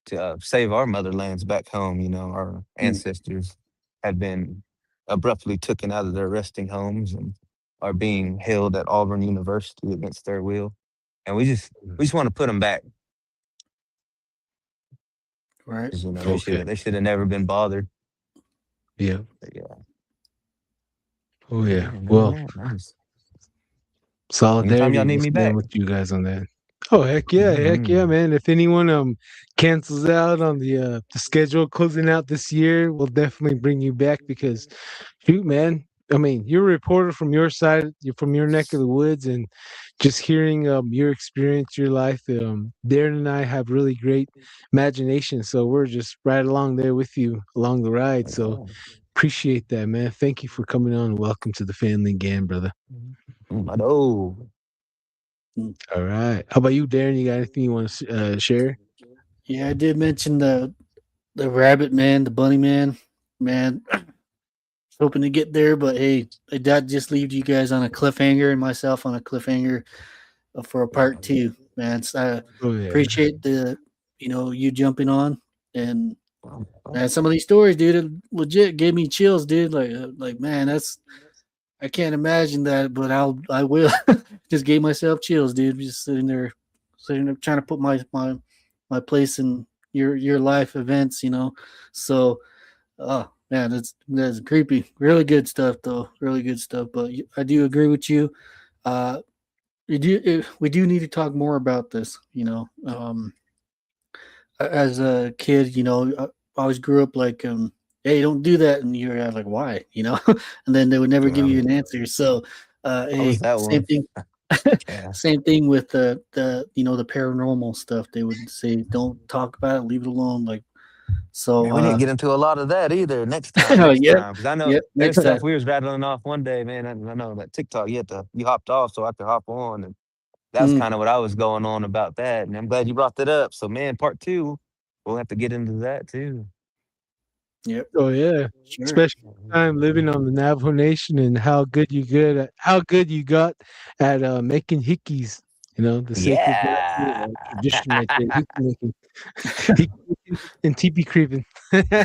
to save our motherlands back home. Our ancestors have been abruptly taken out of their resting homes and are being held at Auburn University against their will. And we just want to put them back. Right. 'Cause, Okay. they should have never been bothered. Yeah. But yeah. Oh yeah. Man, other than Well, that, anytime y'all solidarity need will me stand back. with you guys on that. Oh heck yeah, man. If anyone cancels out on the schedule closing out this year, we'll definitely bring you back because shoot, man. I mean, you're a reporter from your side, you're from your neck of the woods, and just hearing your experience, your life. Darren and I have really great imagination, so we're just right along there with you along the ride. So appreciate that, man. Thank you for coming on. Welcome to the family again, brother. I know. All right. How about you, Darren? You got anything you want to share? Yeah, I did mention the rabbit man, the bunny man. Hoping to get there, but hey, that just leaves you guys on a cliffhanger and myself on a cliffhanger for a part two, man. So I Oh yeah. appreciate you jumping on and man, some of these stories, dude, it legit gave me chills, dude. Like man, I can't imagine that, but I will. Just gave myself chills, dude. Just sitting there trying to put my place in your life events, So, oh man, that's creepy. Really good stuff, though. Really good stuff. But I do agree with you. Uh, we do need to talk more about this. As a kid, I always grew up like, hey, don't do that, and you're like, why, and then they would never give you an answer. So, How was hey, that same one? thing. Yeah. Same thing with the paranormal stuff. They would say, don't talk about it, leave it alone. Like so. Man, we didn't get into a lot of that either. Next time. Yep, Because I know yep. there's Next time. stuff we was rattling off one day, man. I know that TikTok, you hopped off so I could hop on. And that's Mm, kind of what I was going on about that. And I'm glad you brought that up. So, man, part two, we'll have to get into that too. yep. Oh yeah. Sure. Especially time living on the Navajo Nation and how good you got at making hickeys. The sacred Yeah. tradition right there. Hickey making, hickey making and teepee creeping.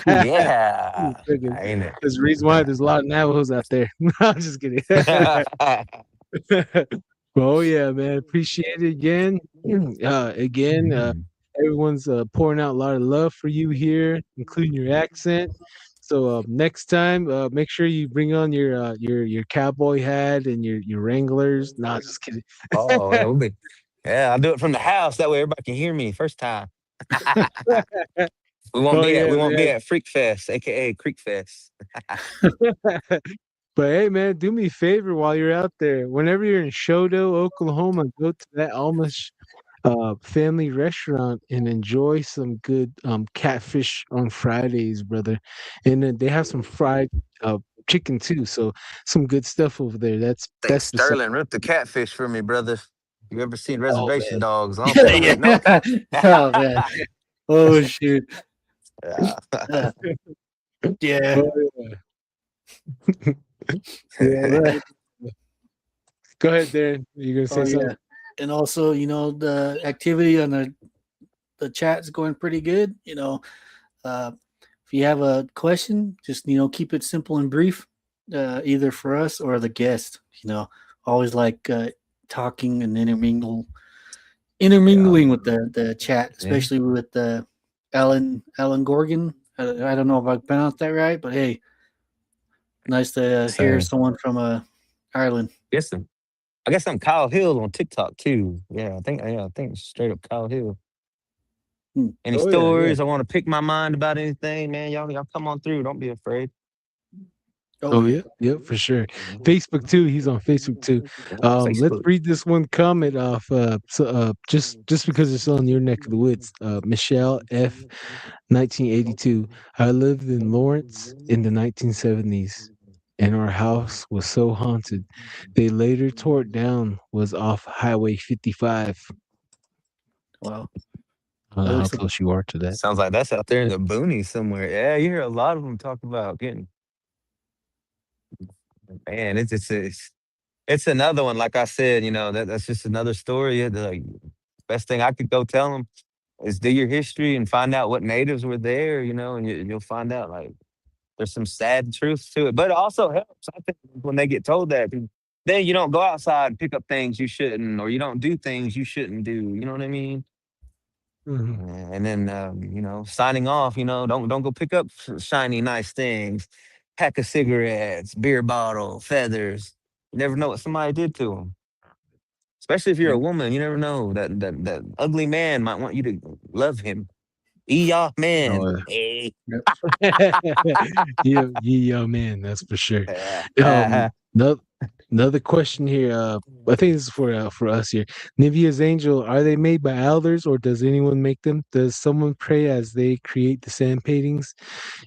Yeah. There's Ain't it? the reason why there's a lot of Navajos out there. No, I'm just kidding. Oh yeah, man. Appreciate it again. Mhm. Everyone's pouring out a lot of love for you here, including your accent. So next time, make sure you bring on your cowboy hat and your Wranglers. Nah, just kidding. Oh, I'll do it from the house. That way everybody can hear me first time. We won't Oh be at yeah, we won't be man. at Freak Fest, aka Creek Fest. But hey, man, do me a favor while you're out there. Whenever you're in Shodo, Oklahoma, go to that Amish family restaurant and enjoy some good catfish on Fridays, brother. And then they have some fried chicken too. So some good stuff over there. Think That's beside. Sterling ripped the catfish for me, brother. You ever seen Oh Reservation man. Dogs? I don't think I'm Yeah. like, nope. Oh man. Oh shoot. Yeah. Uh, yeah. Oh, yeah. Yeah, that. Go ahead, Darren. You gonna Oh say yeah. something? And also, the activity on the chat's going pretty good. Uh, if you have a question, just keep it simple and brief, either for us or the guest. Always like talking and Yeah. intermingling with the chat, Yeah. especially with Alan Gorgon. I don't know if I pronounced that right, but hey, nice to hear Same. someone from Ireland. Guess I guess I'm Kyle Hill on TikTok too. I think straight up Kyle Hill. Hmm. Any Oh yeah, yeah. stories? I want to pick my mind about anything, man. Y'all come on through. Don't be afraid. Oh yeah, yeah, for sure. Facebook too. He's on Facebook too. Let's Facebook. read this one comment off. Just because it's on your neck of the woods. Michelle F. 1982. I lived in Lawrence in the 1970s, and our house was so haunted. They later tore it down. Was off Highway 55. Wow, I don't that know how looks like close you are to that. Sounds like that's out there in the boonies somewhere. Yeah, you hear a lot of them talk about getting. Man, it's another one. Like I said, that's just another story. Like best thing I could go tell them is do your history and find out what natives were there. And you'll find out like there's some sad truths to it, but it also helps. I think when they get told that, 'cause then you don't go outside and pick up things you shouldn't, or you don't do things you shouldn't do. You know what I mean? Mhm. And then signing off. Don't go pick up shiny nice things, pack of cigarettes, beer bottle, feathers. You never know what somebody did to them. Especially if you're a woman, you never know that ugly man might want you to love him. Eeyah Oh man. yeah. Hey. Yeah, yeah, man, that's for sure. Yeah. No, another question here. I think this is for us here. Nivea's Angel, are they made by elders or does anyone make them? Does someone pray as they create the sand paintings?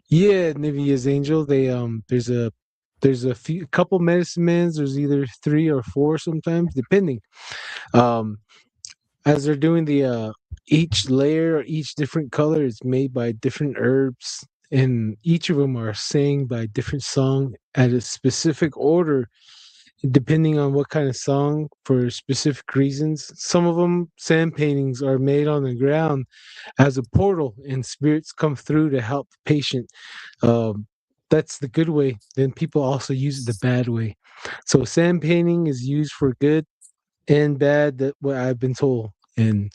Yeah, Nivea's Angel. There's a couple medicine mans. There's either 3 or 4 sometimes, depending. Um, as they're doing the each layer, each different color is made by different herbs, and each of them are sang by different song at a specific order depending on what kind of song for specific reasons. Some of them sand paintings are made on the ground as a portal and spirits come through to help the patient. um, that's the good way. Then people also use it the bad way. So sand painting is used for good and bad, that what I've been told. And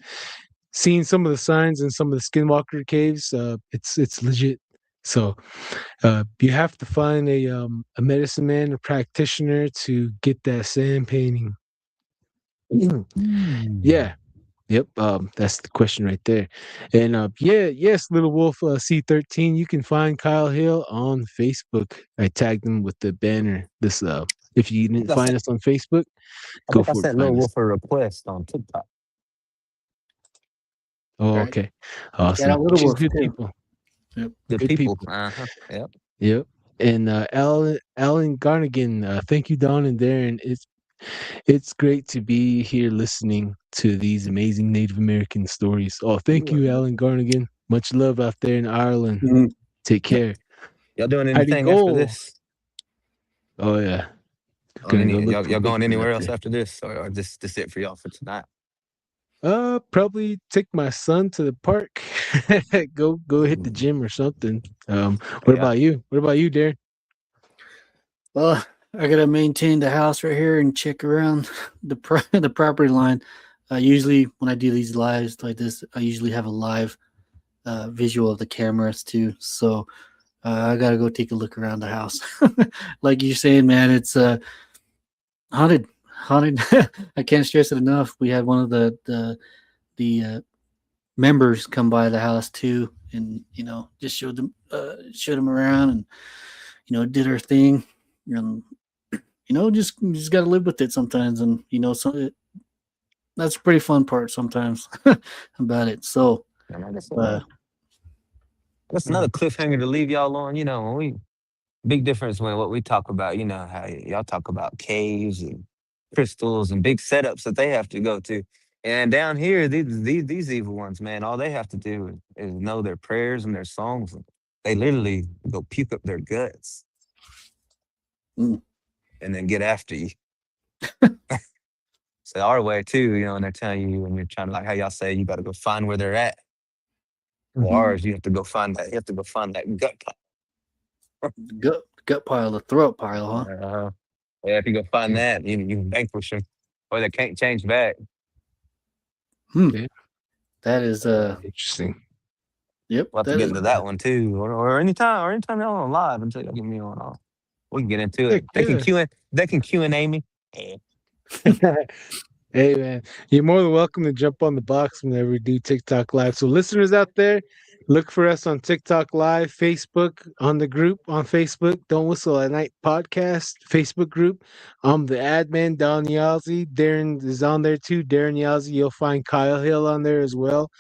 seeing some of the signs in some of the skinwalker caves, it's legit. So you have to find a medicine man, a practitioner to get that sand painting. Yeah. Yep. That's the question right there. And yeah, yes, Little Wolf C13. You can find Kyle Hill on Facebook. I tagged him with the banner. This if you didn't find us on Facebook, I go think I for it. sent Lil Find us. Wolf a request on TikTok. Oh, right. okay. Shout Awesome. out Little She's Wolf good too. people. Yep. Good Good people. people. Yep. Yep. And Alan Garnigan, thank you, Don and Darren. It's great to be here listening to these amazing Native American stories. Oh, thank you, Alan Garnigan. Much love out there in Ireland. Mhm. Take care. Y'all doing Heidi anything after Goal. this? Oh yeah. On Gonna go any look for y'all going Bigfoot out anywhere else there. after this, or this it for y'all for tonight? Probably take my son to the park. Go hit the Ooh, gym or something. What yeah. about you? What about you, Darren? Well, I gotta maintain the house right here and check around the property line. Usually, when I do these lives like this, I usually have a live visual of the cameras too. So I gotta go take a look around the house. Like you're saying, man, it's haunted. Haunted. I can't stress it enough. We had one of the members come by the house too, and just showed them around, and did her thing, and just got to live with it sometimes. And so that's a pretty fun part sometimes about it. So, And I guess, uh, that's another cliffhanger to leave y'all on. When we big difference when what we talk about. How y'all talk about caves and crystals and big setups that they have to go to. And down here, these evil ones, man, all they have to do is know their prayers and their songs. And they literally go puke up their guts Mm. and then get after you. So our way too, and they're telling you when you're trying to, like how y'all say, you got to go find where they're at. Well, ours, you have to go find that. You have to go find that gut gut pile, the throat pile, huh? pile. Yeah, if you go find that, you can vanquish them, or they can't change back. Yeah. That is Interesting. Yep. We'll have to get into that one too, or anytime y'all on live until y'all get me on. We can get into it. They can Q&A me. Hey man, you're more than welcome to jump on the box whenever we do TikTok live. So listeners out there, look for us on TikTok live, Facebook, on the group on Facebook, Don't Whistle at Night podcast Facebook group. I'm the admin, Don Yazzie. Darren is on there too. Darren Yazzie. You'll find Kyle Hill on there as well.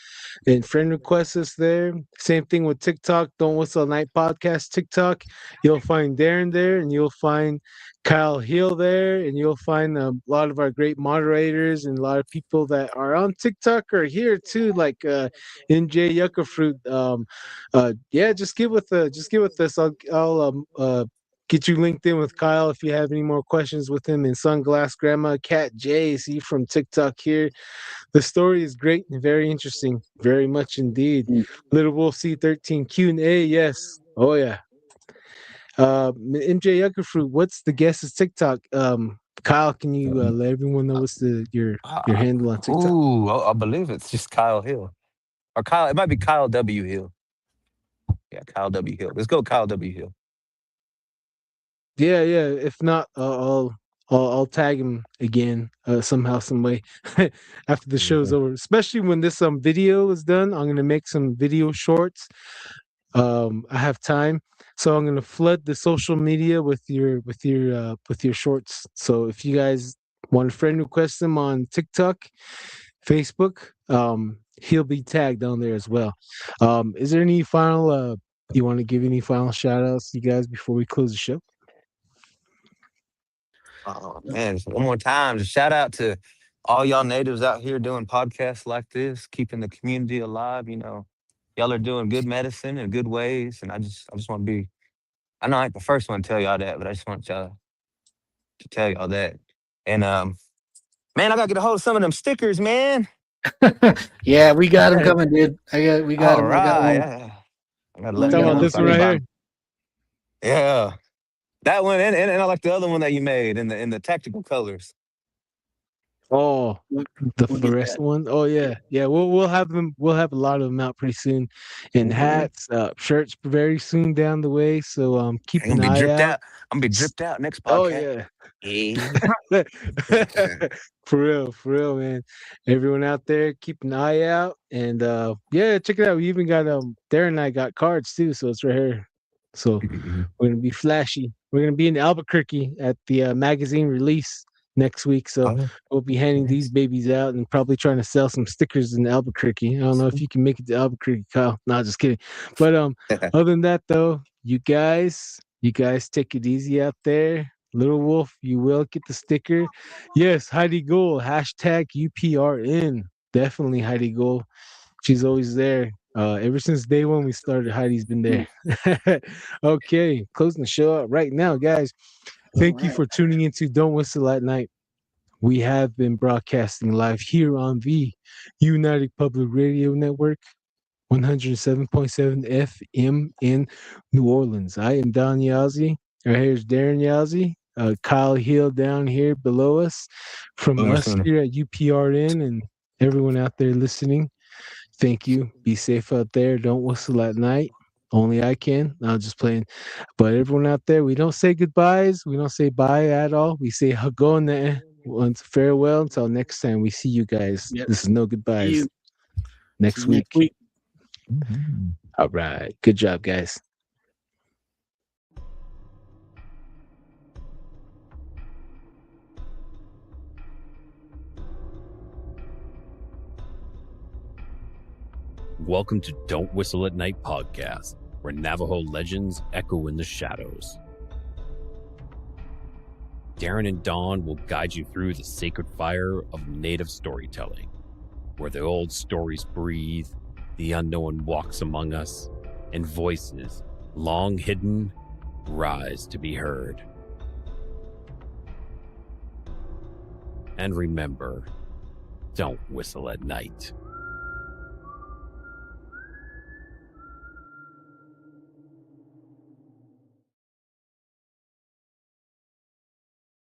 And friend request us there. Same thing with TikTok. Don't Whistle at Night podcast TikTok. You'll find Darren there, and you'll find Kyle Hill there, and you'll find a lot of our great moderators and a lot of people that are on TikTok are here too, like NJ Yucca Fruit. Yeah, just get with us. I'll get you linked in with Kyle if you have any more questions with him. And Sunglass Grandma Cat J, see from TikTok here. The story is great and very interesting, very much indeed. Little Wolf C13 Q&A, yes. Oh yeah. MJ Yuckerfruit, what's the guest's TikTok? Kyle, can you let everyone know what's your handle on TikTok? I believe it's just Kyle Hill, or Kyle. It might be Kyle W Hill. Yeah, Kyle W Hill. Let's go, Kyle W Hill. Yeah. If not, I'll tag him again somehow, some way after the show's over. Especially when this video is done, I'm gonna make some video shorts. I have time, so I'm gonna flood the social media with your shorts. So if you guys want a friend request him on TikTok, Facebook, he'll be tagged on there as well. Is there any final you want to give any final shout outs, you guys, before we close the show? Oh man, just one more time, just shout out to all y'all natives out here doing podcasts like this, keeping the community alive. Y'all are doing good medicine in good ways, and I just want to be. I know I ain't the first one to tell y'all that, but I just want y'all to tell y'all that. And man, I gotta get a hold of some of them stickers, man. Yeah, we got him coming, dude. We got All him. right, I got one. yeah. I gotta We let Talking got about one this for one you. right here. Yeah, that one, and I like the other one that you made in the tactical colors. Oh, the We'll get fluorescent that. one. Oh yeah. We'll have them. We'll have a lot of them out pretty soon, and hats, shirts very soon down the way. So keep I'm an gonna be eye dripped out. out. I'm gonna be dripped out next Oh podcast. yeah. Yeah. For real, man. Everyone out there, keep an eye out, and yeah, check it out. We even got Darren and I got cards too, so it's right here. So we're gonna be flashy. We're gonna be in Albuquerque at the magazine release next week, so Oh, we'll be handing these nice. babies out and probably trying to sell some stickers in Albuquerque. I don't know if you can make it to Albuquerque, Kyle. No, just kidding. But other than that, though, you guys take it easy out there. Little Wolf, you will get the sticker. Yes, Heidi Gold, hashtag UPRN. Definitely Heidi Gold. She's always there. Ever since day one we started, Heidi's been there. Okay, closing the show out right now, guys. Thank you for tuning into Don't Whistle at Night. We have been broadcasting live here on the United Public Radio Network, 107.7 FM in New Orleans. I am Don Yazzie. Right here's Darren Yazzie. Kyle Hill down here below us. From Boomer us sooner. here at UPRN and everyone out there listening, thank you. Be safe out there. Don't whistle at night. Only I can. I'm just playing. But everyone out there, we don't say goodbyes. We don't say bye at all. We say hagone. Once farewell until next time. We see you guys. Yep. This is no See goodbyes. you Next next week. week. All right. Good job, guys. Welcome to Don't Whistle at Night podcast, where Navajo legends echo in the shadows. Darren and Dawn will guide you through the sacred fire of native storytelling, where the old stories breathe, the unknown walks among us, and voices, long hidden, rise to be heard. And remember, don't whistle at night.